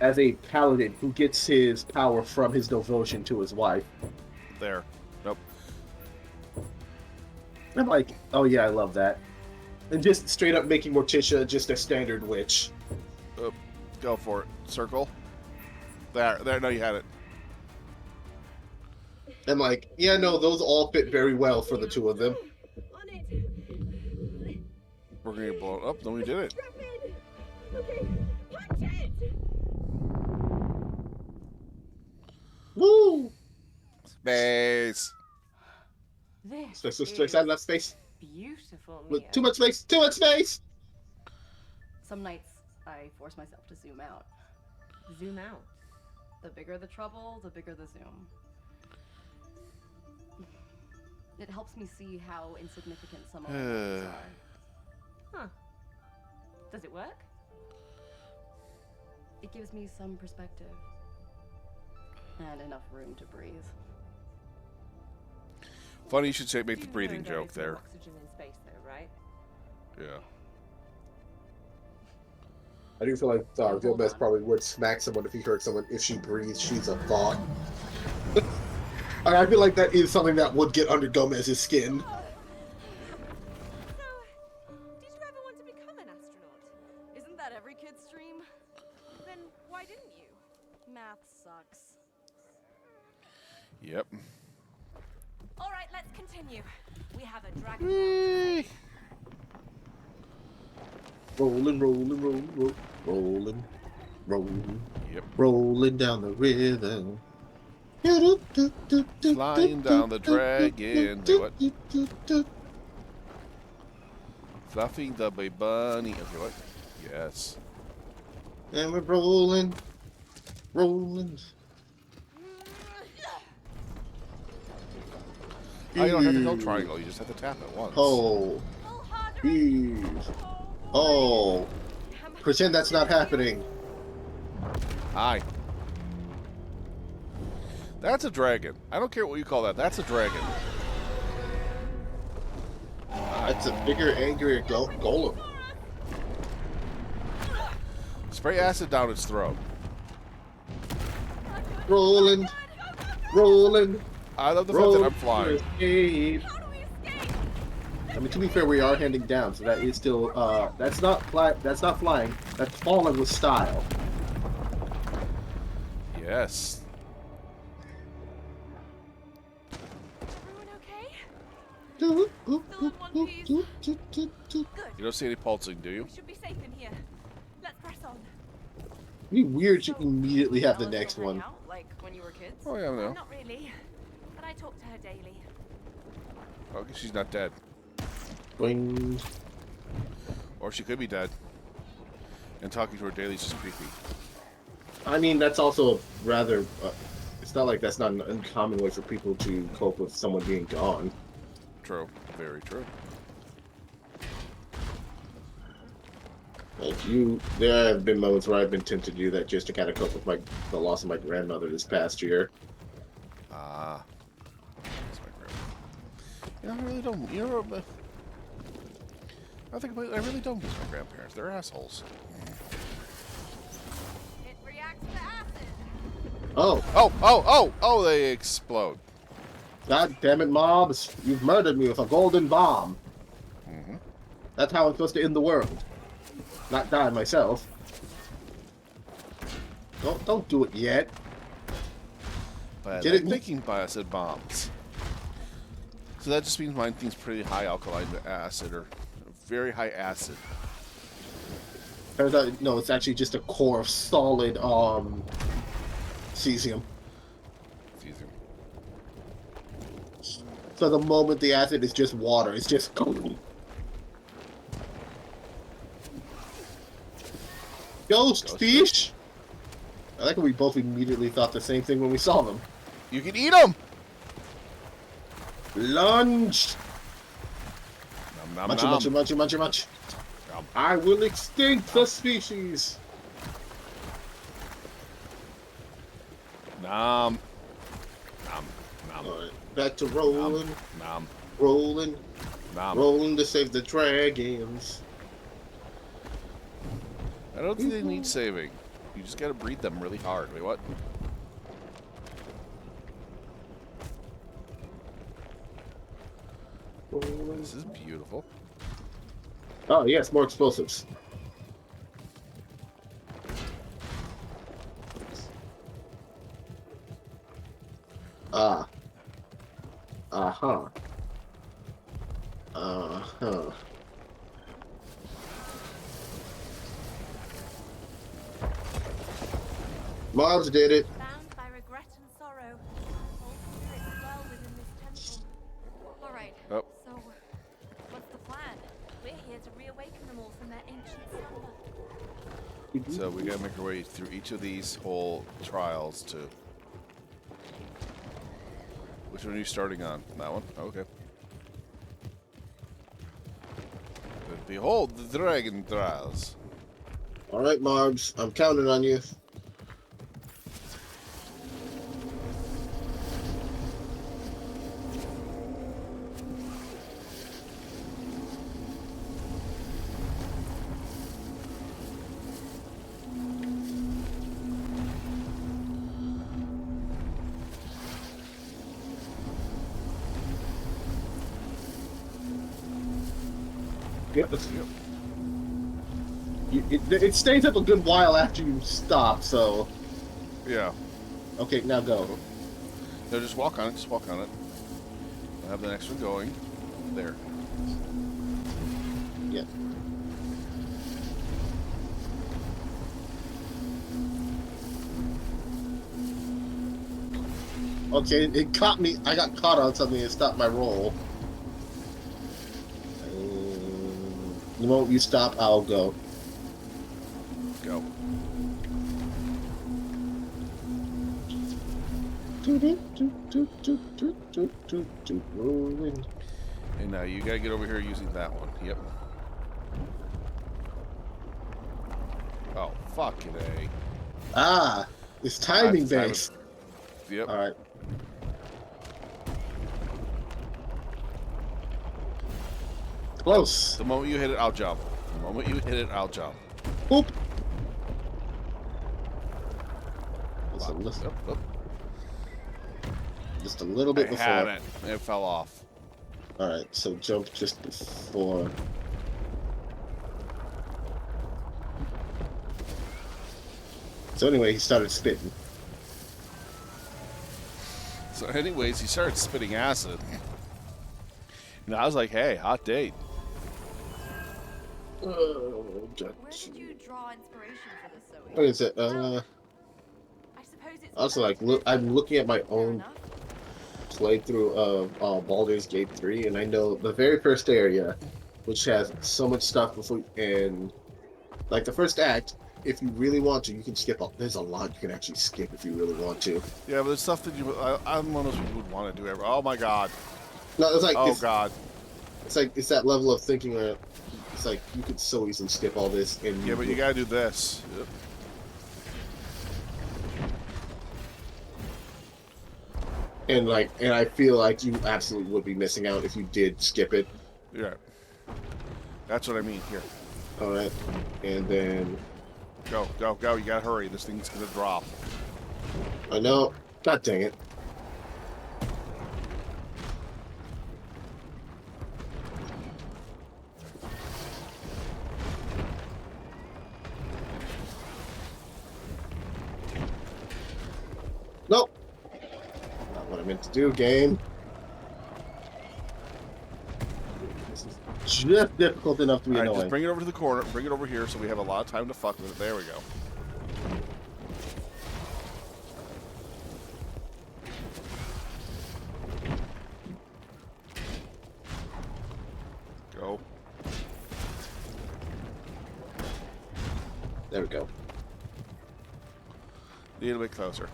As a paladin who gets his power from his devotion to his wife. There. Nope. I'm like, oh yeah, I love that. And just straight up making Morticia just a standard witch. Go for it. Circle. There. No, you had it. And like, yeah, no, those all fit very well for the two of them. We're gonna get blown up. Then we did it. Woo! Space. This Enough space. Beautiful. With too much space. Too much space. Some nights I force myself to zoom out. Zoom out. The bigger the trouble, the bigger the zoom. It helps me see how insignificant some of my problems are. Huh. Does it work? It gives me some perspective. And enough room to breathe. Funny you should say make the breathing joke there. Oxygen in space though, right? Yeah. I do feel like Gomez probably would smack someone if he hurt someone. If she breathes, she's a thought. I feel like that is something that would get under Gomez's skin. So, did you ever want to become an astronaut? Isn't that every kid's dream? Then why didn't you? Math sucks. Yep. All right, let's continue. We have a dragon. Rolling, rolling. Yep. Rolling down the rhythm. Flying down the dragon. Wait, what? Fluffing the baby bunny. Okay, what? Yes. And we're rolling. Oh, you don't have to go triangle. You just have to tap it once. Oh. Oh. Pretend that's not happening. Hi. That's a dragon. I don't care what you call that. That's a dragon. It's a bigger, angrier golem. Spray acid down its throat. Rolling. Rolling. I love the fact that I'm flying. Escape. I mean, to be fair, we are handing down, so that is still that's not flying. That's falling with style. Yes. Everyone okay? You Still in one piece? Good. You don't see any pulsing, do you? We should be safe in here. Let's press on. Be weird to immediately have the Ella next still hang one. out, like when you were kids? Oh yeah, no. Not really, but I talk to her daily. Okay, she's not dead. Boing. Or she could be dead. And talking to her daily is just creepy. I mean, that's also rather. It's not like that's not an uncommon way for people to cope with someone being gone. True. Very true. Like there have been moments where I've been tempted to do that just to kind of cope with the loss of my grandmother this past year. Ah. That's my grandma. Yeah, I really don't. You know, I think about it, I really don't miss my grandparents. They're assholes. It reacts to acid. Oh, they explode. God damn it, mobs. You've murdered me with a golden bomb. Mm-hmm. That's how I'm supposed to end the world. Not die myself. Don't do it yet. But Get I'm it? thinking biocid bombs. So that just means mine thing's pretty high alkaline acid or very high acid. Turns out, no, it's actually just a core of solid cesium. Cesium. So the moment the acid is just water, it's just Ghost fish? I like how we both immediately thought the same thing when we saw them. You can eat them! Lunge! Nom, nom, Munchy, nom. munchy, munchy, munchy, munchy. Nom. I will extinct the species! Nom. Nom. Nom. Alright, back to rolling. Nom. Rolling. Nom. Rolling to save the dragons. I don't think they need saving. You just gotta breathe them really hard. Wait, what? This is beautiful. Oh, yes, more explosives. Ah. Uh-huh. Uh-huh. Mobs did it. Bound by regret and sorrow. All spirits dwell within this temple. All right. Oh. So, what's the plan? We're here to reawaken them all from their ancient slumber. So we gotta make our way through each of these whole trials to... Which one are you starting on? That one? Okay. But behold the dragon trials. Alright, Marbs. I'm counting on you. Yep. It stays up a good while after you stop, so... Yeah. Okay, now go. No, just walk on it. Just walk on it. I'll have the next one going. There. Yeah. Okay, it caught me. I got caught on something and stopped my roll. The moment you stop, I'll go. Go. Rolling. And now you gotta get over here using that one. Yep. Oh, fucking A. Ah, it's timing I have to time based. Yep. All right. Close. The moment you hit it, I'll jump. The moment you hit it, I'll jump. Boop. Just a little bit before. I had it. It fell off. All right, so jump just before. So anyway, he started spitting. So anyways, he started spitting acid. And I was like, hey, hot date. Where did you draw inspiration for this, Zoe? What is it? I suppose it's Also, like, I'm looking at my own playthrough of Baldur's Gate 3, and I know the very first area, which has so much stuff before, and like the first act, if you really want to, you can skip. There's a lot you can actually skip if you really want to. Yeah, but there's stuff that I'm one of those people who would want to do ever. Oh my god. No, it's like, god. It's that level of thinking where it's like you could so easily skip all this. And Yeah, but you gotta do this. Yep. And I feel like you absolutely would be missing out if you did skip it. Yeah. That's what I mean here. All right, and then go. You gotta hurry. This thing's gonna drop. I know. God dang it. Nope. Not what I meant to do, game. This is just difficult enough to be All right, annoying. just bring it over to the corner. Bring it over here so we have a lot of time to fuck with it. There we go. Go. There we go. Need a bit closer.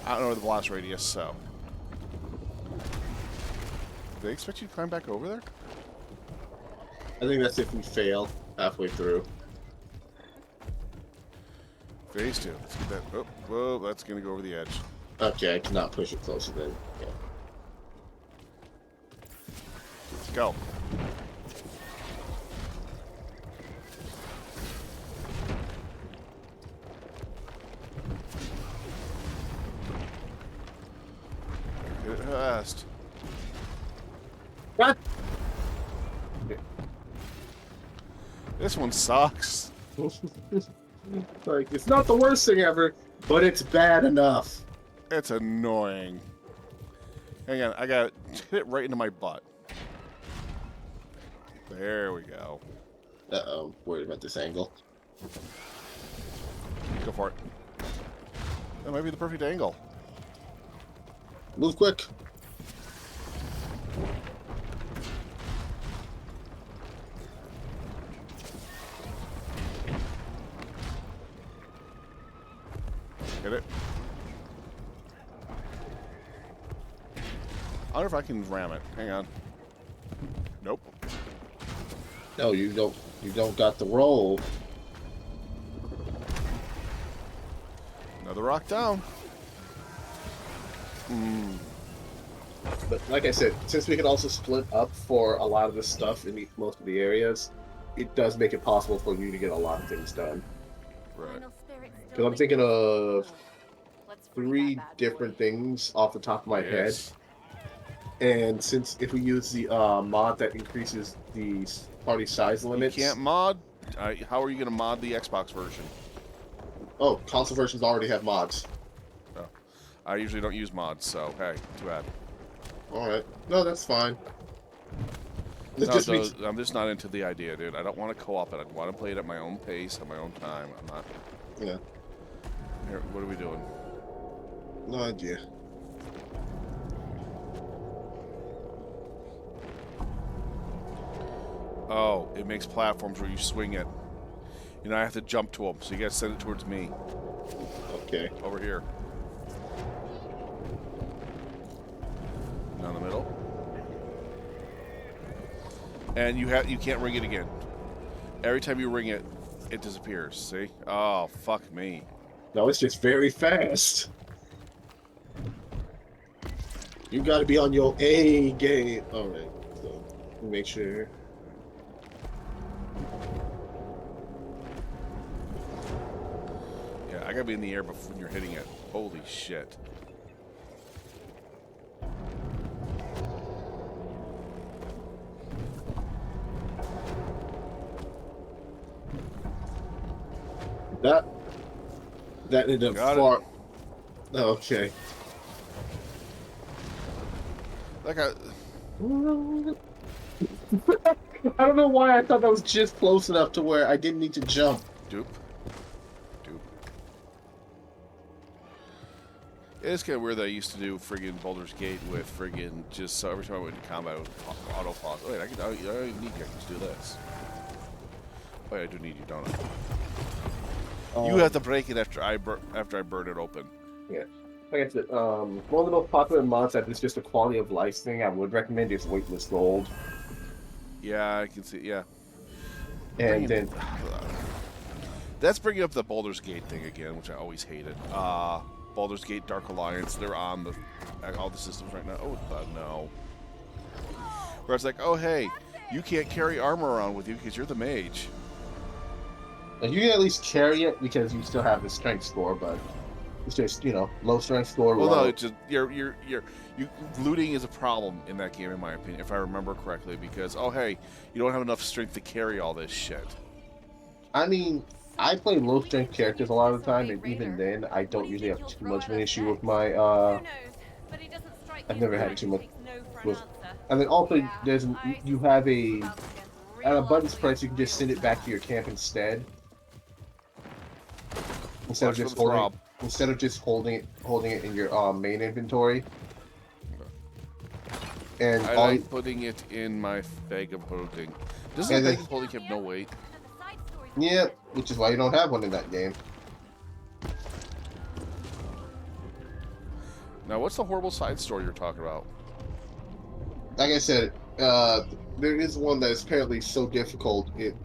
I don't know where the blast radius, so. Do they expect you to climb back over there? I think that's if we fail halfway through. Phase 2. Let's get that. Oh, whoa, that's going to go over the edge. Okay, I cannot push it closer then. Yeah. Let's go. Get it fast. What? This one sucks. Like, it's not the worst thing ever, but it's bad enough. It's annoying. Hang on, I got hit it right into my butt. There we go. Uh-oh, worried about this angle. Go for it. That might be the perfect angle. Move quick. Get it? I wonder if I can ram it. Hang on. Nope. No, you don't got the roll. Another rock down. But like I said, since we can also split up for a lot of the stuff in most of the areas, it does make it possible for you to get a lot of things done. Right. Because I'm thinking of 3 different things off the top of my head. And since if we use the mod that increases the party size limits... You can't mod? How are you going to mod the Xbox version? Oh, console versions already have mods. Oh. I usually don't use mods, so hey, too bad. Alright. No, that's fine. This No, just means... I'm just not into the idea, dude. I don't want to co-op it. I want to play it at my own pace, at my own time. I'm not... Yeah. Here, what are we doing? No idea. Oh, it makes platforms where you swing it. You know, I have to jump to them, so you gotta send it towards me. Okay. Over here. Down the middle. And you can't ring it again. Every time you ring it, it disappears. See? Oh, fuck me. No, it's just very fast. You got to be on your A game. All right, so make sure. Yeah, I gotta be in the air before when you're hitting it. Holy shit. That ended up Got far. Okay. Like I don't know why I thought that was just close enough to where I didn't need to jump. Dupe. It's kind of weird that I used to do friggin' Baldur's Gate with friggin' just so every time I went into combat, I would auto pause. Oh, wait, I don't even need you. I can just do this. Oh, yeah, I do need you, don't I? You have to break it after I burn it open. Yeah. Like I said, one of the most popular mods that is just a quality of life thing I would recommend is Weightless Gold. Yeah, I can see. Yeah. And then that's bringing up the Baldur's Gate thing again, which I always hated. Baldur's Gate, Dark Alliance, they're on all the systems right now. Oh, no. Where it's like, oh, hey, you can't carry armor around with you because you're the mage. you can at least carry it because you still have the strength score, but it's just, low strength score. Well, no, it's just looting is a problem in that game, in my opinion, if I remember correctly, because, oh, hey, you don't have enough strength to carry all this shit. I mean, I play low strength characters a lot of the time, and even then, I don't usually have too much of an issue with my. I've never had too much with. And then also, you have at a button's press, you can just send it back to your camp instead. Instead of just holding it in your main inventory. And I like putting it in my bag of holding. Doesn't the bag of holding have no weight? Yeah, which is why you don't have one in that game. Now, what's the horrible side story you're talking about? Like I said, there is one that is apparently so difficult. It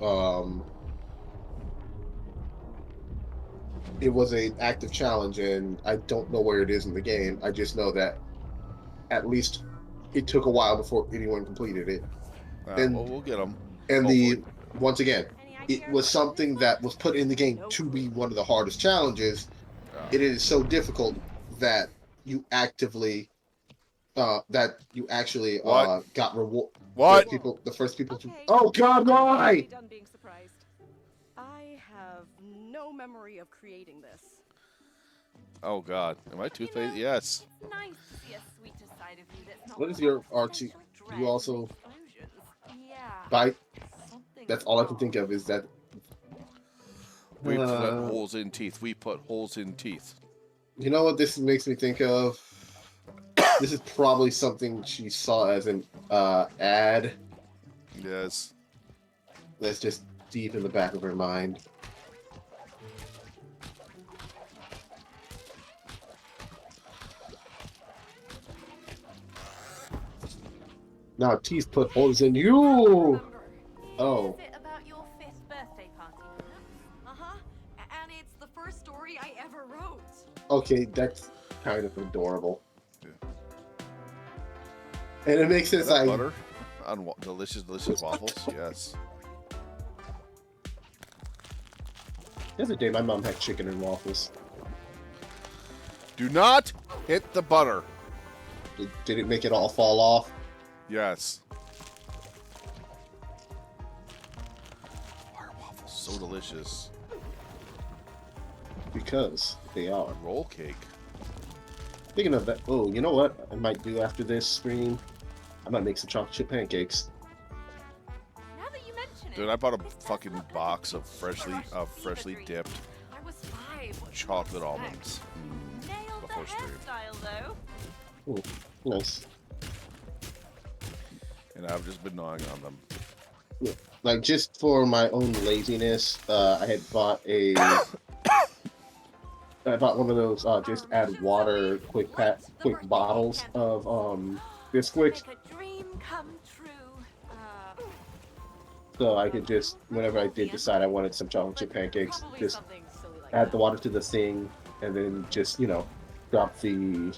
was an active challenge, and I don't know where it is in the game. I just know that at least it took a while before anyone completed it. And well, we'll get them. And once again, it was something that was put in the game to be one of the hardest challenges. It is so difficult that you actually got reward. What? The first people to. Oh God! Why? I have no memory of creating this. Oh God! Am I toothpaste? Yes. It's nice to see a sweeter side of you that's not. What is your RT? You also Yeah. bite. That's all I can think of is that. We put holes in teeth. We put holes in teeth. You know what this makes me think of? This is probably something she saw as an ad. Yes. That's just deep in the back of her mind. Now teeth put holes in you. Oh. Is it about your 5th birthday party? And it's the first story I ever wrote. Okay, that's kind of adorable. Yeah. And it makes sense. Butter on delicious waffles. Yes. The other day, my mom had chicken and waffles. Do not hit the butter. Did it make it all fall off? Yes. Why are waffles so delicious? Because they are. Roll cake. Speaking of that, oh, you know what I might do after this stream? I might make some chocolate chip pancakes. Now that you mention it, dude, I bought a fucking box of freshly dipped chocolate almonds before stream. Oh, nice. And I've just been gnawing on them. Yeah. Like, just for my own laziness, I had bought I bought one of those just add water quick bottles of Bisquick. So I could just, whenever I did decide I wanted some chocolate chip pancakes, Probably just something silly like add that. the water to the thing, and then just, drop the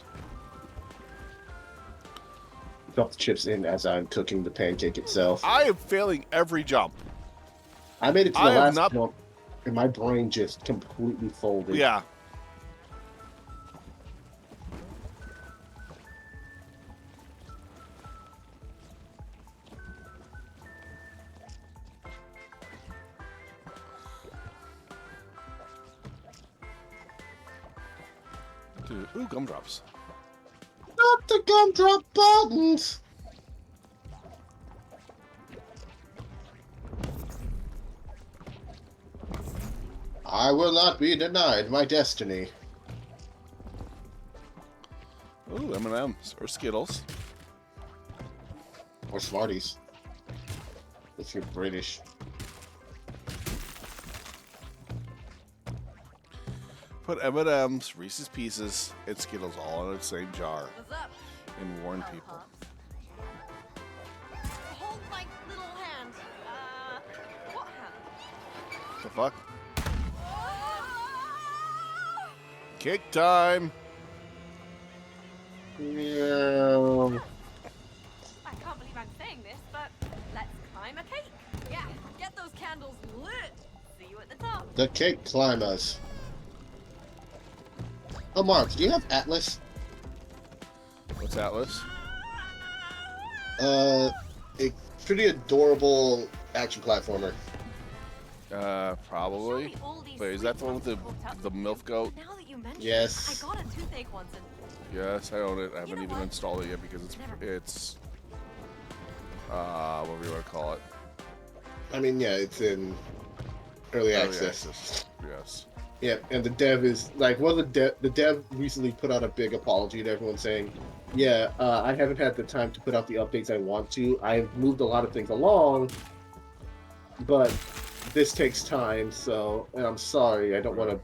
chips in as I'm cooking the pancake itself. I am failing every jump. I made it to the I have last not- jump, and my brain just completely folded. Yeah. Dude, ooh, gumdrops. Not the gumdrop buttons! I will not be denied my destiny. Ooh, M&M's or Skittles. Or Smarties. If you're British. Put M&M's, Reese's Pieces, and Skittles all in the same jar. What's up? And warn people. Hold my little hand. What hand? The fuck? Cake time! Yeah. I can't believe I'm saying this, but let's climb a cake. Yeah, get those candles lit. See you at the top. The cake climbers. Oh, Mark, do you have Atlas? What's Atlas? A pretty adorable action platformer. Probably. Surely all these Wait, is that the one with sweet ones will the MILF goat? Now that you mention Yes. it, I got a toothache once and Yes, I own it. I haven't know even what? installed it yet because it's what do you want to call it? I mean, yeah, it's in early Early access. Yes. Yeah, and the dev is like, well, the dev recently put out a big apology to everyone saying, yeah, I haven't had the time to put out the updates I want to. I've moved a lot of things along, but this takes time, and I'm sorry, I don't want to.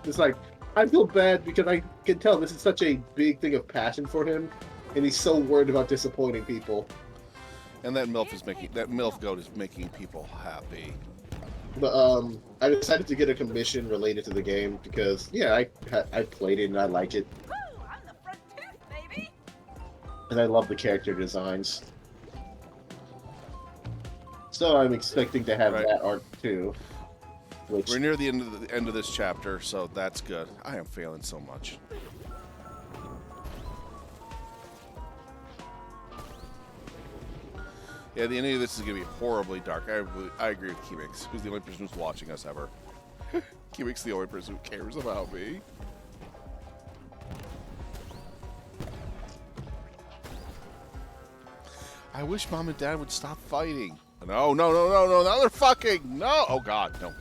It's like, I feel bad because I can tell this is such a big thing of passion for him, and he's so worried about disappointing people. And that MILF goat is making people happy. But I decided to get a commission related to the game because, yeah, I played it and I like it, woo, I'm the front tooth, baby. and I love the character designs. So I'm expecting to have Right. that art too. Which We're near the end of this chapter, so that's good. I am failing so much. Yeah, the ending of this is gonna be horribly dark. I agree with Keemix, who's the only person who's watching us ever. Keemix the only person who cares about me. I wish Mom and Dad would stop fighting. No, now they're fucking! No! Oh god, no.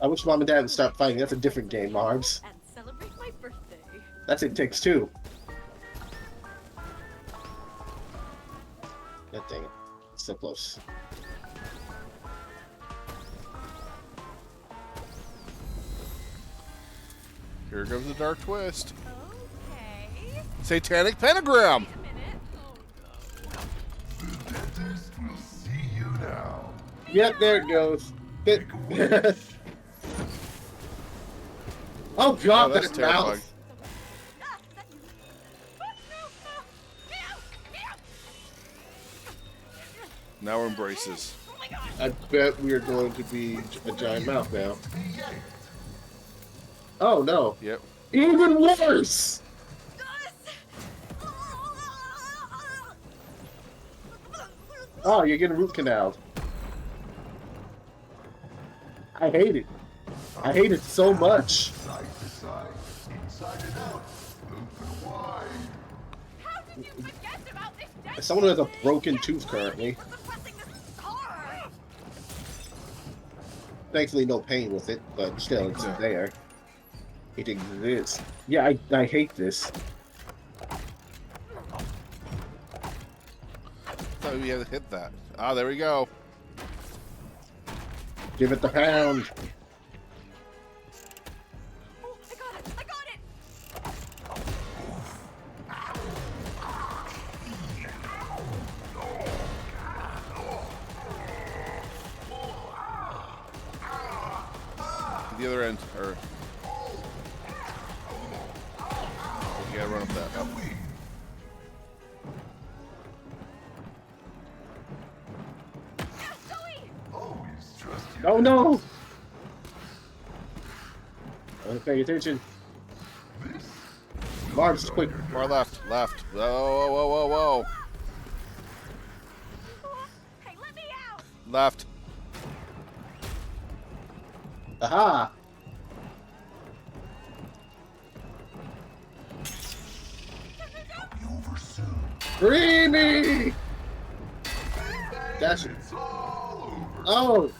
I wish Mom and Dad would stop fighting. That's a different game, Marbs. And celebrate my birthday. That's It Takes Two. God dang it. It's so close. Here comes the dark twist. Okay. Satanic pentagram! Wait a minute. The dentist will see you now. Yep, there it goes. Oh god, Oh, that's that terrifying. mouth! Now we're embraces. I bet we are going to be a giant mouth now. Oh no. Yep. Even worse! Oh, you're getting root canaled. I hate it. I hate it so much. Side to side, inside and out, open wide. How did you forget about this dead As someone who has a broken tooth currently, suppressing this horror? thankfully no pain with it, but still, it's there. It exists. Yeah, I hate this. Thought we had to hit that. Ah, there we go. Give it the pound. Oh, I got it! I got it! end. Or you gotta run up that. Yep. Oh no! I wasn't paying attention. Marbs, quick. Far left, left. Whoa, whoa, whoa, whoa, whoa. Hey, let me out! Left. Aha! Free me! Dash it. Oh!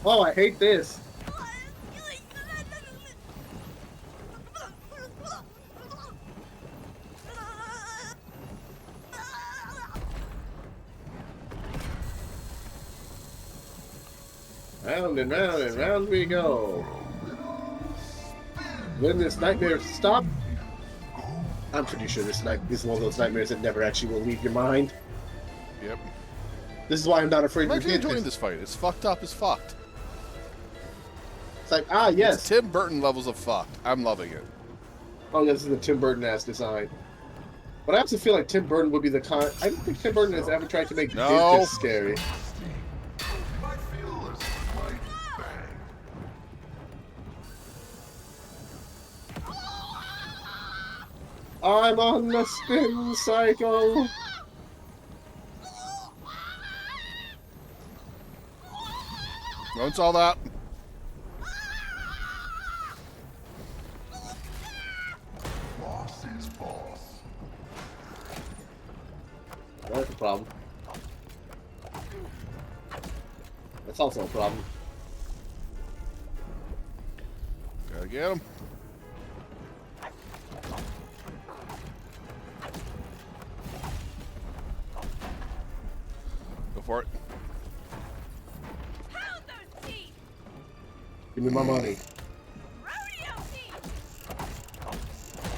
Oh, I hate this. Round and round and round we go. When this nightmare stop, I'm pretty sure this is one of those nightmares that never actually will leave your mind. Yep. This is why I'm not afraid I'm to actually get enjoying this. this fight. It's fucked up as fucked. It's like, ah, yes. It's Tim Burton levels of fucked. I'm loving it. Oh, this is the Tim Burton-ass design. But I also feel like Tim Burton would be the kind... I don't think Tim Burton has ever tried to make No. this scary. I'm on the spin cycle. Once all that. Boss is boss. That's a problem. That's also a problem. Gotta get him. Go for it. Pound those teeth! Give me my money. Rodeo teeth!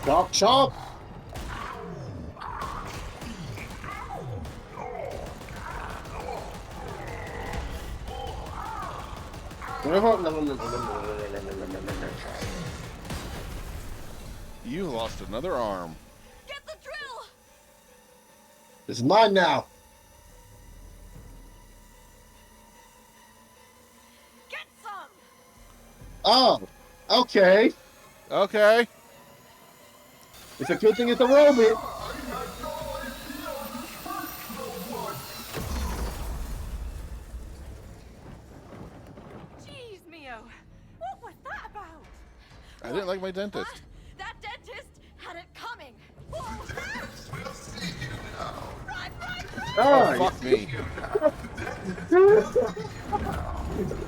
Chop, chop! You lost another arm. Get the drill! This is mine now. Get some! Oh, okay. Okay. It's a good thing it's a robot. Jeez, Mio. What was that about? I didn't like my dentist. That dentist had it coming! Oh, fuck me.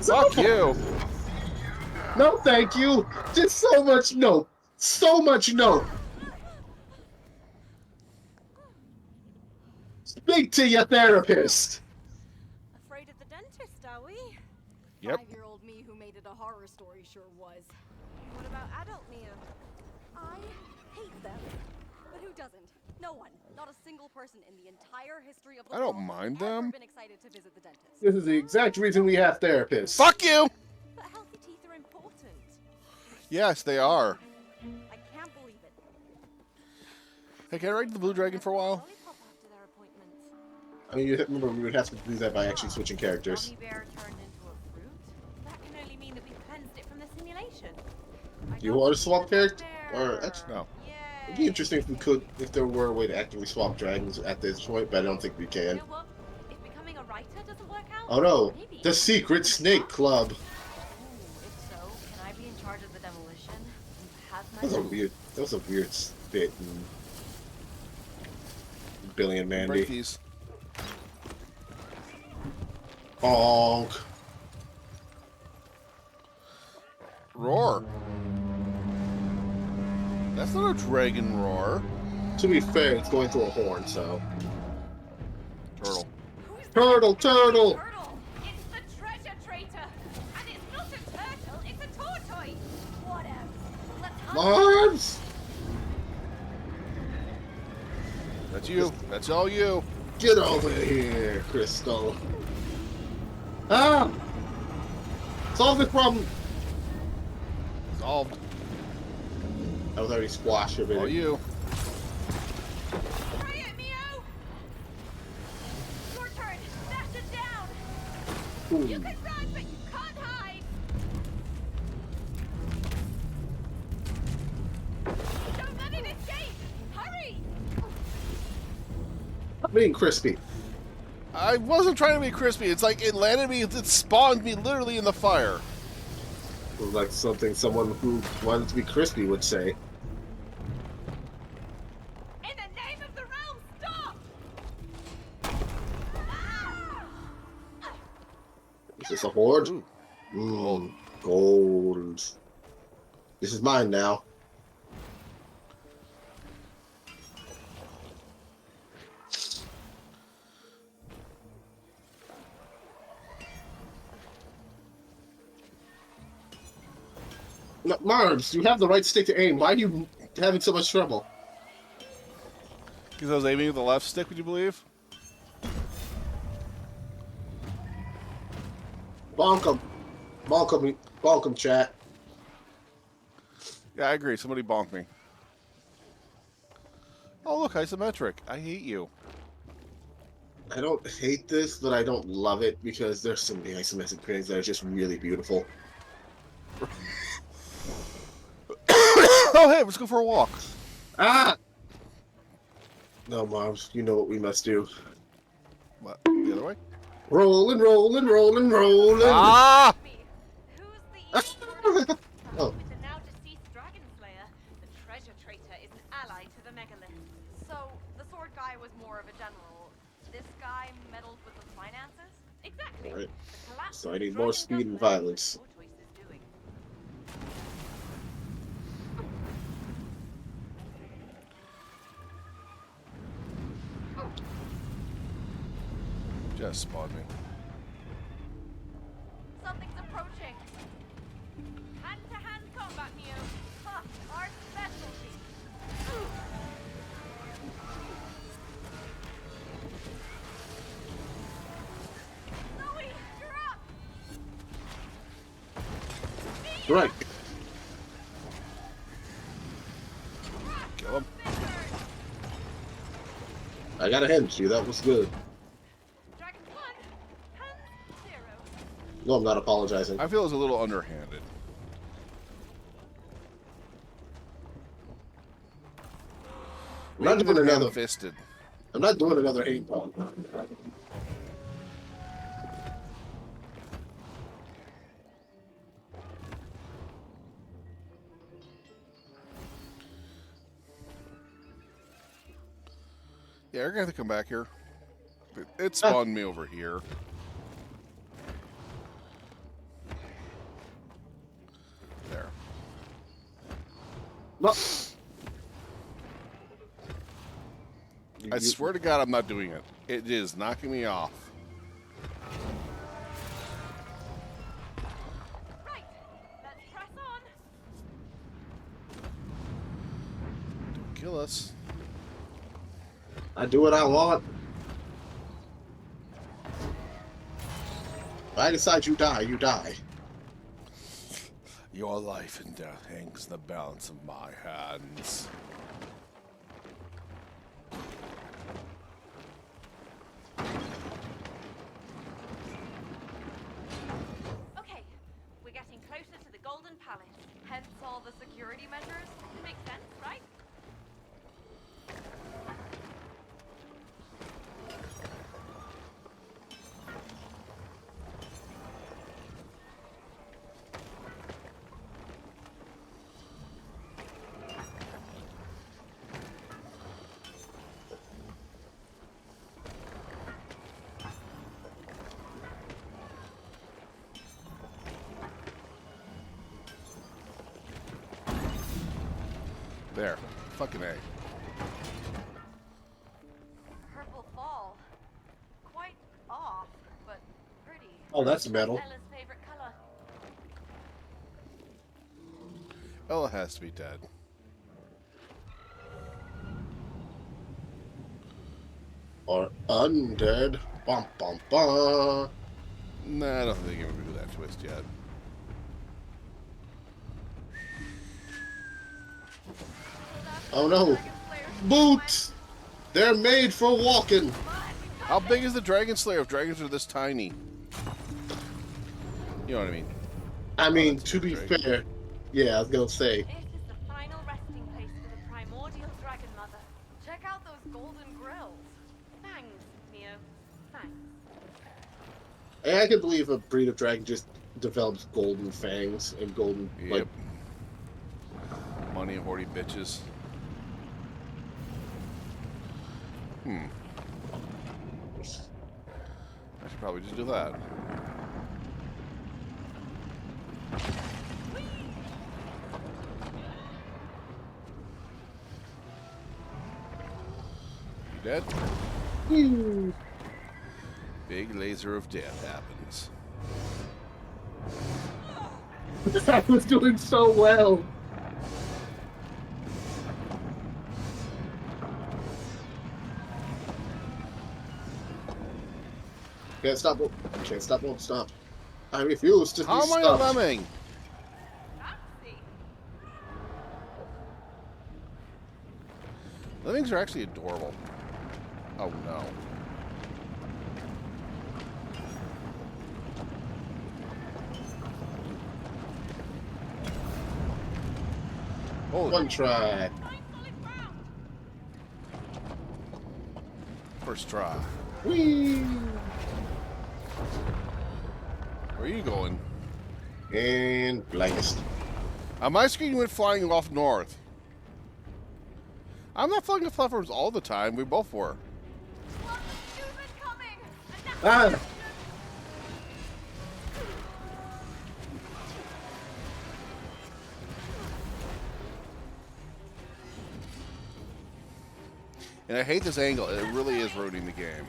Fuck you. No, thank you. Just so much no. So much no. Speak to your therapist. Afraid of the dentist, are we? Yep. 5-year-old me who made it a horror story sure was. What about adult Mio? I hate them. But who doesn't? No one. Not a single person in the entire history of the I don't world mind has ever them. been excited to visit the dentist. This is the exact reason we have therapists. Fuck you. But healthy teeth are important. Yes, they are. I can't believe it. Hey, can I ride the Blue Dragon for a while? Lollipop after their appointments. I mean, you remember we would have to do that by actually switching characters. Gummy bear turned into a fruit? That can only mean that we cleansed it from the simulation. Do you want to swap character? Or actually, No. it'd be interesting if we could, if there were a way to actively swap dragons at this point, but I don't think we You can. know what? If becoming a writer doesn't work out, Oh no, maybe. the secret snake club. Ooh, if so, can I be in charge of the demolition? Have That was a weird. That was a weird spit. And Billy and Break Mandy. these. Bonk. Roar. That's not a dragon roar. To be fair, it's going through a horn, so. Turtle. Turtle, turtle! Turtle! It's the treasure traitor! And it's not a turtle, it's a tortoise! Whatever. Let's hunt Marbs! That's you. That's all you. Get over here, Crystal. Ah! Solve this problem! Dissolved. I was already squashed a bit. All you. Try it, Mio! Your turn! Smash it down! Ooh. You can run, but you can't hide! Don't let it escape! Hurry! I'm being crispy. I wasn't trying to be crispy. It's like it landed me, it spawned me literally in the fire. It was like something someone who wanted to be crispy would say. In the name of the realm, stop! Is this a horde? Ooh. Gold. This is mine now. No, Marbs, you have the right stick to aim. Why are you having so much trouble? Because I was aiming with the left stick, would you believe? Bonk him. Bonk him. Bonk him, chat. Yeah, I agree. Somebody bonked me. Oh, look, isometric. I hate you. I don't hate this, but I don't love it because there's so many isometric things that are just really beautiful. Oh, hey, let's go for a walk. Ah! No, Moms, you know what we must do. What? The other way? Rolling, rolling, rolling, rolling. Ah! Who's the Oh. With the now deceased Dragon Slayer, the treasure traitor is an ally to the megalith. So, the sword guy was more of a general. This guy meddled with the finances? Exactly. Alright. The collapse So of I the need more Dragon speed and Government violence. was your choice's doing. Just spawned me. Something's approaching. Hand-to-hand combat, Mew. Huh, our specialty. Zoe, you're up! Right. Kill him. I got a hint you. That was good. Dragon 1, hand 0. No, I'm not apologizing. I feel it was a little underhanded. I'm not doing another. Fisted. I'm not doing another hate bomb. Yeah, you're gonna have to come back here. It spawned me over here. There. No. I swear to God, I'm not doing it. It is knocking me off. Right, let's press on. Don't kill us. I do what I want. If I decide you die, you die. Your life and death hangs in the balance of my hands. Okay, we're getting closer to the Golden Palace. Hence all the security measures? Makes sense, right? There. Fucking A. Purple fall. Quite off, but pretty. Oh, that's metal. Ella's favorite color. Ella has to be dead. Or undead. Bum bum bum. Nah, I don't think I'm gonna do that twist yet. Oh no! Boots! They're made for walking! How big is the Dragon Slayer if dragons are this tiny? You know what I mean? I mean, that's a to big be dragon. fair, yeah, I was gonna say. This is the final resting place for the primordial dragon mother. Check out those golden grills. Thanks, Mio. Thanks. And I can believe a breed of dragon just develops golden fangs and golden, like, Yep. Money and hoardy bitches. I should probably just do that. You dead? Big laser of death happens. I was doing so well. Can't stop. Can't stop. Won't stop. I refuse to be How am I a stopped. lemming? Lemmings are actually adorable. Oh no. Holy One try. first try. Whee! Where are you going? And blankest. On my screen, you went flying off north. I'm not flying the platforms all the time. We both were. Ah! And I hate this angle. It really is ruining the game.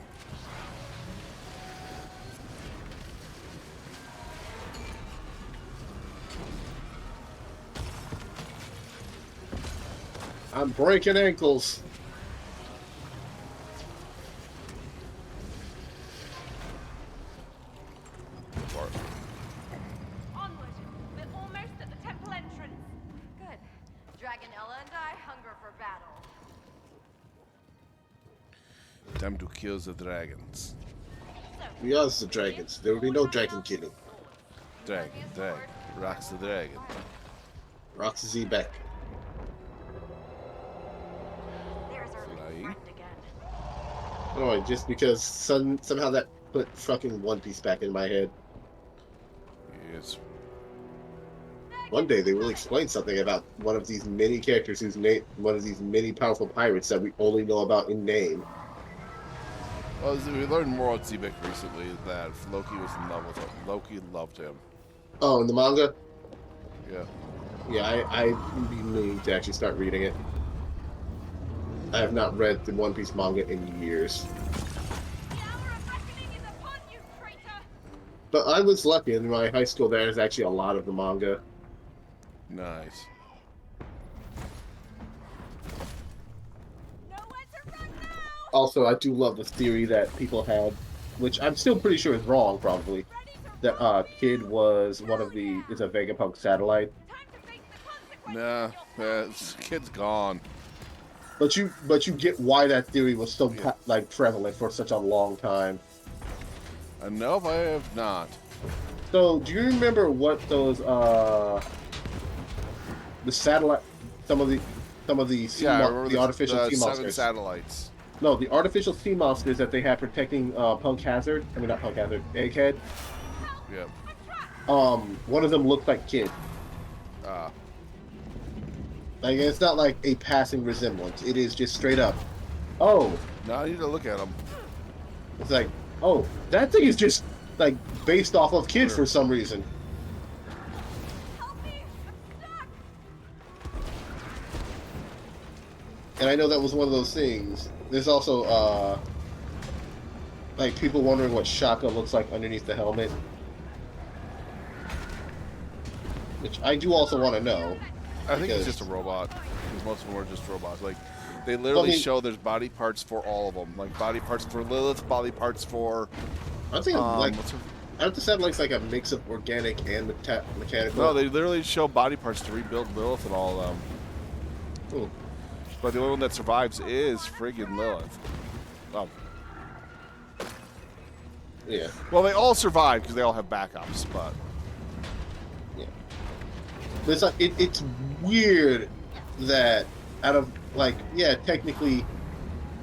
I'm breaking ankles. Onward. We're almost at the temple entrance. Good. Dragon Ella and I hunger for battle. Time to kill the dragons. We are the dragons. There will be no dragon killing. Dragon. Rocks the dragon. Rocks Z back. Flying. Oh, just because somehow that put fucking One Piece back in my head. Yes. One day they will explain something about one of these many characters whose name, one of these many powerful pirates that we only know about in name. Well, we learned more about Zebek recently that Loki was in love with him. Loki loved him. Oh, in the manga? Yeah. Yeah, I need to actually start reading it. I have not read the One Piece manga in years. But I was lucky. In my high school, there is actually a lot of the manga. Nice. Also, I do love the theory that people had, which I'm still pretty sure is wrong, probably, that Kid was is a Vegapunk satellite. Nah, Kid's gone. But you get why that theory was so like prevalent for such a long time. Nope, I have not. So, do you remember what those the satellite, some of the sea I remember the artificial sea 7 monsters? satellites. No, the artificial sea monsters that they had protecting Punk Hazard. I mean, not Punk Hazard, Egghead. Yep. One of them looked like Kid. Like, it's not like a passing resemblance. It is just straight up. Oh. Now I need to look at them. It's like, oh, that thing is just, like, based off of Kid for some reason. And I know that was one of those things. There's also, like, people wondering what Shaka looks like underneath the helmet. Which I do also want to know. I think it's just a robot. Because most of them are just robots. Like, they literally show there's body parts for all of them. Like, body parts for Lilith, body parts for... I think, like, aren't the satellites like a mix of organic and mechanical? No, they literally show body parts to rebuild Lilith and all of them. Ooh. But the only one that survives is friggin' Lilith. Oh. Yeah. Well, they all survive because they all have backups, but... Yeah. But it's like, it's weird that out of, like, yeah, technically,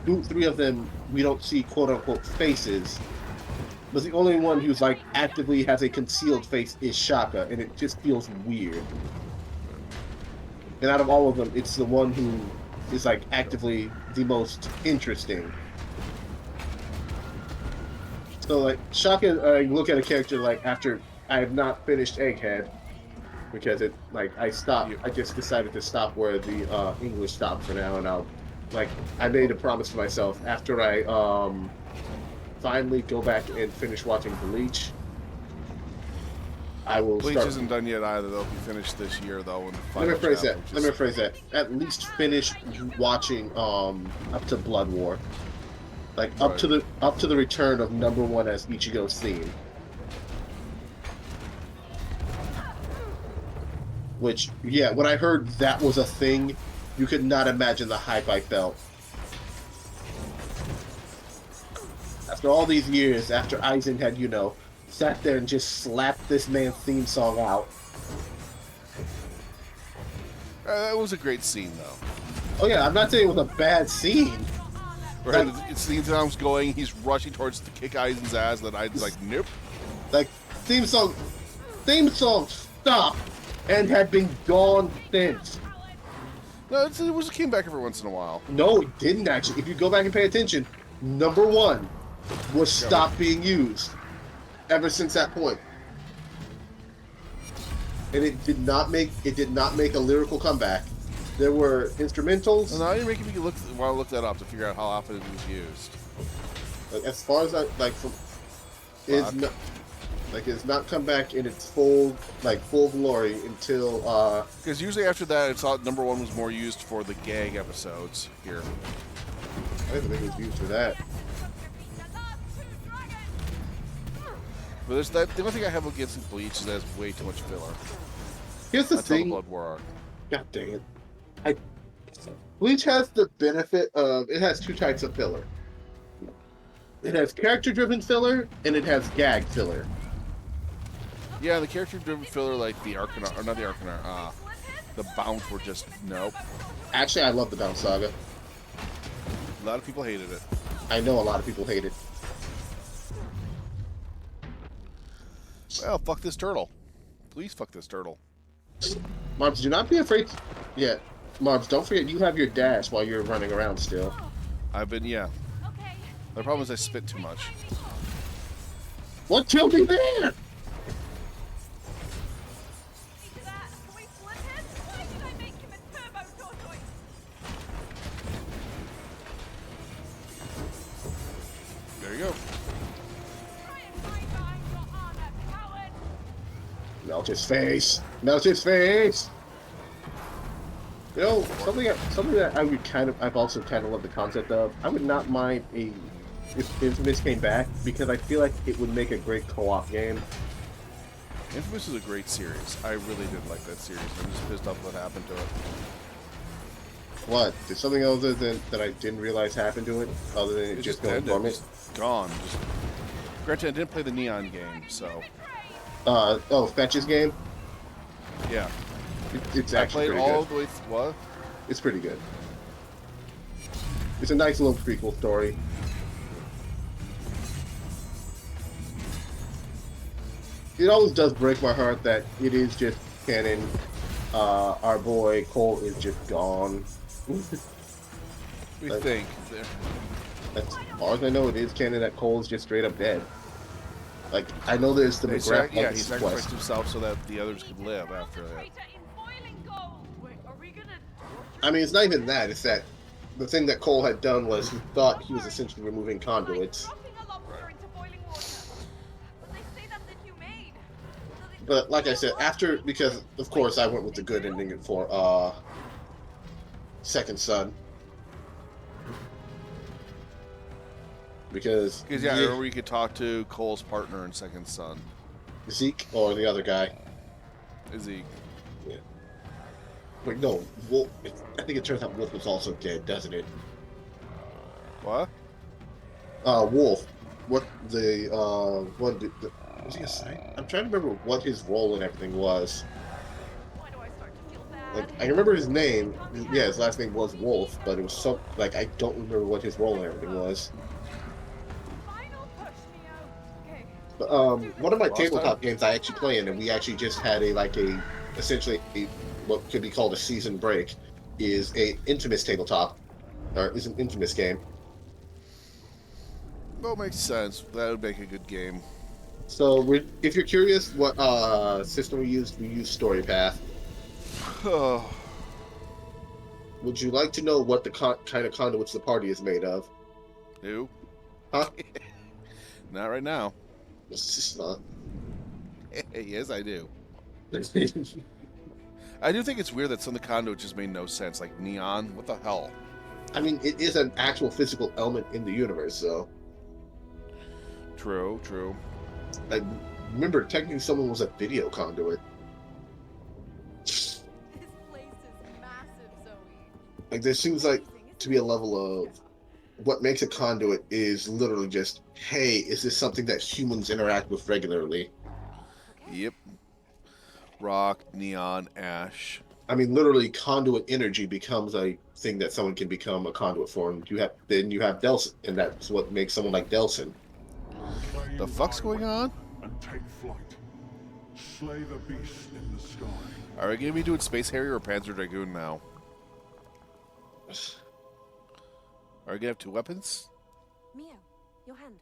three of them, we don't see quote-unquote faces. But the only one who's, like, actively has a concealed face is Shaka, and it just feels weird. And out of all of them, it's the one who is, like, actively the most interesting. So, like, Shaka, I look at a character, like, after I have not finished Egghead, because it, like, I stopped, I just decided to stop where the English stopped for now, and I'll, like, I made a promise to myself after I, finally go back and finish watching Bleach, I will Bleach start... isn't done yet either. They'll be finished this year, though. In the Let me final rephrase chapter, that. Let me rephrase that. At least finish watching up to Blood War, like up to the return of #1 as Ichigo's theme. Which, yeah, when I heard that was a thing, you could not imagine the hype I felt. After all these years, after Aizen had, you know, sat there and just slapped this man's theme song out. That was a great scene, though. Oh yeah, I'm not saying it was a bad scene. Right, it's the song's going, he's rushing towards to kick Aizen's ass, and then Aizen's like, nope. Like, theme song, stop, and had been gone since. No, it came back every once in a while. No, it didn't actually. If you go back and pay attention, #1 was stopped being used ever since that point. And it did not make a lyrical comeback. There were instrumentals. Well, now you're making me look that up to figure out how often it was used. Like, as far as I it's not come back in its full glory until because usually after that it's all, #1 was more used for the gag episodes here. I didn't think it was used for that. But there's that. The only thing I have against Bleach is that it's way too much filler. Here's the thing. The Blood War arc. God dang it. Bleach has the benefit of, it has two types of filler. It has character-driven filler, and it has gag filler. Yeah, the character-driven filler, like the Arcanar, or not the Arcanar, the Bounce were just, nope. Actually, I love the Bounce Saga. A lot of people hated it. I know a lot of people hate it. Well, fuck this turtle. Please fuck this turtle. Marbs, do not be afraid. Yeah, Marbs, don't forget you have your dash while you're running around still. I've been, yeah. The problem is I spit too much. What killed me there? There you go. Melt his face. Melt his face. You know, something that I would I've also kind of loved the concept of. I would not mind if Infamous came back, because I feel like it would make a great co-op game. Infamous is a great series. I really did like that series. I'm just pissed off what happened to it. What? Did something else that I didn't realize happened to it, other than it just going dormant? Just gone. Just... Granted, I didn't play the Neon game, so... Fetch's game? Yeah. It's actually pretty good. I played all the way what? It's pretty good. It's a nice little prequel story. It always does break my heart that it is just canon. Our boy Cole is just gone. We think. As far as I know, it is canon that Cole is just straight up dead. Like, I know there's the McGrath he sacrificed himself so that the others could live after that. I mean, it's not even that. It's that the thing that Cole had done was he thought he was essentially removing conduits. But like I said, because of course I went with the good ending for Second Son. Because I remember you could talk to Cole's partner in Second Son. Zeke or the other guy. Zeke. Yeah. Wait, no, Wolf. I think it turns out Wolf was also dead, doesn't it? What? Wolf. What was he a side? I'm trying to remember what his role and everything was. Why do I start to feel bad? Like, I remember his name. Yeah, his last name was Wolf, but it was so like I don't remember what his role and everything was. Final push, Neo. Okay. But, one of my Lost tabletop time? games I actually play in, and we actually just had essentially what could be called a season break, is a Infamous tabletop, or is an Infamous game. Well, makes sense. That would make a good game. So if you're curious what system we used StoryPath. Oh, Would you like to know what the kind of conduits the party is made of? no. Huh? Not right now. It's just not. Yes, I do. I do think it's weird that some of the conduits just made no sense. Like neon. What the hell? I mean, it is an actual physical element in the universe, so. True, true. Like, remember, technically someone was a video conduit. This place is massive, Zoe. Like, there seems like to be a level of what makes a conduit is literally just, hey, is this something that humans interact with regularly? Yep. Rock, neon, ash. I mean, literally, conduit energy becomes a thing that someone can become a conduit for. And you have Delsin, and that's what makes someone like Delsin. The fuck's going on? And take flight. Slay the beast in the sky. Are we gonna be doing Space Harrier or Panzer Dragoon now? Are we gonna have two weapons? Mio, your hand.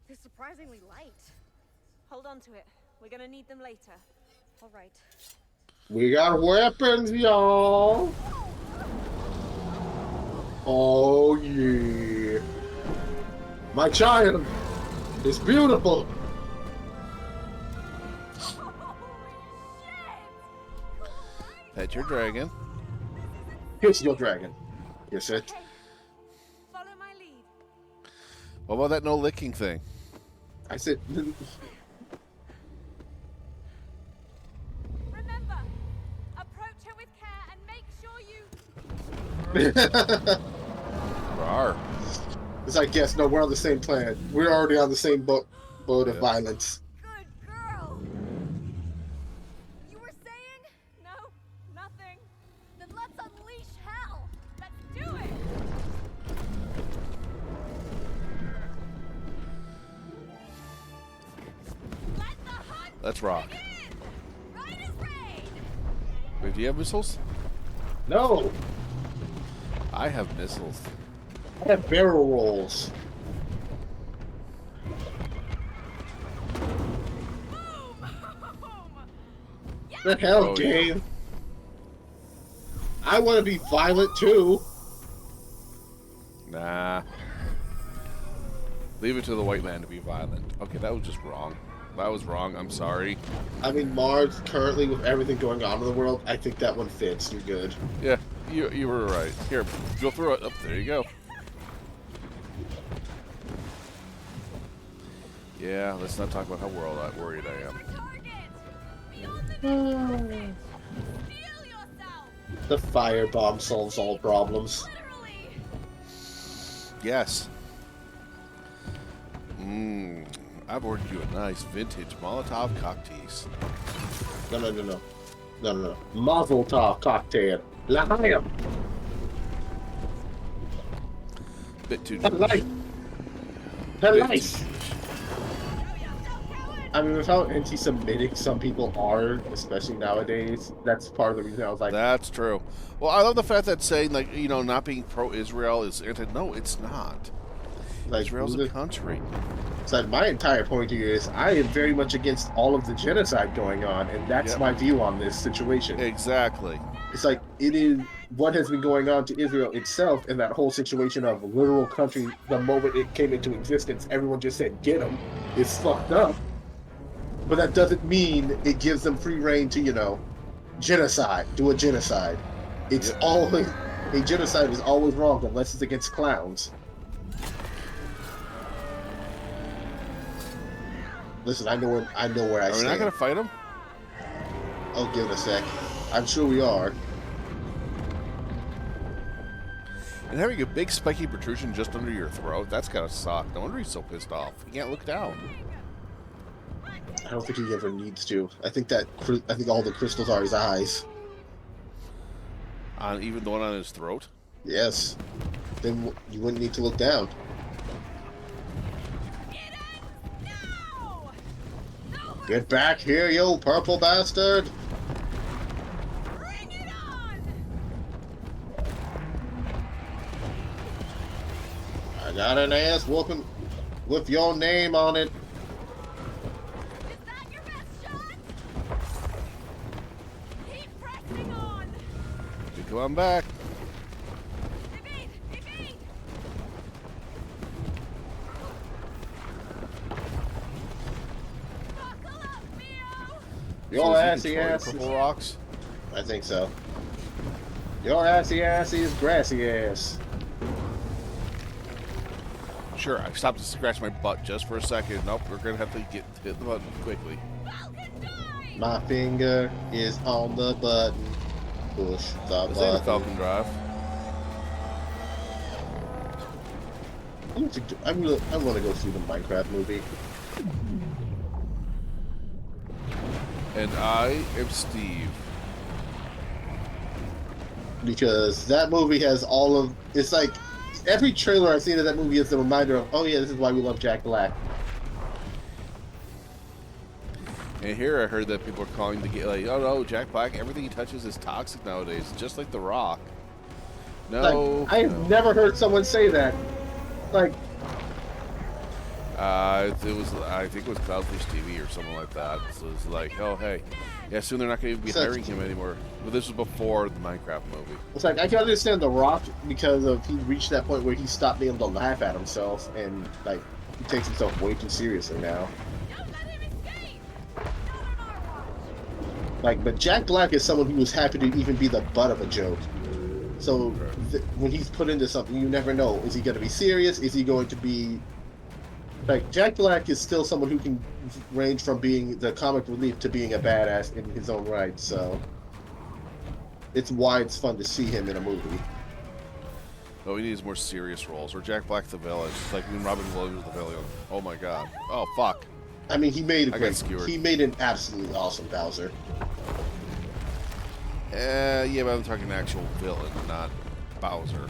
They're surprisingly light. Hold on to it. We're gonna need them later. All right. We got weapons, y'all. Oh yeah, my child is beautiful. Pet your dragon. Here's your dragon. Yes, it. Follow my lead. What about that no licking thing? I said. Remember, approach her with care and make sure you. Rawr. It's like, yes, no, we're on the same plan. We're already on the same boat of violence. Good girl. You were saying? No, nothing. Then let's unleash hell. Let's do it. Let the hunt Let's rock. begin. Right as rain. Wait, do you have missiles? No, I have missiles. I have barrel rolls. The hell, Oh, game? I want to be violent too. Nah. Leave it to the white man to be violent. Okay, that was just wrong. That was wrong. I'm sorry. I mean, Mars, currently with everything going on in the world, I think that one fits. You're good. Yeah, you were right. Here, go through it. Up there you go. Yeah, let's not talk about how worried I am. The firebomb solves all problems. Yes. I've ordered you a nice vintage Molotov cocktease. No. Mazel tov cocktail. L'chaim. Bit too Life. Life. I mean, with how anti-Semitic some people are, especially nowadays, that's part of the reason I was like, That's true. Well, I love the fact that saying, like, you know, not being pro-Israel is anti. No, it's not. Israel's a country. So my entire point here is I am very much against all of the genocide going on, and that's my view on this situation. Exactly. It's like it is what has been going on to Israel itself, and that whole situation of literal country. The moment it came into existence, everyone just said, "Get them." It's fucked up. But that doesn't mean it gives them free reign to, you know, genocide. Do a genocide. It's always a genocide is always wrong unless it's against clowns. Listen, I know where I Are we stand. not gonna fight him? I'll give it a sec. I'm sure we are. And having a big spiky protrusion just under your throat, that's gotta suck. No wonder he's so pissed off. He can't look down. I don't think he ever needs to. I think all the crystals are his eyes. On even the one on his throat? Yes. Then you wouldn't need to look down. Get back here, you purple bastard! Bring it on! I got an ass whooping with your name on it. Is that your best shot? Keep pressing on! You come on back. Evade! Evade! Buckle up, Mio! Your So assy is he ass. controlling purple rocks? I think so. Your assy ass is grassy ass. Sure, I stopped to scratch my butt just for a second. Nope, we're gonna have to hit the button quickly. My finger is on the button. Push the This ain't a button. Falcon Drive. I want to go see the Minecraft movie. And I am Steve. Because that movie has all of... It's like... Every trailer I've seen of that movie is a reminder of, oh yeah, this is why we love Jack Black. And here I heard that people are calling the game like, oh no, Jack Black, everything he touches is toxic nowadays, just like The Rock. No. Like, I have never heard someone say that. Like... I think it was Cloudfish TV or something like that. So it's like, oh hey, yeah, soon they're not going to be hiring him anymore. But this was before the Minecraft movie. It's like, I can understand The Rock because of he reached that point where he stopped being able to laugh at himself and, like, he takes himself way too seriously now. Like, but Jack Black is someone who was happy to even be the butt of a joke. So, when he's put into something, you never know. Is he going to be serious? Is he going to be... Like, Jack Black is still someone who can range from being the comic relief to being a badass in his own right, so... It's why it's fun to see him in a movie. Oh, he needs more serious roles. Or Jack Black the villain. It's like when Robin Williams was the villain. Oh my god. Oh, fuck. I mean, he made he made an absolutely awesome Bowser. Yeah, but I'm talking actual villain, not Bowser.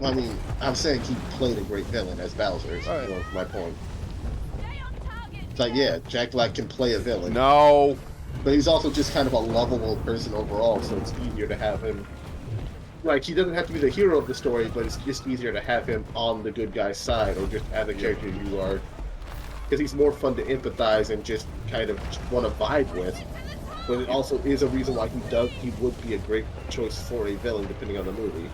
Well, I mean, I'm saying he played a great villain as Bowser. Is my point. It's like, yeah, Jack Black can play a villain. No. But he's also just kind of a lovable person overall, so it's easier to have him. Like, he doesn't have to be the hero of the story, but it's just easier to have him on the good guy's side, or just have a character you are. Because he's more fun to empathize and just kind of want to vibe with. But it also is a reason why he would be a great choice for a villain, depending on the movie.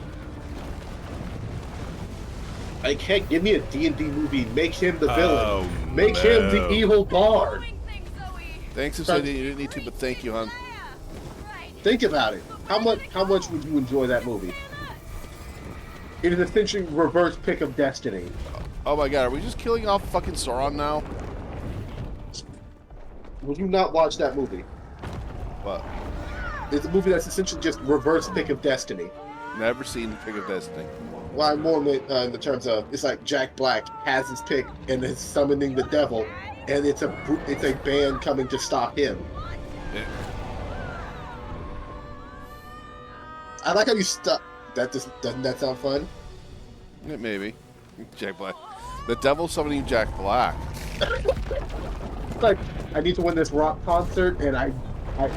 Like, heck, give me a D&D movie, make him the villain. Make him the evil bard. Thanks for saying you didn't need to, but thank you, hon. Think about it. How much would you enjoy that movie? It is essentially reverse pick of Destiny. Oh my god, are we just killing off fucking Sauron now? Would you not watch that movie? What? It's a movie that's essentially just reverse pick of Destiny. Never seen Pick of Destiny. Well, I'm more in the terms of, it's like Jack Black has his pick and is summoning the devil, and it's a band coming to stop him. Yeah. I like how you stop. Doesn't that sound fun? Yeah, maybe. Jack Black. The devil summoning Jack Black. It's like, I need to win this rock concert, and I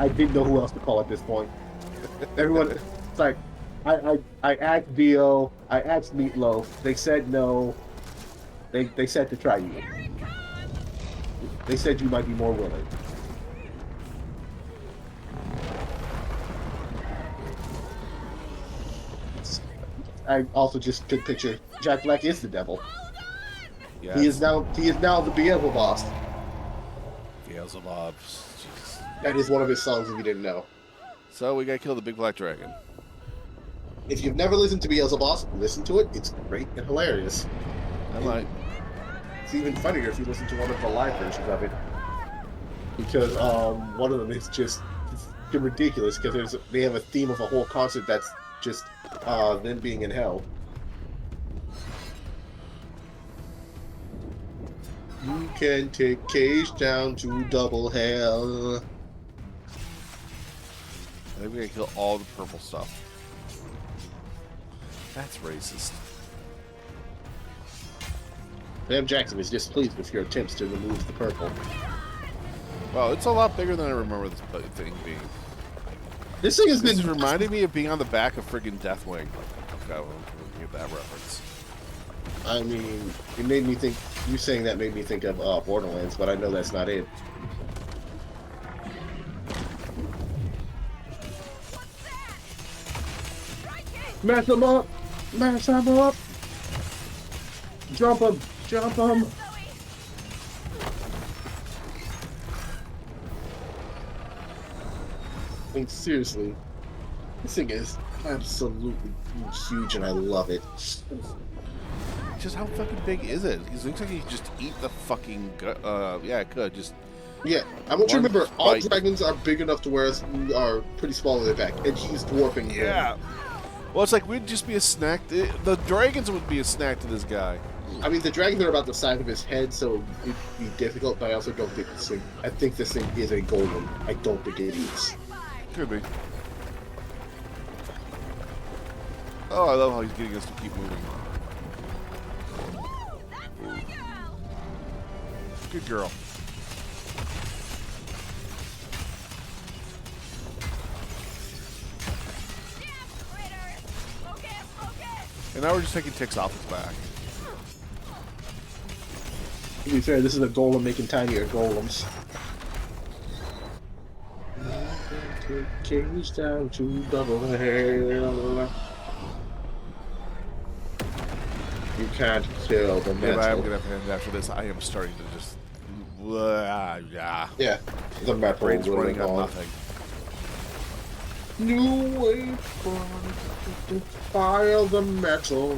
didn't know who else to call at this point. Everyone, it's like, I asked Dio, I asked Meatloaf, they said no. They said to try you. They said you might be more willing. I also just could picture Jack Black is the devil. Yes. He is now the Beelzebub boss. Beelzebub. That is one of his songs if you didn't know. So we gotta kill the big black dragon. If you've never listened to Beelzebub, listen to it. It's great and hilarious. I might. It's even funnier if you listen to one of the live versions of it. because one of them is just ridiculous because they have a theme of a whole concert that's just them being in hell. You can take Cage down to double hell. I think we gotta kill all the purple stuff. That's racist. Sam Jackson is displeased with your attempts to remove the purple. Well, it's a lot bigger than I remember this thing being. This thing has been reminding me of being on the back of friggin' Deathwing. Okay, well, we'll give that reference. I mean, it made me think. You saying that made me think of Borderlands, but I know that's not it. Mess him up! Mess him up! Jump him! Jump him! I mean, seriously, this thing is absolutely huge, and I love it. Just how fucking big is it? It looks like you could just eat the fucking. Yeah, it could just. Yeah, I want you to remember, all bite. dragons are big enough to where we are pretty small in their back, and he's dwarfing them. Yeah. Well, it's like we'd just be a snack. The dragons would be a snack to this guy. I mean, the dragons are about the size of his head, so it'd be difficult, but I also don't think this thing. I think this thing is a golem. I don't think it is. Could be. Oh, I love how he's getting us to keep moving. Good girl. And now we're just taking ticks off his back. To be fair, this is a golem making tinier golems. Cage down to double hell. You can't kill the metal. Yeah, I'm gonna have to end after this. I am starting to just. Yeah. Yeah, the metal Brain's will running on go. nothing. New way to file the metal,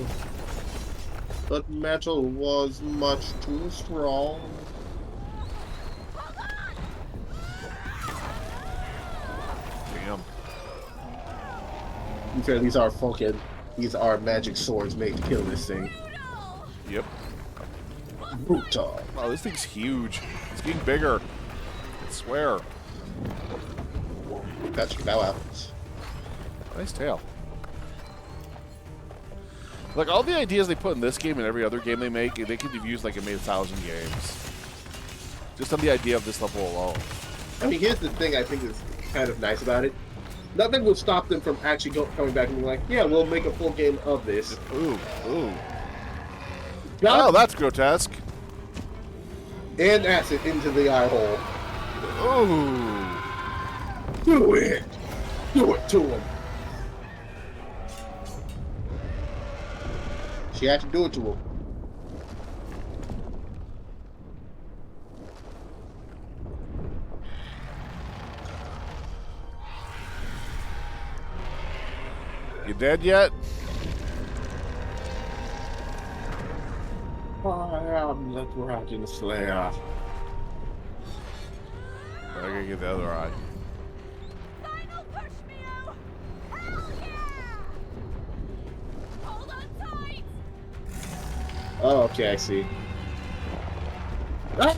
but metal was much too strong. Damn. To be fair, these are fucking. These are magic swords made to kill this thing. Yep. Brutal. Oh, this thing's huge. It's getting bigger. I swear. That's now out. Nice tail. Like, all the ideas they put in this game and every other game they make, they could have used like it made 1,000 games. Just on the idea of this level alone. I mean, here's the thing I think is kind of nice about it. Nothing will stop them from actually coming back and being like, yeah, we'll make a full game of this. Ooh, ooh. God. Oh, that's grotesque. And acid into the eye hole. Ooh. Do it. Do it to him. She had to do it to him. You dead yet? I am the Dragon Slayer. I gotta get the other eye. Final push, Mio! Hell yeah! Hold on tight! Oh, okay, I see. Ah!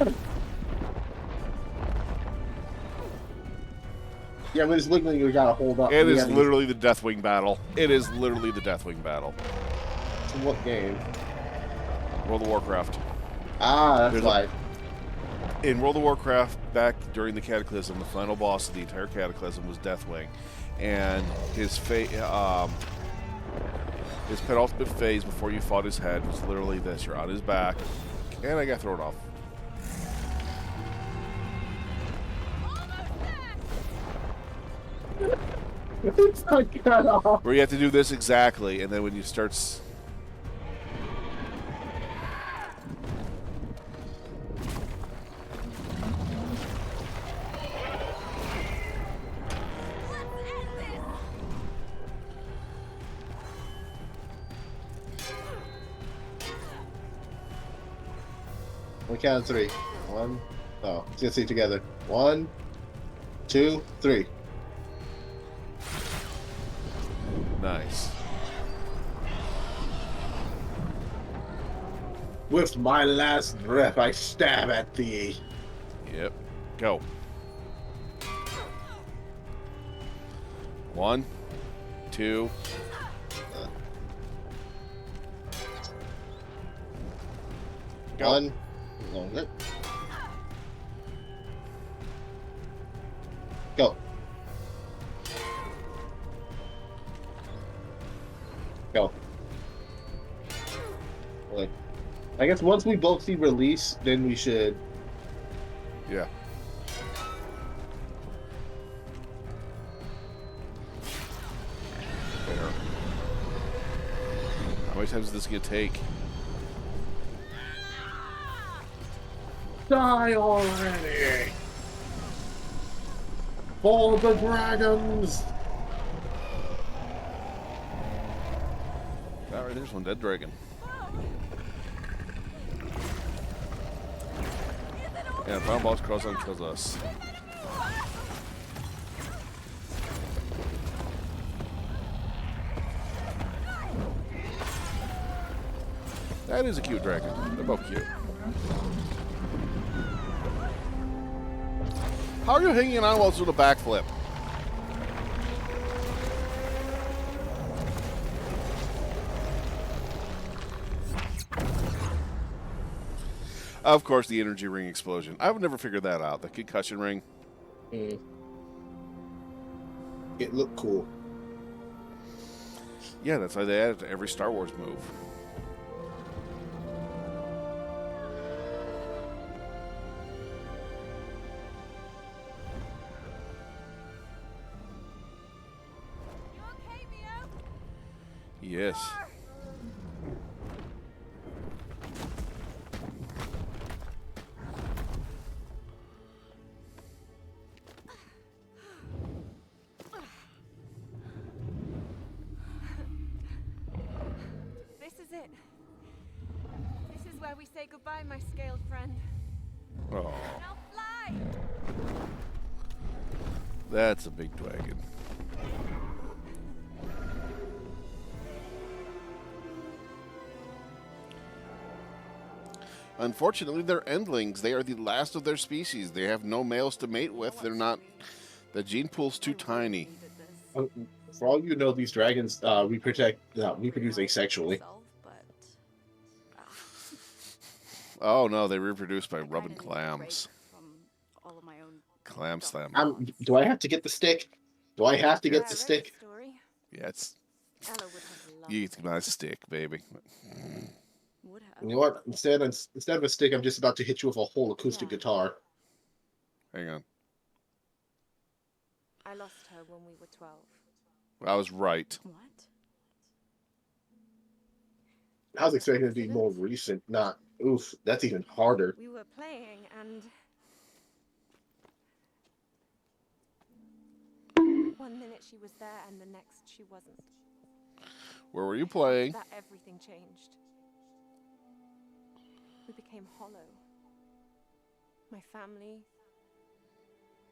Yeah, when it's wiggling, you gotta hold up. It is literally the Deathwing battle. It is literally the Deathwing battle. What game? World of Warcraft. Ah, that's why. In World of Warcraft, back during the Cataclysm, the final boss of the entire Cataclysm was Deathwing, and his penultimate phase before you fought his head was literally this: you're on his back, and I got thrown off. Where you have to do this exactly, and then when you start. We count of three. 1, Oh, let's get see together. 1, 2, 3. Nice. With my last breath, I stab at thee. Yep. Go. 1, 2. Go. 1. Longer. Go. Go. Wait. I guess once we both see release, then we should. Yeah. Fair. How many times is this gonna take? Die already! For the dragons! Alright, there's one dead dragon. Yeah, final boss cross on kills us. That is a cute dragon. They're both cute. How are you hanging on while it's doing a backflip? Of course, the energy ring explosion. I would never figure that out. The concussion ring. It looked cool. Yeah, that's why they added it to every Star Wars move. You okay, Mio? Yes. This is it. This is where we say goodbye, my scaled friend. Oh, Now fly! that's a big dragon. Unfortunately, they're endlings. They are the last of their species. They have no males to mate with. They're not. The gene pool's too tiny. For all you know, these dragons reproduce asexually. Oh no, they reproduce by rubbing clams. Clam slam. Do I have to get the stick? Do I have to get the stick? Yeah, it's. It's my stick, baby. You know what? Instead of a stick, I'm just about to hit you with a whole acoustic guitar. Hang on. I lost her when we were 12. I was right. What? I was expecting it to be more recent. Not. Oof, that's even harder. We were playing and... One minute she was there and the next she wasn't. Where were you playing? That everything changed. We became hollow. My family,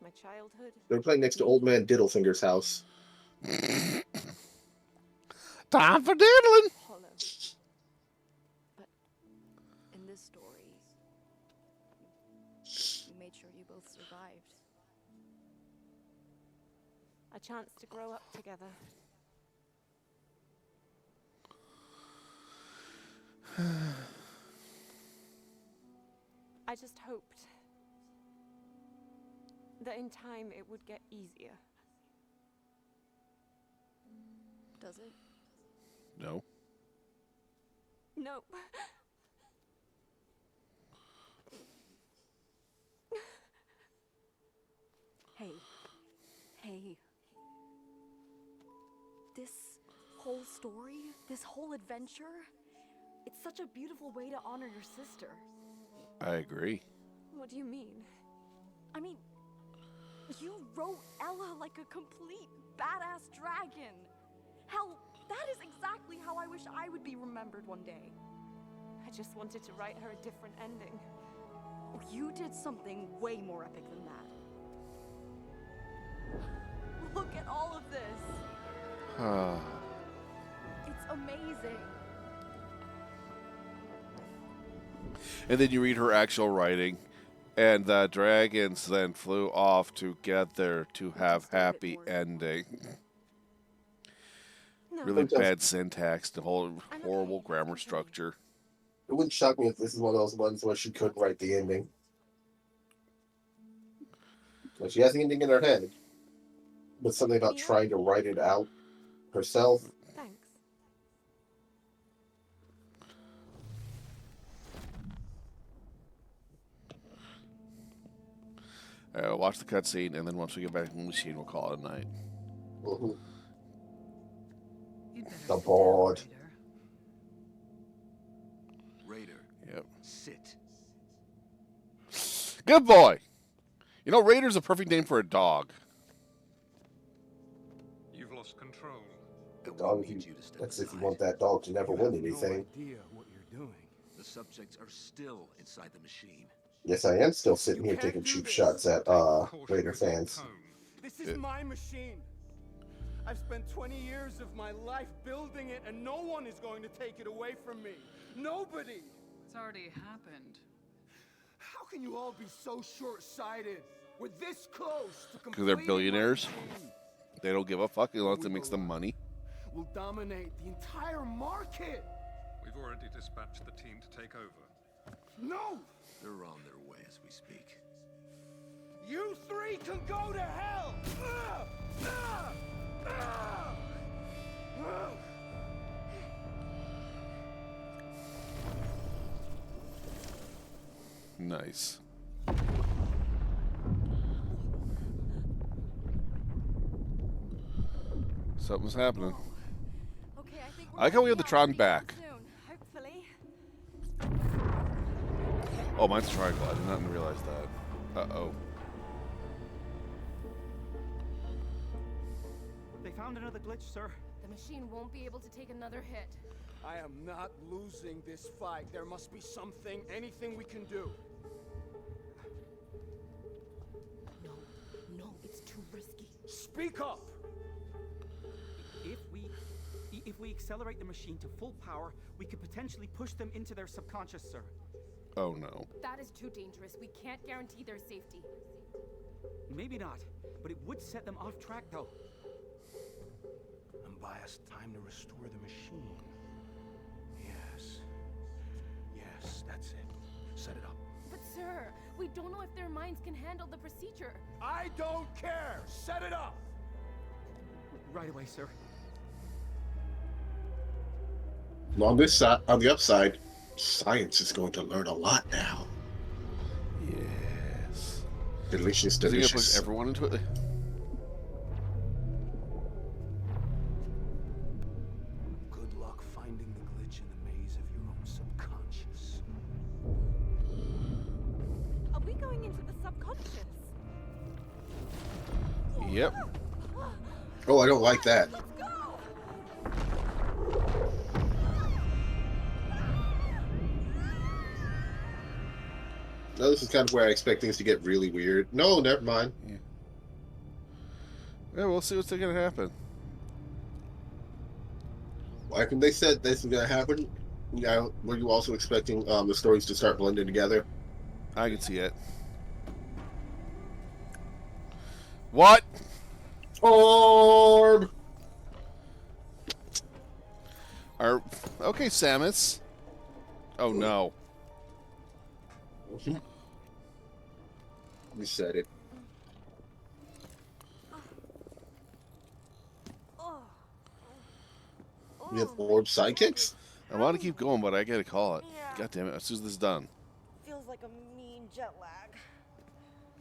my childhood. They're playing next to Old Man Diddlefinger's house. Time for diddling. Hollow. But in this story, you made sure you both survived. A chance to grow up together. I just hoped that in time it would get easier. Does it? No. No. Hey. This whole story, this whole adventure, it's such a beautiful way to honor your sister. I agree. What do you mean? I mean, you wrote Ella like a complete badass dragon. Hell, that is exactly how I wish I would be remembered one day. I just wanted to write her a different ending. Oh, you did something way more epic than that. Look at all of this. It's amazing. And then you read her actual writing, and the dragons then flew off together to have happy ending. Really bad syntax, the whole horrible grammar structure. It wouldn't shock me if this is one of those ones where she couldn't write the ending. Like she has the ending in her head, but something about trying to write it out herself. Thanks. Watch the cutscene, and then once we get back to the machine, we'll call it a night. Mm-hmm. The board. Raider. Yep. Sit. Good boy. You know, Raider's a perfect name for a dog. You've lost control. Dog, that's if you want that dog to never win anything. No idea what you're doing. The subjects are still inside the machine. Yes, I am still sitting here taking cheap shots at Raider fans. This is my machine. I've spent 20 years of my life building it, and no one is going to take it away from me. Nobody. It's already happened. How can you all be so short-sighted? We're this close to Because they're completing billionaires. my machine. They don't give a fuck as long as it makes them money. We'll dominate the entire market. We've already dispatched the team to take over. No! They're on their way as we speak. You three can go to hell! Nice. Something's happening. Okay, I think I like how we have the Tron back. soon, hopefully. Oh, mine's triangle. I did not realize that. Uh-oh. They found another glitch, sir. The machine won't be able to take another hit. I am not losing this fight. There must be something, anything we can do. No, it's too risky. Speak up! If we accelerate the machine to full power, we could potentially push them into their subconscious, sir. Oh no. That is too dangerous. We can't guarantee their safety. Maybe not, but it would set them off track, though. Unbiased time to restore the machine. Yes, that's it. Set it up. But sir, we don't know if their minds can handle the procedure. I don't care! Set it up! Right away, sir. On this side, on the upside, science is going to learn a lot now. Yes. Delicious, Is he gonna delicious. push everyone into it? Good luck finding the glitch in the maze of your own subconscious. Are we going into the subconscious? Yep. Oh, I don't like that. Let's go! No, this is kind of where I expect things to get really weird. No, never mind. Yeah, we'll see what's going to happen. Like when they said this was going to happen, were you also expecting the stories to start blending together? I can see it. What? Orb! Okay, Samus. Oh no. You said it. We have orb sidekicks? I want to keep going, but I gotta call it. God damn it, as soon as this is done. Feels like a mean jet lag.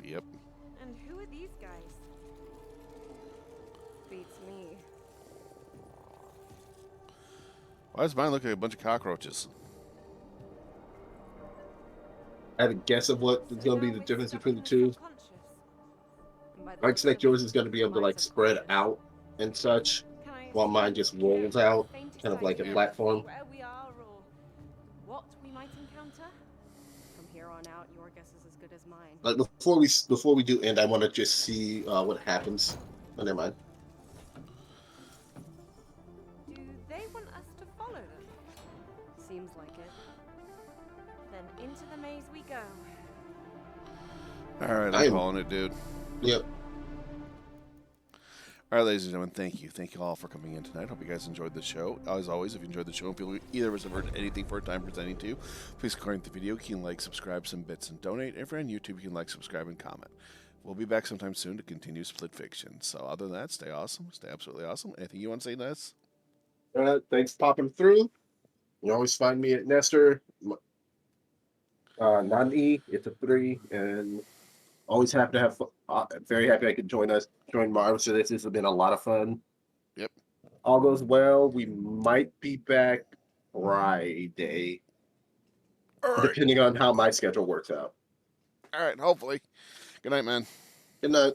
Yep. And who are these guys? Beats me. Why does mine look like a bunch of cockroaches? I have a guess of what is going to be the difference between the two. I expect yours is going to be able to like spread out and such, while mine just rolls out, kind of like a platform. Where we are or what we might encounter? From here on out, your guess is as his mind. Like before we do end, I want to just see what happens. Oh, never mind. Do they want us to follow them? Seems like it. Then into the maze we go. All right, I'm calling it, dude. Yep. All right, ladies and gentlemen, thank you. Thank you all for coming in tonight. Hope you guys enjoyed the show. As always, if you enjoyed the show and feel either of us have heard anything for a time presenting to you, please comment the video. You can like, subscribe, some bits, and donate. If you're on YouTube, you can like, subscribe, and comment. We'll be back sometime soon to continue Split Fiction. So other than that, stay awesome. Stay absolutely awesome. Anything you want to say, Ness? Thanks for popping through. You always find me at Nesstor. Not an E, it's a 3, and always happy to have. Very happy I could join Marv. So this has been a lot of fun. Yep. All goes well, we might be back Friday, depending on how my schedule works out. All right, hopefully. Good night, man. Good night.